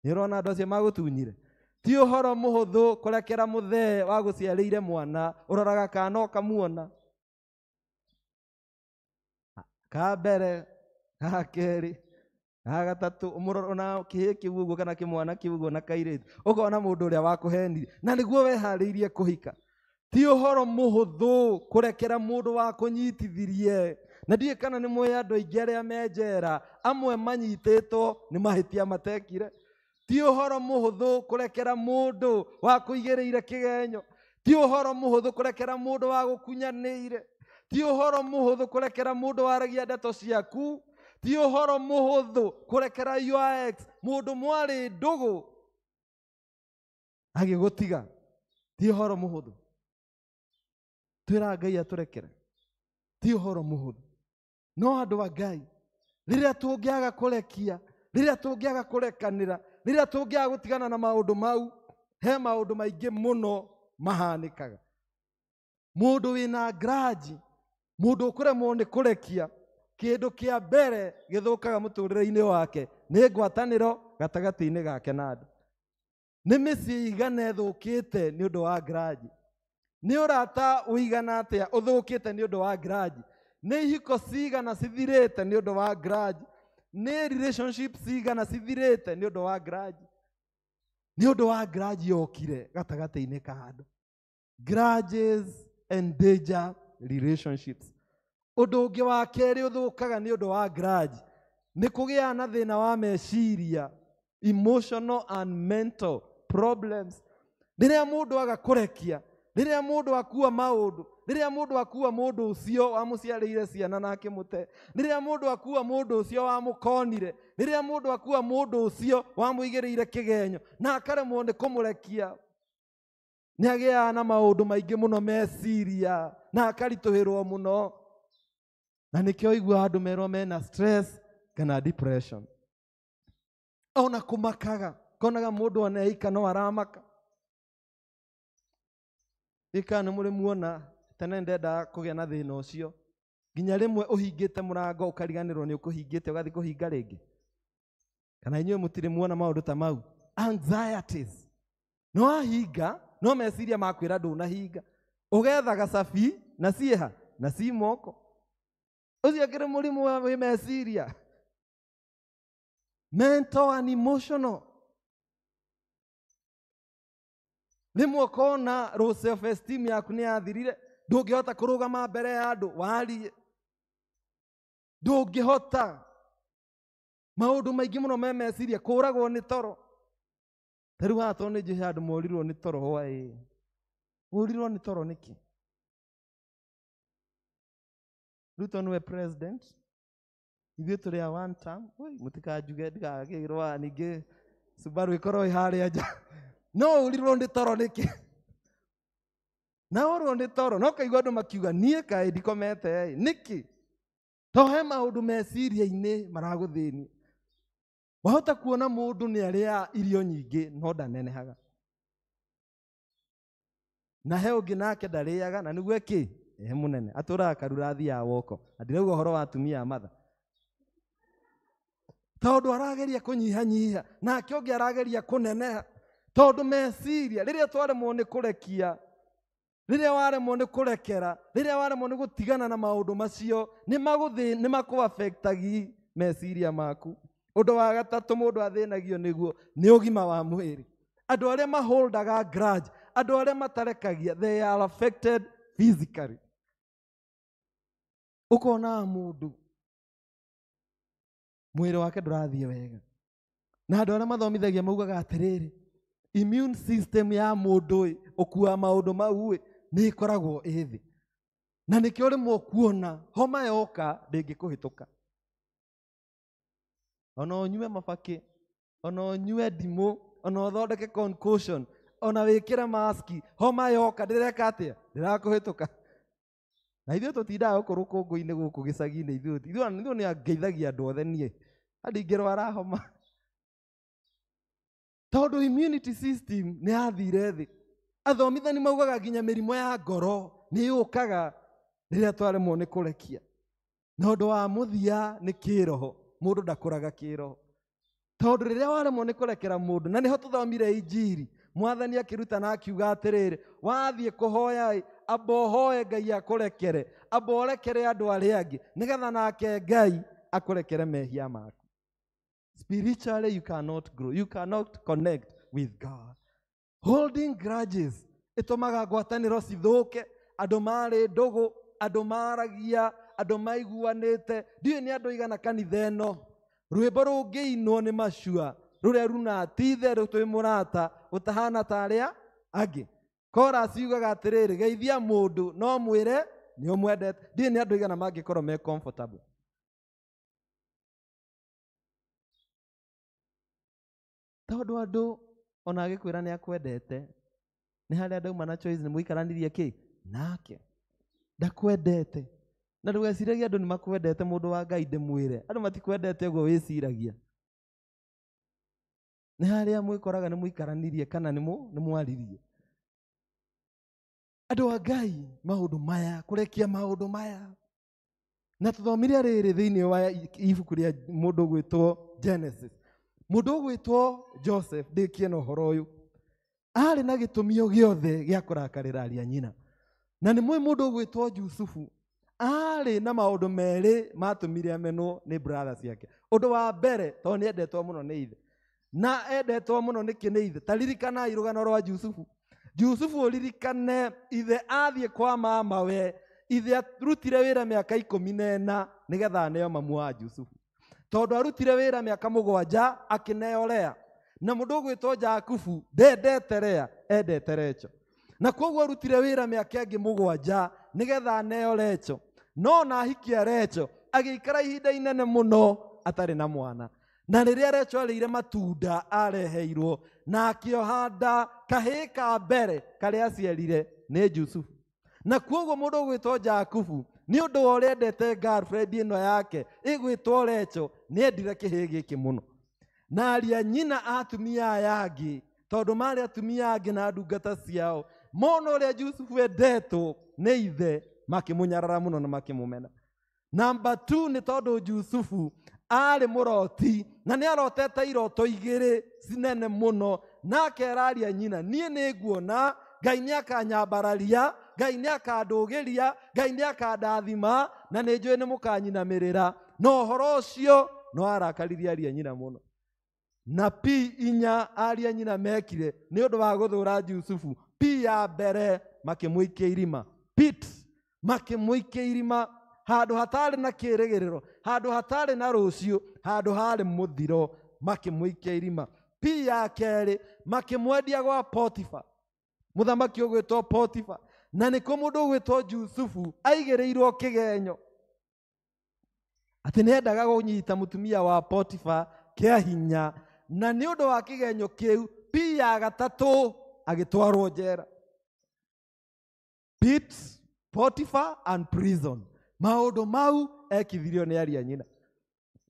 Nĩ ũrona andũ acio magũtunyire. Ti ũhoro mũhũthũ kũrekera mũthee wa gũciarĩire mwana, ũroraga kana ũkamuona. Ka mbere, ka kerĩ, ka gatatũ, ũmũrona kĩhĩ kĩu ũguo kana kĩmwana kĩu ũguo na kairĩtu. Ũkona mũndũ ũrĩa wakũhenire. Na nĩguo weharĩirie kũhika. Ti ũhoro mũhũthũ kũrekera mũndũ wa kũnyitithirie. Na ndiĩ kana nĩ mũĩ andũ aingĩ arĩa menjera, amwe manyitĩtwo nĩ mahĩtia matekire. Ti ũhoro mũhũthũ kũrekera mũndũ wa kũigĩrĩire kĩgenyo. ti ũhoro mũhũthũ kũrekera mũndũ wa gũkunyanĩire, ti ũhoro mũhũthũ kũrekera mũndũ waragia ndeto ciaku, ti ũhoro mũhũthũ kũrekera your ex, mũndũ mwarĩ ndũgũ agĩgũtiga, ti ũhoro mũhũthũ. Twĩra Ngai atũrekere, ti ũhoro mũhũthũ. No andũ a Ngai, rĩrĩa tũngĩaga kũrekia, rĩrĩa tũngĩaga kũrekanĩra, rĩrĩa tũngĩaga gũtigana na maũndũ mau, he maũndũ maingĩ mũno mahanĩkaga. Mũndũ wĩna grudge, mũndũ ũkũremwo nĩ kũrekia, kĩndũ kĩa mbere gĩthũkaga mũtũrĩre-inĩ wake nĩ ngwatanĩro gatagatĩ-inĩ gake na andũ. Nĩ mĩciĩ igana ĩthũkĩte nĩ ũndũ wa grudge. Nĩ ũrata ũigana atĩa ũthũkĩte nĩ ũndũ wa grudge. Nĩ ihiko cigana cithirĩte nĩ ũndũ wa grudge. Nĩ relationship cigana cithirĩte nĩ ũndũ wa grudge. Nĩ ũndũ wa grudge yokire gatagatĩ-inĩ ka andũ. Grudges endanger relationships. Ũndũ ũngĩ wa kerĩ ũthũkaga nĩ ũndũ wa grudge nĩ kũgĩa na thĩna wa meciria, emotional and mental problems. Rĩrĩa mũndũ aga kũrekia, rĩrĩa mũndũ akua maũndũ, rĩrĩa mũndũ akua mũndũ ũcio wamũciarĩire ciana na akĩmũte, rĩrĩa mũndũ akua mũndũ ũcio wamũkonire, rĩrĩa mũndũ akua mũndũ ũcio wamũigĩrĩire kĩgenyo na akaremwo nĩ kũmũrekia, nĩ agĩaga na maũndũ maingĩ mũno meciria na akaritũhĩrwo mũno. Na nĩkĩo igua andũ merwo mena stress kana depression. Ona kũmakaga, konaga mũndũ aneika no aramaka. Ika nĩ mũrĩ muona tene ndenda kũgĩa na thĩna ũcio, nginya rĩmwe ũhingĩte mũrango ũkariganĩrwo nĩ ũkũhingĩte ũgathiĩ kũhinga rĩngĩ. Kana inyuĩ mũtirĩ muona maũndũ ta mau? Anxieties. No ahinga, no meciria makwĩra ndũnahinga. Ũgetha gacabi na ciĩha na ci moko. Ũcio akĩrĩ mũrimũ wa meciria. Mental and emotional. Rĩmwe ũkona low self esteem yaku nĩ yathirire, ndũngĩhota kũrũgama mbere ya andũ warie, ndũngĩhota. Maũndũ maingĩ mũno me meciria, kũragwo nĩ toro. Tarĩu haha tondũ nĩ njũĩ andũ morirwo nĩ toro hwaĩ. Ũrirwo nĩ toro nĩkĩ? Ruto nĩwe president, ithuĩ tũrĩ a one term, mũtikanjuge ndigagĩrwo ningĩ Subaru ĩkorwo ĩharĩa nja. No ũrirwo nĩ toro nĩkĩ? Na ũrwo nĩ toro, no kaigua andũ makiuga niĩ kaĩ ndikomete nĩkĩ? To he maũndũ meciria-inĩ maragũthĩnia. Wahota kuona mũndũ nĩ arĩa irio nyingĩ no ndanenehaga. Na he ũngĩ nake ndarĩaga na nĩguo kĩ? He mũnene. Atũraga karurathi ya woko. Ndirauga ũhoro wa atumia a matha. Tondũ arageria kũnyihanyiha, nake ũngĩ arageria kũneneha. Tondũ meciria, rĩrĩa twaremwo nĩ kũrekia, rĩrĩa waremwo nĩ kũrekera, rĩrĩa waremwo nĩ gũtigana na maũndũ macio, nĩ makũ-affectagi meciria maku. Ũndũ wa gatatũ mũndũ athĩnagio nĩguo nĩ ũgima wa mwĩrĩ. Andũ arĩa maholdaga grudge, andũ arĩa matarekagia, they are affected physically. Ũkona mũndũ mwĩrĩ wake ndũrathiĩ wega. Na andũ arĩa mathomithagia maugaga atĩrĩrĩ, immune system ya mũndũ ũkua maũndũ mau nĩ ĩkoragwo ĩthĩ. Na nĩkĩo rĩmwe kuona homa yoka ndĩngĩkũhĩtũka. Ona ũnyue mabakĩ, ona ũnyue ndimũ, ona ũthondeke concussion, ona wĩkĩre maski, homa yoka ndĩreka atĩa? Ndĩrakũhĩtũka. Na ithuĩ tũtindaga gũkũ rũkũngũ-inĩ gũkũ gĩcagi-inĩ ithuĩ nĩ angeithagia andũ othe niĩ. Andũ ingĩrwara homa. Tondũ immunity system nĩ yathire thĩ. Athomithani maugaga nginya mĩrimũ ya ngoro nĩ yũkaga rĩrĩa twaremwo nĩ kũrekia. Na ũndũ wa mũthia nĩ kĩroho. Mũndũ ndakũraga kĩroho. Tondũ rĩrĩa waremwo nĩ kũrekera mũndũ, na nĩho tũthomire injiri, Mwathani akĩruta na akiuga atĩrĩrĩ, wathiĩ kũhoya amba ũhoe Ngai akũrekere, amba ũrekere andũ arĩa angĩ, nĩgetha nake Ngai akũrekere mehia maku. Spiritually you cannot grow, you cannot connect with God. Holding grudges ĩtũmaga ngwatanĩro cithũke, andũ marĩ ndũgũ, andũ maragia, andũ maiguanĩte. Ndiũĩ nĩ andũ igana kanitha ĩno rwĩmbo rũngĩinwo nĩ macua rũrĩa runa ti itherũ twĩ mũrata ũtahana ta arĩa angĩ. Chorus yugaga atiriri, geithia mundu no mwire ni umwendete. Ndi ni andu igana mangikorwo me comfortable. Tondu andu ona agikwira ni akwendete, ni haria ndauma na choice ni muikaranirie ki nake. Ndakwendete. Na ndugeciragia andu ni makwendete mundu wa Ngai ndimwire. Andu matikwendete uguo wiciragia. Ni haria mwikoraga ni muikaranirie kana ni mwaririe. Andu a Ngai maundu maya, kurekia maundu maya. Na tuthomire riri thiini wa ibuku ria mundu gwitwo Genesis. Mundu gwitwo Joseph ndikie no horo uyu. Ari na gitumio giothe gia kurakarira aria nyina. Na ni mundu gwitwo Yusufu. Ari na maundu meri matumire amenwo ni brothers yake. Undu wa mbere to ni endetwo muno ni ithe. Na endetwo muno ni ithe. Taririkana irugano rwa Yusufu. Yusufu uririkane ithe athie kwa mama we. Ithe arutire wira miaka 14 nigetha aneo mamu wa Yusufu. Tondu arutire wira miaka 7 akineo Lea. Na mundu gwitwo Jakubu ndendete Lea, endete Recho. Na koguo arutire wira miaka ingi 7 nigetha aneo Recho. No na ahikia Recho agiikara ihinda inene muno atari na mwana. Na riria Recho arire matunda areheirwo na akiohanda kahii ka mbere karia aciarire ni Yusufu. Na koguo mundu gwitwo Jakubu ni undu wa uria endete girlfriend ino yake igwitwo Recho ni endire kihii giki muno. Na aria nyina atumia ayangi tondu mari atumia angi na ndungata ciao mono uria Yusufu endetwo ni ithe makimunyarara muno na makimumena. Number 2 ni tondu Yusufu ari muroti na ni arotete iroto igiri cinene muno na akeraria nyina nie ni nguona Ngai ni akanyambararia, Ngai ni akandugiria, Ngai ni akandathima na ni njui ni mukanyinamirira. No horo ucio no arakariria aria nyina muno. Na P4 aria nyina mekire ni undu wa guthura Yusufu. P ya mbere makimuikia irima. Pit makimuikia irima handu hatari na kirigiriro, handu hatari na rucio, handu hari muthiro makimuikia irima. P ya keri makimwendia gwa Potifa. Muthamaki ugwitwo Potifa. Na niko mundu ugwitwo Yusufu aigireirwo kigenyo. Ati nendaga gunyita mutumia wa Potifa kia hinya. Na ni undu wa kigenyo kiu P ya gatatu agitwarwo njera. Pit, Potiphar and prison. Maundu mau ekithirio ni aria nyina.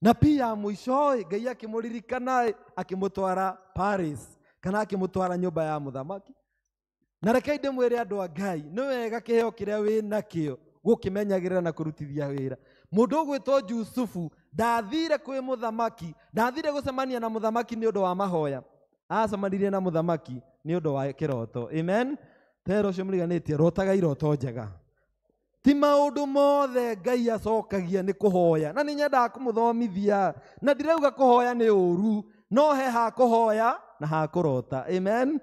Na P ya mwisho Ngai akimuririkana akimutwara Paris kana akimutwara nyumba ya muthamaki. Na reke ndimwire andu a Ngai ni wega kiheo kiria wi nakio gukimenyagirira na kurutithia wira. Mundu gwitwo Yusufu ndathire kwi muthamaki, ndathire gucemania na muthamaki ni undu wa mahoya. Acemanirie na muthamaki ni undu wa kiroto. Amen. Tero ucio muriganitie rotaga iroto njega. Ti maundu mothe Ngai acokagia ni kuhoya. Na ni nyendaga kumuthomithia. Na ndirauga kuhoya ni uru, no he ha kuhoya na ha kurota. Amen.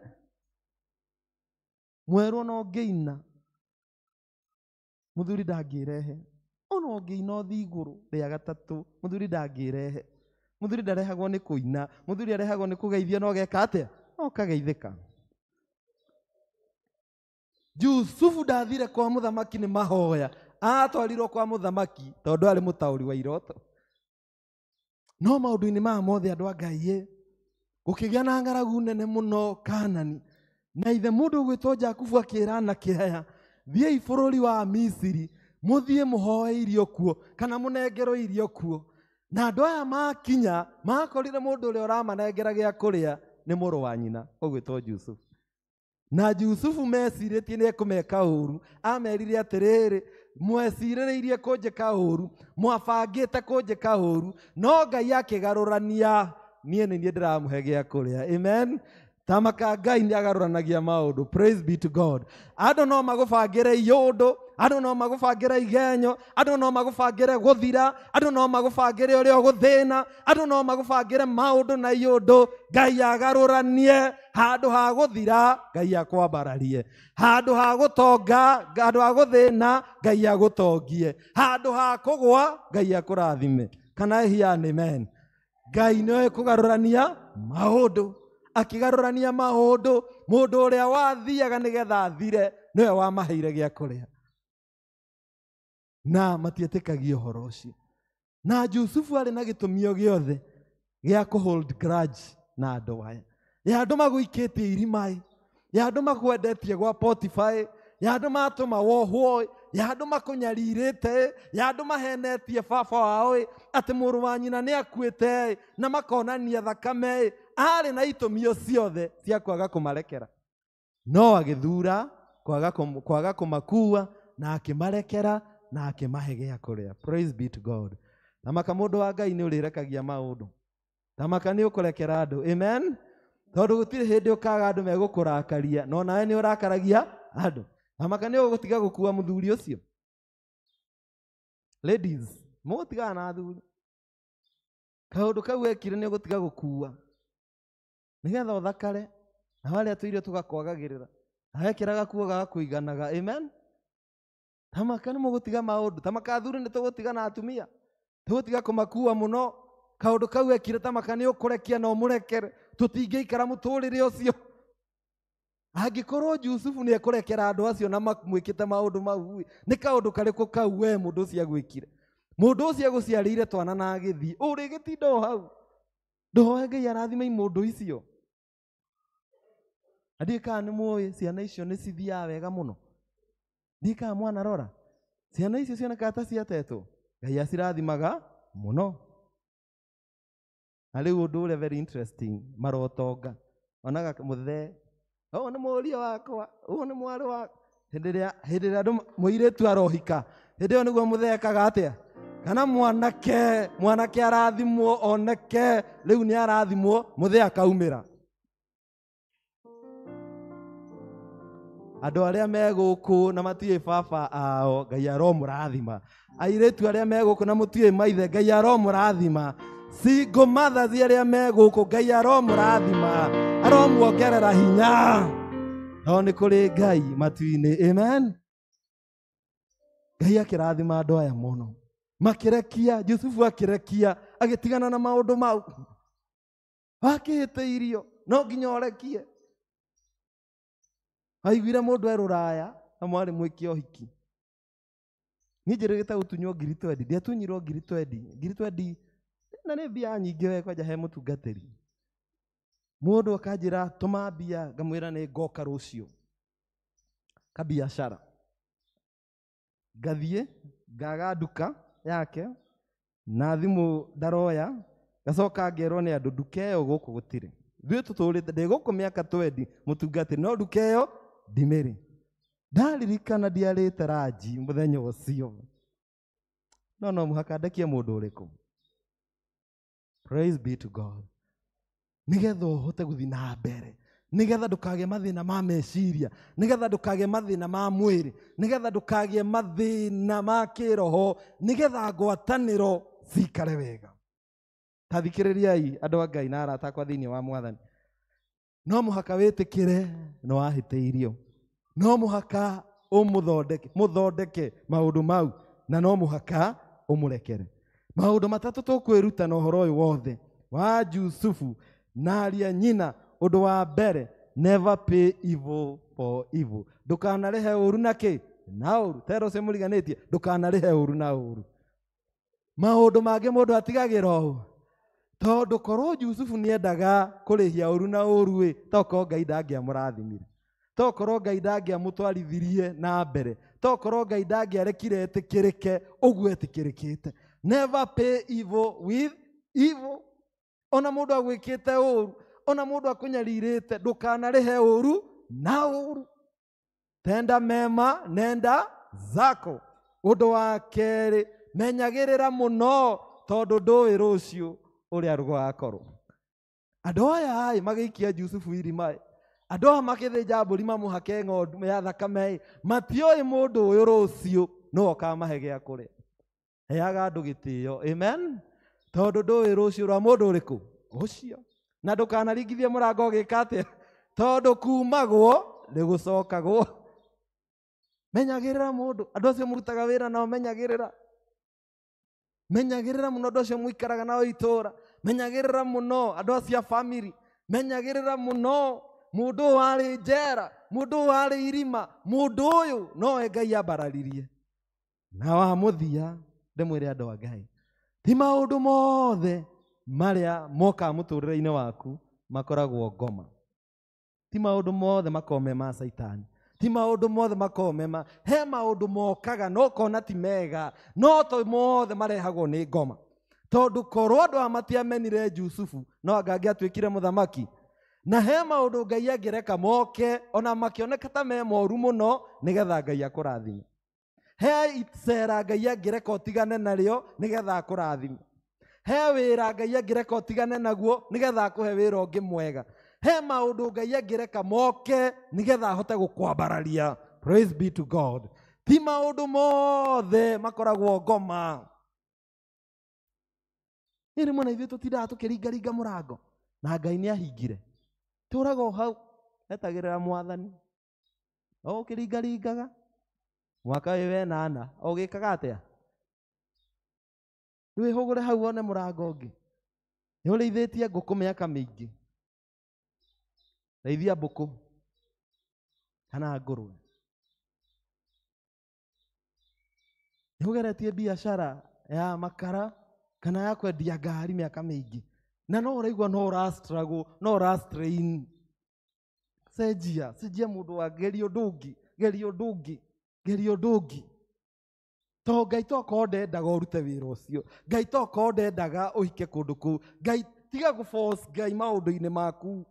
Mwerwo no ngeina muthuri ndangirehe. Ono ngeina thi iguru ria gatatu muthuri ndangirehe. Muthuri ndarehagwo ni kuina, muthuri arehagwo ni kugeithia no geka atia? No kageithika. Yusufu ndathire kwa muthamaki ni mahoya. Atwarirwo kwa muthamaki tondu ari mutauri wa iroto. No maundu-ini ma mothe andu a Ngai gukigia na ng'aragu nene muno Kanani. Na ithe mundu gwitwo Jakubu akira anake aya thiei bururi wa Misiri muthie muhoe irio kuo kana munengerwo irio kuo. Na andu aya makinya makorire mundu uria uramanengera gia kuria ni muru wa nyina ugwitwo Yusufu. Na Yusufu meciritie ni ekumeka uru, amerire atiriri mwecirireirie kunjika uru, mwabangite kunjika uru, no Ngai akigarurania nie ni ndiramuhe gia kuria. Amen. Tamaka Ngai ni agaruranagia maundu. Praise be to God. Andu no magubangire yundu, andu no magubangire igenyo, andu no magubangire guthira, andu no magubangire uria guthina, andu no magubangire maundu na yundu. Ngai agaruranie handu ha guthira, Ngai akwambararie. Handu ha gutonga, handu ha guthina, Ngai agutongie. Handu ha kugwa, Ngai akurathime. Kana hiya amen. Ngai no ekugarurania maundu. akigarũrania maũndũ. Mũndũ ũrĩa wathiaga nĩgetha athire nĩwe wamaheire gĩa kũrĩa, na matietĩkagia ũhoro ũcio. Na Jusufu arĩ na gĩtũmio gĩothe gĩa kũhold grudge na andũ aya. Ya andũ magũikĩtie irima, ya andũ makwendetie gwa Potifa, ya andũ matũma wohwo, ya andũ makũnyarirĩte, ya andũ mahenetie baba wao atĩ mũrũ wa nyina nĩ akuĩte, na makonania thakame. Arĩ na itũmio ciothe cia kwaga kũmarekera, no agĩthura kwaga kũmakua na akĩmarekera na akĩmahe gĩa kũrĩa. Praise be to God. Tamaka mũndũ wa Ngai nĩ ũrĩrekagia maũndũ. Tamaka nĩ ũkũrekera andũ. Amen. Tondũ gũtirĩ hĩndĩ ũkaga andũ megũkũrakaria, no nawe nĩ ũrakaragia andũ. Tamaka nĩ ũgũtiga gũkua mũthuri ũcio. Ladies, mũgũtigaga na athuri. Kaũndũ kau ekire nĩ ũgũtiga gũkua, nĩgetha ũthakare, na harĩa tũirio tũgakwagagĩrĩra, ahekĩra gakuo gagakũiganaga. Amen. Tamaka nĩ mũgũtiga maũndũ. Tamaka athuri nĩ tũgũtiga na atumia, tũgũtiga kũmakua mũno. Kaũndũ kau ekire Tamaka nĩ ũkũrekia na ũmũrekere. Tũtingĩikara mũtũrĩre ũcio. Angĩkorwo Jusufu nĩ ekũrekera andũ acio na mwĩkĩte maũndũ mau, nĩ kaũndũ karĩkũ kau we mũndũ ũcio agwĩkire? Mũndũ ũcio agũciarĩire twana na agĩthiĩ, ũrĩgĩtinda o hau? Ndũhoe Ngai arathime mũndũ icio. Ndiũĩ kana nĩ mũĩ ciana icio nĩ cithiaga wega mũno. Ndiũĩ kana mwanarora ciana icio cionekaga ta ciatetwo. Ngai acirathimaga mũno. Na rĩu ũndũ ũrĩa very interesting, marotonga onaga mũthee, ũũ nĩ mũriũ wakwa, ũũ nĩ mwarĩ wakwa. Hĩndĩ ĩrĩa andũ mũirĩtu arohika, hĩndĩ ĩyo nĩguo mũthekaga atĩa? Kana mwanake arathimwo oneke, rĩu nĩ arathimwo, mũthee akaumĩra. Andũ arĩa megũkũ na matiũĩ baba ao, Ngai aromũrathima. Airĩtu arĩa megũkũ na mũtiũĩ maithe, Ngai aromũrathima. Single mothers arĩa megũkũ, Ngai aromũrathima, aromuongerera hinya. No nĩ kũrĩ Ngai matu-inĩ. Amen. Ngai akĩrathima andũ aya mũno, makĩrekia. Jusufu akĩrekia, agĩtigana na maũndũ mau. Wakĩhĩte irio no nginya ũrekie. Aiguire mũndũ erũraya na mwarĩ mwĩkie ũhiki. Niĩ njĩrĩgĩte gũtunywo ngiri 20, ndiatunyirwo ngiri 20 na nĩ mbia nyingĩ we kwanja he mũtungatĩri. Mũndũ akanjĩra tũma mbia, ngamwĩra nĩ ngoka rũciũ kabiacara. Ngathiĩ ngaga nduka yake na thimũ ndaroya, gacoka ngerwo nĩ andũ nduka ĩyo gũkũ gũtirĩ. Ithuĩ tũtũrĩte ndĩ gũkũ mĩaka 20 mũtungatĩri, no nduka ĩyo ndimĩrĩ. Ndaririkana ndiarĩte ranji mũthenya ũcio, no mũhaka ndekie mũndũ ũrĩkũ. Praise be to God. Nĩgetha ũhote gũthiĩ na mbere, nĩgetha ndũkagĩe mathĩna ma meciria, nĩgetha ndũkagĩe mathĩna ma mwĩrĩ, nĩgetha ndũkagĩe mathĩna ma kĩroho, nĩgetha ngwatanĩro cikare wega. Tathikĩrĩriai andũ a Ngai na arata akwa thĩinĩ wa Mwathani. No mũhaka wĩtĩkĩre nĩ wahĩtĩirio, no mũhaka mũthondeke maũndũ mau, na no mũhaka ũmũrekere. Maũndũ matatũ tũkwĩruta na ũhoro ũyũ wothe wa Jusufu na ariũ a nyina. Ũndũ wa mbere, never pay evil for evil. Ndũkanarĩhe ũru na kĩ? Na ũru. Tero ũcio mũriganĩtie, ndũkanarĩhe ũru na ũru. Maũndũ mangĩ mũndũ atigagĩra ũũ, tondũ korwo Jusufu nĩendaga kũrĩhia ũru na ũru, tokorwo Ngai ndangĩamũrathimire, tokorwo Ngai ndangĩamũtwarithirie na mbere, tokorwo Ngai ndangĩarekire etĩkĩrĩke ũguo etĩkĩrĩkĩte. Never pay evil with evil. Ona mũndũ agwĩkĩte ũru, ona mũndũ akũnyarirĩte, ndũkanarĩhe ũru na ũru. Tenda mema nenda zako. Ũndũ wa kerĩ, menyagĩrĩra mũno, tondũ ndũĩ rũciũ ũrĩa rũgakorwo. Andũ aya magĩikia Jusufu irima, andũ aya magĩthĩnja mbũri mamũhake ng'ondu ya thakame, matiũĩ mũndũ ũyũ rũciũ no akamahe gĩa kũrĩa. Heaga andũ gĩtĩo. Amen. Tondũ ndũĩ rũciũ rwa mũndũ ũrĩkũ ũcio, na ndũkanaringithie mũrango ũgĩka atĩa, tondũ kumagwo nĩgũcokagwo. Menyagĩrĩra mũndũ. Andũ acio mũrutaga wĩra nao, menyagĩrĩra. Menyagĩrĩra mũno andũ acio mũikaraga nao itũũra. Menyagĩrĩra mũno andũ acio a family. menyagĩrĩra mũno mũndũ warĩ njera, mũndũ warĩ irima, mũndũ ũyũ nowe Ngai ambararirie. Na wa mũthia ndĩmwĩre andũ a Ngai, ti maũndũ mothe marĩa moka mũtũrĩre-inĩ waku makoragwo ngoma. Ti maũndũ mothe makoragwo me ma Saitani. Ti maũndũ mothe makoragwo me ma, he maũndũ mokaga no kona ti mega, no to mothe marehagwo nĩ ngoma. Tondũ korwo andũ aya matiamenire Jusufu no anga angĩatuĩkire mũthamaki. Na he maũndũ Ngai angĩreka moke ona makĩoneka ta me moru mũno nĩgetha Ngai akũrathime. He icera Ngai angĩreka ũtigane narĩo nĩgetha akũrathime. He wĩra Ngai angĩreka ũtigane naguo nĩgetha akũhe wĩra ũngĩ mwega. He maũndũ Ngai angĩreka moke nĩgetha ahote gũkwambararia. Praise be to God. Ti maũndũ mothe makoragwo ngoma. Nĩ mwana ithuĩ tũtindaga tũkĩringaringa mũrango na Ngai nĩ ahingire. Tũraga o hau etagĩrĩra Mwathani. O ũkĩringaringaga mwaka wĩ wenana o gĩkaga atĩa? Nĩwĩhũgũre hau one mũrango ũngĩ. Nĩ ũrĩithĩtie ngũkũ mĩaka mĩingĩ. Rĩithia mbũkũ kana ngũrwe. Nĩ ũgeretie biacara ya makara kana ya kwendia ngari mĩaka mĩingĩ. Na no ũraigua no ũra-struggle, no ũra-strain. Cenjia mũndũ wa geria ũndũ ũngĩ, geria ũndũ ũngĩ, geria ũndũ ũngĩ. To Ngai tokorwo ndendaga ũrute wĩra ũcio. Ngai tokorwo ndendaga ũhike kũndũ kũu. Ngai tiga gũforce Ngai maũndũ-inĩ maku.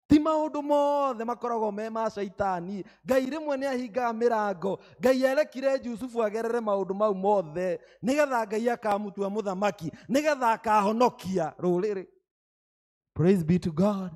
Ti maũndũ mothe makoragwo me ma Saitani. Ngai rĩmwe nĩ ahingaga mĩrango. Ngai erekire Jusufu agerere maũndũ mau mothe nĩgetha Ngai akamũtua mũthamaki, nĩgetha akahonokia rũrĩrĩ. Praise be to God.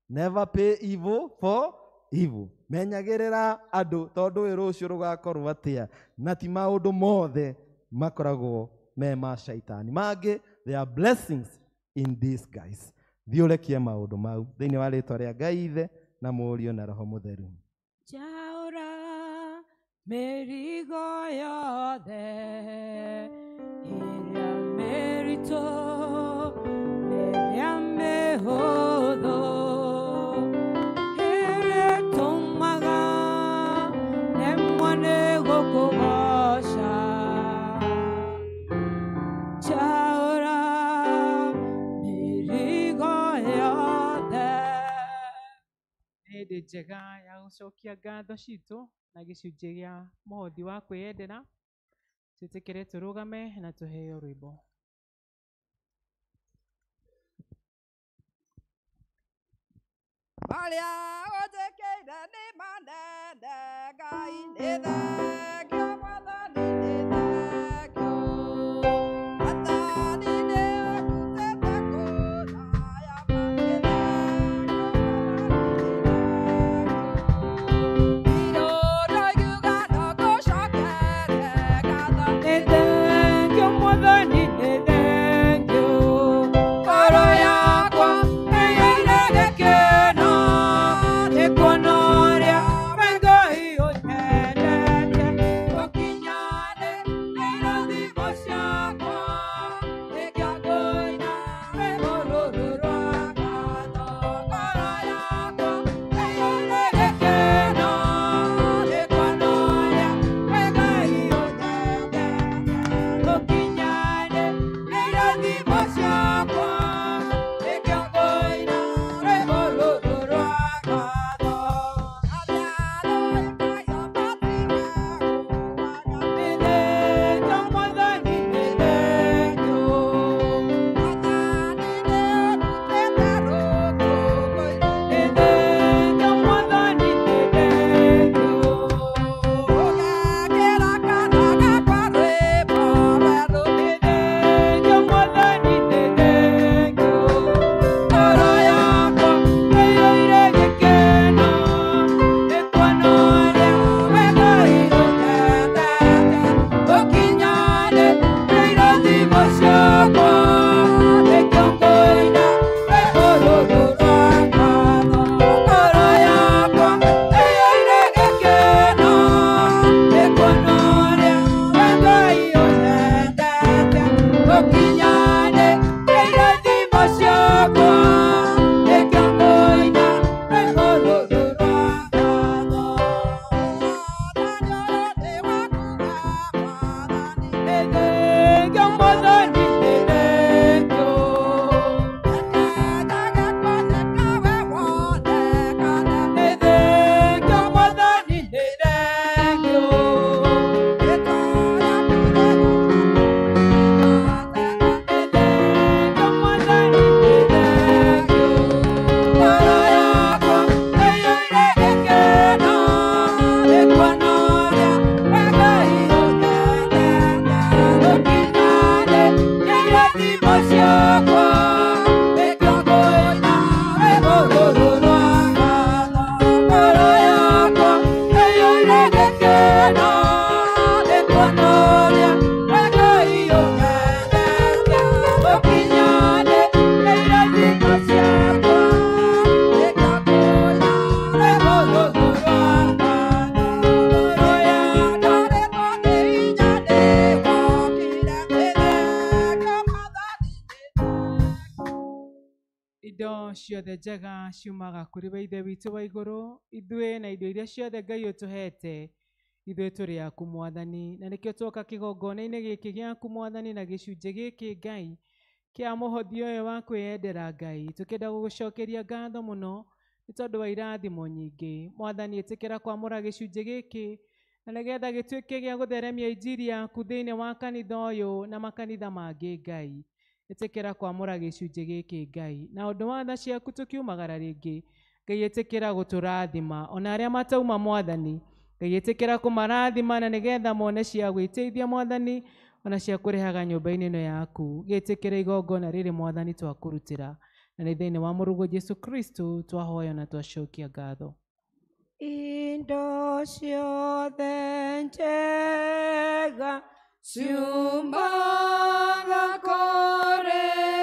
Never pay evil for evil. Menyagĩrĩra andũ tondũ wĩ rũciũ rũgakorwo atĩa. Na ti maũndũ mothe makoragwo me ma Saitani. Mangĩ, there are blessings in these guys. Thiũrũkie maũndũ mau thĩinĩ wa rĩĩtwa rĩa Ngai Ithe na Mũriũ na Roho Mũtheru. Jaũra mĩrigo yothe ĩrĩa mĩritũ ĩrĩa mĩhũthũ ĩrĩa ĩtũmaga nemwo nĩ gũkũgoca. Jaũra hĩndĩ njega ya gũcokia ngatho citũ na gĩcunjĩ gĩa mũhothi wa kwĩyendera. Twĩtĩkĩre tũrũgame na tũheo rwĩmbo. Marĩa ũnjĩkĩire nĩ manene, Ngai nĩ thengio, Mwathani nĩ thengio. Mwathani nĩ ũndutĩte kũraya, mangĩ thengio, Mwathani nĩ thengio. Nĩ kuona ũrĩa Ngai ũnyendete. indo ciothe njega ciumaga kũrĩ we ithe witũ wa igũrũ, ithuĩ na indo iria ciothe Ngai ũtũhete, ithuĩ tũrĩ aku Mwathani, na nĩkĩo tuoka kĩgongona-inĩ gĩkĩ gĩaku Mwathani, na gĩcunjĩ gĩkĩ Ngai kĩa mũhothi ũyũ wa kwĩyendera Ngai, tũkĩenda gũgũcokeria ngatho mũno nĩ tondũ wa irathimo nyingĩ. Mwathani, ĩtĩkĩra kwamũra gĩcunjĩ gĩkĩ na nĩgetha gĩtuĩke gĩa gũtheremia injiri yaku thĩinĩ wa kanitha ũyũ na makanitha mangĩ Ngai. Ĩtĩkĩra kwamũra gĩcunjĩ gĩkĩ Ngai, na ũndũ wa tha ciaku tũkiumagara rĩngĩ Ngai, ĩtĩkĩra gũtũrathima ona arĩa matauma Mwathani, Ngai ĩtĩkĩra kũmarathima na nĩgetha mone cia gwĩteithia Mwathani, ona cia kũrehaga nyũmba-inĩ ĩno yaku. Gĩtĩkĩra igongona rĩrĩ Mwathani twakũrutĩra, na nĩ thĩinĩ wa mũrũgũ Jesu Kristo twahoya na twacokia ngatho. Indo ciothe njega ciumaga kũrĩ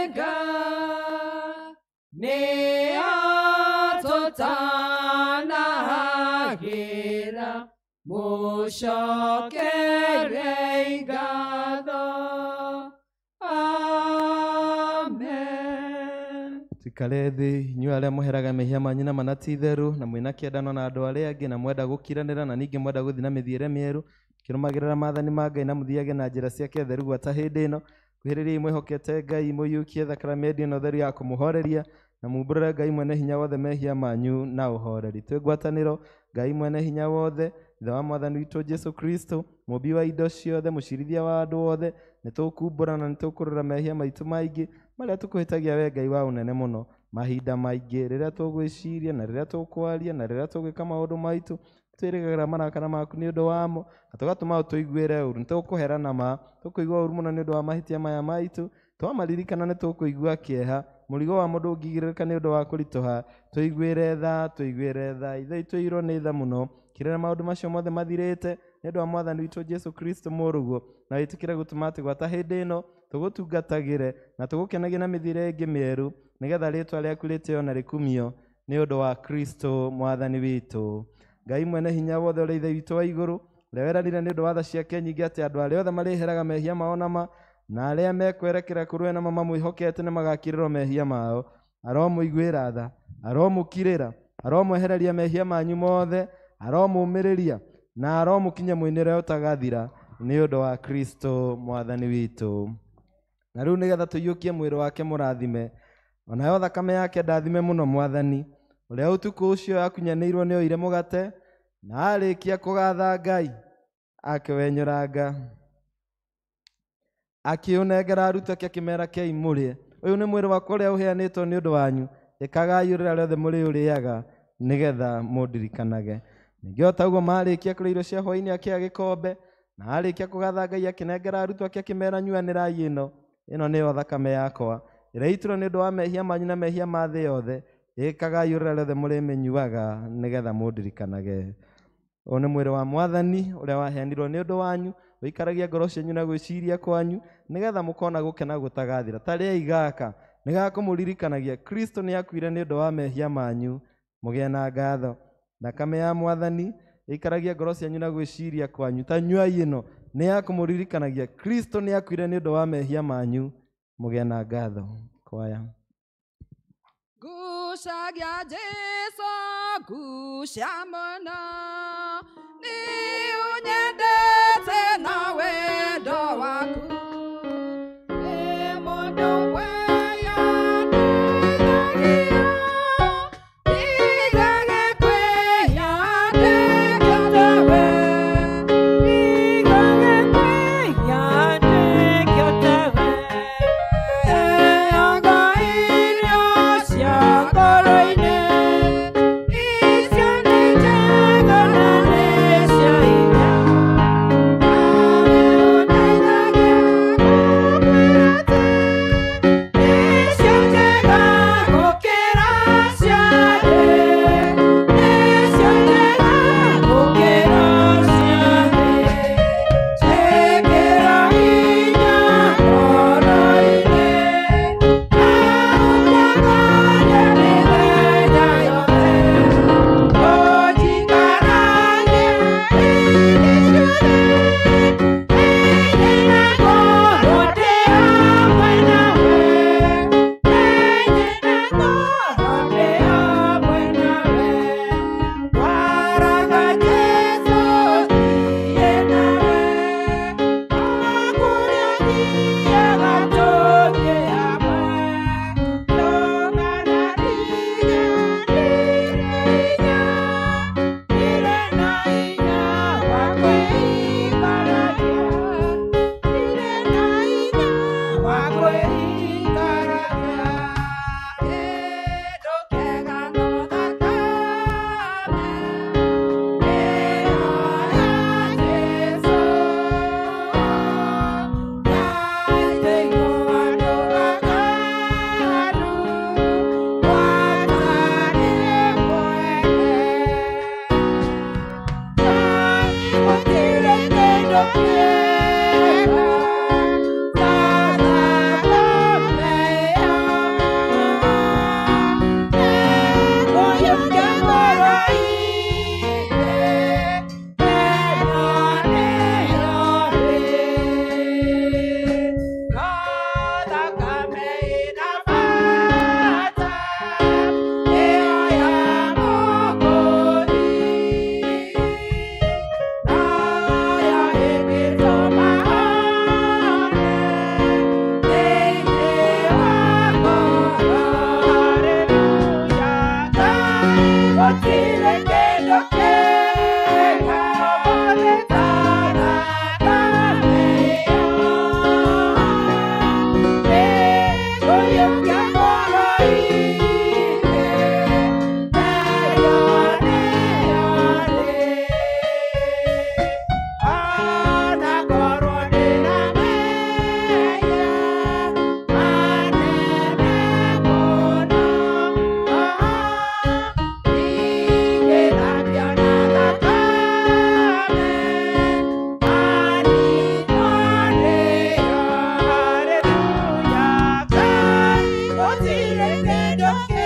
Ngai, nĩ atũtanahagĩra mũcokere ngatho. Amen. Tikare thĩ inyuĩ arĩa mũheraga mehia manyu na manati itherũ na mwĩna kĩendano na andũ arĩa angĩ na mwenda gũkiranĩra na ningĩ mwenda gũthiĩ na mĩthiĩre mĩerũ, kĩrũmagĩrĩra maathani ma Ngai na mũthiage na njĩra ciake theru gwata hĩndĩ ĩno. Kuhĩrĩriai mwĩhokete Ngai, mũiyũkie thakramenti ĩno theru ya kũmũhoreria na mumbũrĩre Ngai mwene hinya wothe mehia manyu na ũhoreri. Twĩ ngwatanĩro Ngai mwene hinya wothe, Ithe wa Mwathani witũ Jesu Kristo, mũmbi wa indo ciothe, mũcirithia wa andũ othe, nĩtũkumbũra na nĩtũkũrũra mehia maitũ maingĩ marĩa tũkũhĩtagia we Ngai wa ũnene mũno mahinda maingĩ, rĩrĩa tũgwĩciria na rĩrĩa tũkwaria na rĩrĩa tũgwĩka maũndũ maitũ. Twĩrĩgagĩra marakara maku nĩ ũndũ wamo, na tũgatũma tũiguĩre ũũru. Nĩtũkũherana ma, tũkũigua ũũru mũno nĩ ũndũ wa mahĩtia maya maitũ, twamaririkana nĩtũkũigua kĩeha. Mũrigo wa mũndũ ũngĩgirĩrĩka nĩ ũndũ wa kũritũha, tũiguĩre tha, tũiguĩre tha. Ithuĩ tũirwo nĩ tha mũno, kĩrĩra maũndũ macio mothe mathirĩte nĩ ũndũ wa Mwathani witũ Jesu Kristo mũrũguo, na wĩtĩkĩre gũtũma atĩ gwata hĩndĩ ĩno tũgũtungatagĩre na tũgũkenagie na mĩthiĩre ĩngĩ mĩerũ, nĩgetha rĩĩtwa rĩaku rĩtĩo na rĩkumio nĩ ũndũ wa Kristo Mwathani witũ. Ngai mwene hinya wothe ũrĩa Ithe witũ wa igũrũ, ũrĩa weranire nĩ ũndũ wa tha ciake nyingĩ atĩ andũ arĩa othe marĩheraga mehia mao nama na arĩa mekwerekera kũrĩ we nama mamwĩhokete nĩ magakirĩrwo mehia mao, aromũiguĩra tha, aromũkirĩra, aromwehereria mehia manyu mothe, aromũmĩrĩria na aromũkinya mũinĩre ũtagathira nĩ ũndũ wa Kristo Mwathani witũ. Na rĩu nĩgetha tũiyũkie mwĩrĩ wake mũrathime, onayo thakame yake ndathime mũno Mwathani, ũrĩa ũtukũ ũcio akunyanĩirwo nĩ oire mũgate na arĩkia kũgatha Ngai akĩwenyũranga, akĩũnengera arutwo ake akĩmera kĩai mũrĩe, ũyũ nĩ mwĩrĩ wakwa ũrĩa ũheanĩtwo nĩ ũndũ wanyu, ĩkagai rĩrĩa rĩothe mũrĩũrĩaga nĩgetha mũndirikanage. Ningĩ o taguo marĩkia kũrĩa irio cia hwaĩ-inĩ akĩoya gĩkombe, na arĩkia kũgatha Ngai akĩnengera arutwo ake akĩmera nyuanĩrai ĩno nĩyo thakame yakwa ĩrĩa itirwo nĩ ũndũ wa mehia manyu na mehia ma thĩ yothe, ĩkagai rĩrĩa rĩothe mũrĩmĩnyuaga nĩgetha mũndirikanage. Ũyũ nĩ mwĩrĩ wa Mwathani ũrĩa waheanirwo nĩ ũndũ wanyu, ũikaragia ngoro cianyu na gwĩciria kwanyu nĩgetha mũkona gũkena gũtagathira. Tarĩai gaka nĩgakũmũririkanagia Kristo nĩ akuire nĩ ũndũ wa mehia manyu, mũgĩe na ngatho. Thakame ya Mwathani ĩikaragia ngoro cianyu na gwĩciria kwanyu. Ta nyuai ĩno nĩ ya kũmũririkanagia Kristo nĩ akuire nĩ ũndũ wa mehia manyu, mũgĩe na ngatho. Kwaya. Ngucagia Jesũ, ngucia mũno, nĩ ũnyendete na wendo waku, nĩ mũndũ weyandĩithagia, ndigage kwĩyandĩkia tawe, ndigage kwĩyandĩkia tawe, eaga irio cia ngoro-inĩ, icio nĩ njega na nĩ cia hinya, nawe ũndeithagia Oh,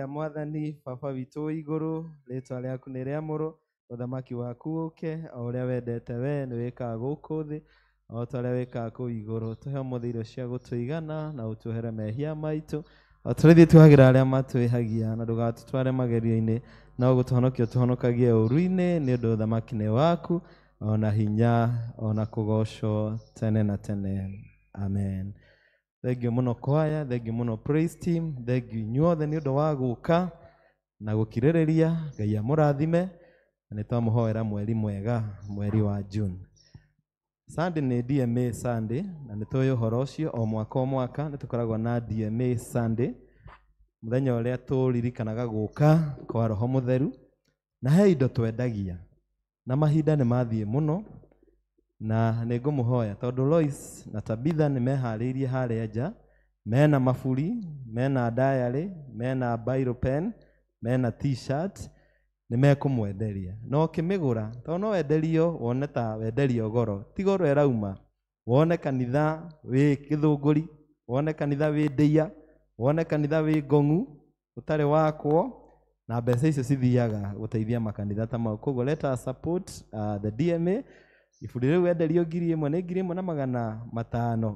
Mwathani Baba witũ igũrũ, rĩĩtwa rĩaku nĩ rĩamũrwo, ũthamaki waku ũke, o ũrĩa wendete we nĩ wĩkaga gũkũ thĩ, o ta ũrĩa wĩkaga kũu igũrũ. Tũhe ũmũthĩ irio cia gũtũigana na ũtuohere mehia maitũ, o ta ũrĩa tuohagĩra arĩa matwĩhagia, na ndũgatũtware magerio-inĩ, no gũtũhonokia ũtũhonokagie ũũru-inĩ, nĩ ũndũ ũthamaki nĩ waku, ona hinya, ona kũgocwo tene na tene. Amen. Thengiũ mũno kwaya, thengiũ mũno praise team, thengiũ inyuothe nĩ ũndũ wa gũka na gũkirĩrĩria. Ngai amũrathime, na nĩtwamũhoera mweri mwega, mweri wa June. Sunday nĩ DMA Sunday, na nĩtũĩ ũhoro ũcio, o mwaka nĩtũkoragwo na DMA Sunday, mũthenya ũrĩa tũririkanaga gũka kwa Roho Mũtheru, na he indo twendagia, na mahinda nĩ mathiĩ mũno, na nĩngũmũhoya tondũ Lois na Tabitha nĩmeharĩirie harĩa nja, mena maburi, mena diary, mena biro pen, mena t-shirt, nĩmekũmwenderia. No ũkĩmĩgũra, tondũ no wenderio wone ta wenderio goro, ti goro ĩrauma, wone kanitha wĩ Gĩthũngũri, wone kanitha wĩ Ndeiya, wone kanitha wĩ Ngong'u, ũtarĩ wakwo, na mbeca icio cithiaga gũteithia makanitha ta mau. Koguo let us support the DMA. Iburi rĩu wenderio 1,000 nĩ 1,500.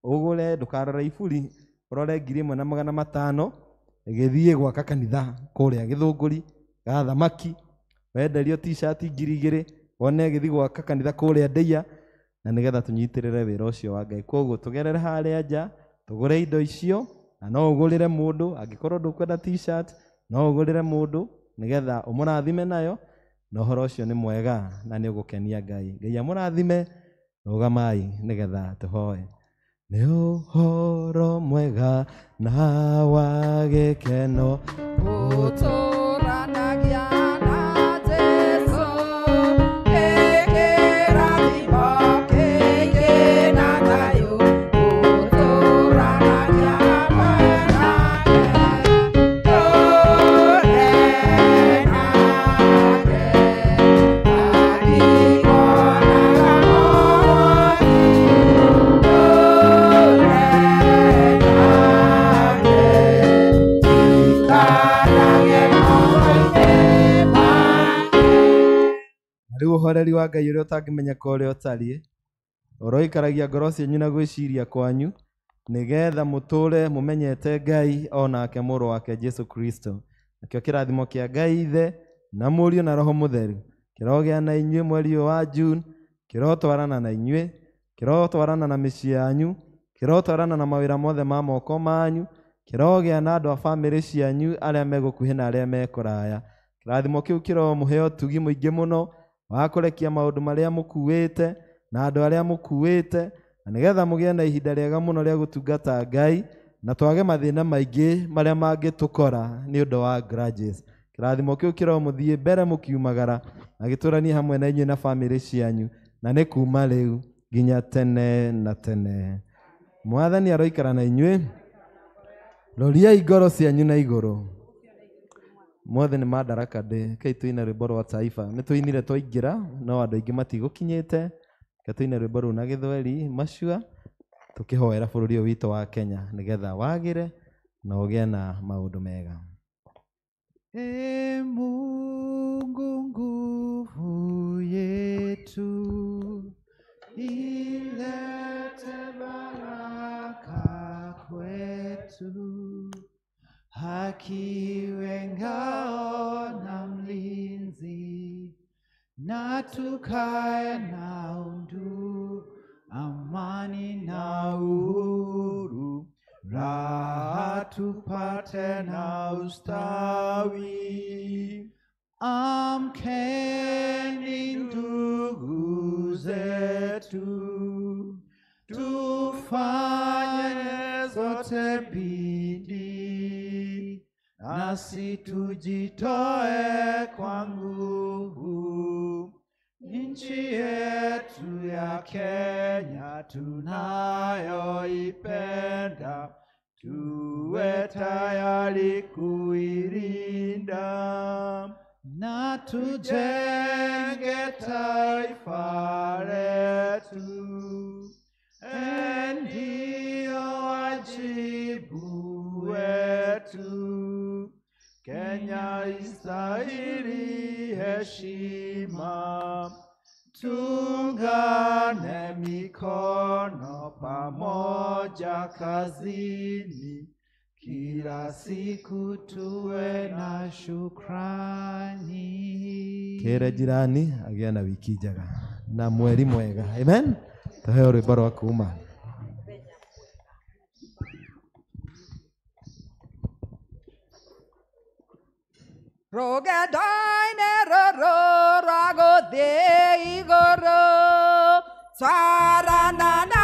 Ũgũre, ndũkarore iburi, ũrore 1,500 ĩgĩthiĩ gwaka kanitha kũrĩa Gĩthũngũri ga thamaki. Wenderio t-shirt 2,000, wone ĩgĩthiĩ gwaka kanitha kũrĩa Ndeiya, na nĩgetha tũnyitĩrĩre wĩra ũcio wa Ngai. Koguo tũgerere harĩa nja, tũgũre indo icio, na no ũgũrĩre mũndũ, angĩkorwo ndũkwenda t-shirt, no ũgũrĩre mũndũ, nĩgetha ũmũrathime nayo, na ũhoro ũcio nĩ mwega na nĩ ũgũkenia Ngai. Ngai amũrathime, rũgamai nĩgetha tũhoe. Nĩ ũhoro mwega na wa gĩkeno gũtũũranagia na Jesũ, kĩrathimo kĩingĩ na thayũ, gũtũũranagia hamwe nake, tũre nake, akĩgonaga mothi, tũre nake, ikarage moyo-inĩ make. rĩu ũhoreri wa Ngai ũrĩa ũtangĩmenyeka ũrĩa ũtariĩ, ũroikaragia ngoro cianyu na gwĩciria kwanyu, nĩgetha mũtũre mũmenyete Ngai onake mũrũ wake Jesũ Kristo. Nakĩo kĩrathimo kĩa Ngai Ithe na Mũriũ na Roho Mũtheru kĩrogĩa na inyuĩ mweri ũyũ wa June, kĩrotwarana na inyuĩ, kĩrotwarana na mĩciĩ yanyu, kĩrotwarana na mawĩra mothe ma moko manyu, kĩrogĩa na andũ a bamĩrĩ cianyu arĩa megũkuhĩ na arĩa me kũraya. Kĩrathimo kĩu kĩromũhe ũtugi mũingĩ mũno wa kũrekia maũndũ marĩa mũkuĩte na andũ arĩa mũkuĩte, na nĩgetha mũgĩe na ihinda rĩega mũno rĩa gũtungata Ngai, na twage mathĩna maingĩ marĩa mangĩtũkora nĩ ũndũ wa grudges. Kĩrathimo kĩu kĩromũthiĩ mbere mũkiumagara, na gĩtũranie hamwe na inyuĩ na bamĩrĩ cianyu, na nĩ kuma rĩu nginya tene na tene. Mwathani aroikara na inyuĩ, roriai ngoro cianyu na igũrũ. Mothe nĩ Madaraka Day, kei tũine rwĩmbo rwa taifa. Nĩ tũinire twaingĩra, no andũ aingĩ matigũkinyĩte, ke tũine rwĩmbo rũu na Gĩthweri Mashua, tũkĩhoera bũrũri ũyũ witũ wa Kenya nĩgetha wagĩre na ũgĩe na maũndũ mega. Ee Mungu nguvu yetu, ilete baraka kwetu, haki iwe ngao na mlinzi, na tukae na undugu, amani na uhuru, raha tupate na ustawi. Amkeni ndugu zetu, tufanye zote bidii, nasi tujitoe kwa nguvu. Nchi yetu ya Kenya tunayoipenda, tuwe tayari kuilinda, na tujenge taifa letu. Ndio wajibu wetu. Kenya istahili heshima. Tuungane mikono pamoja kazini, kila siku tuwe na shukrani. Kera jirani agĩa na wiki njega na mweri mwega. Amen. Tuheo rwĩmbo rwa kuuma. Rũgendo-inĩ rũrũ rwa gũthiĩ igũrũ, twarana na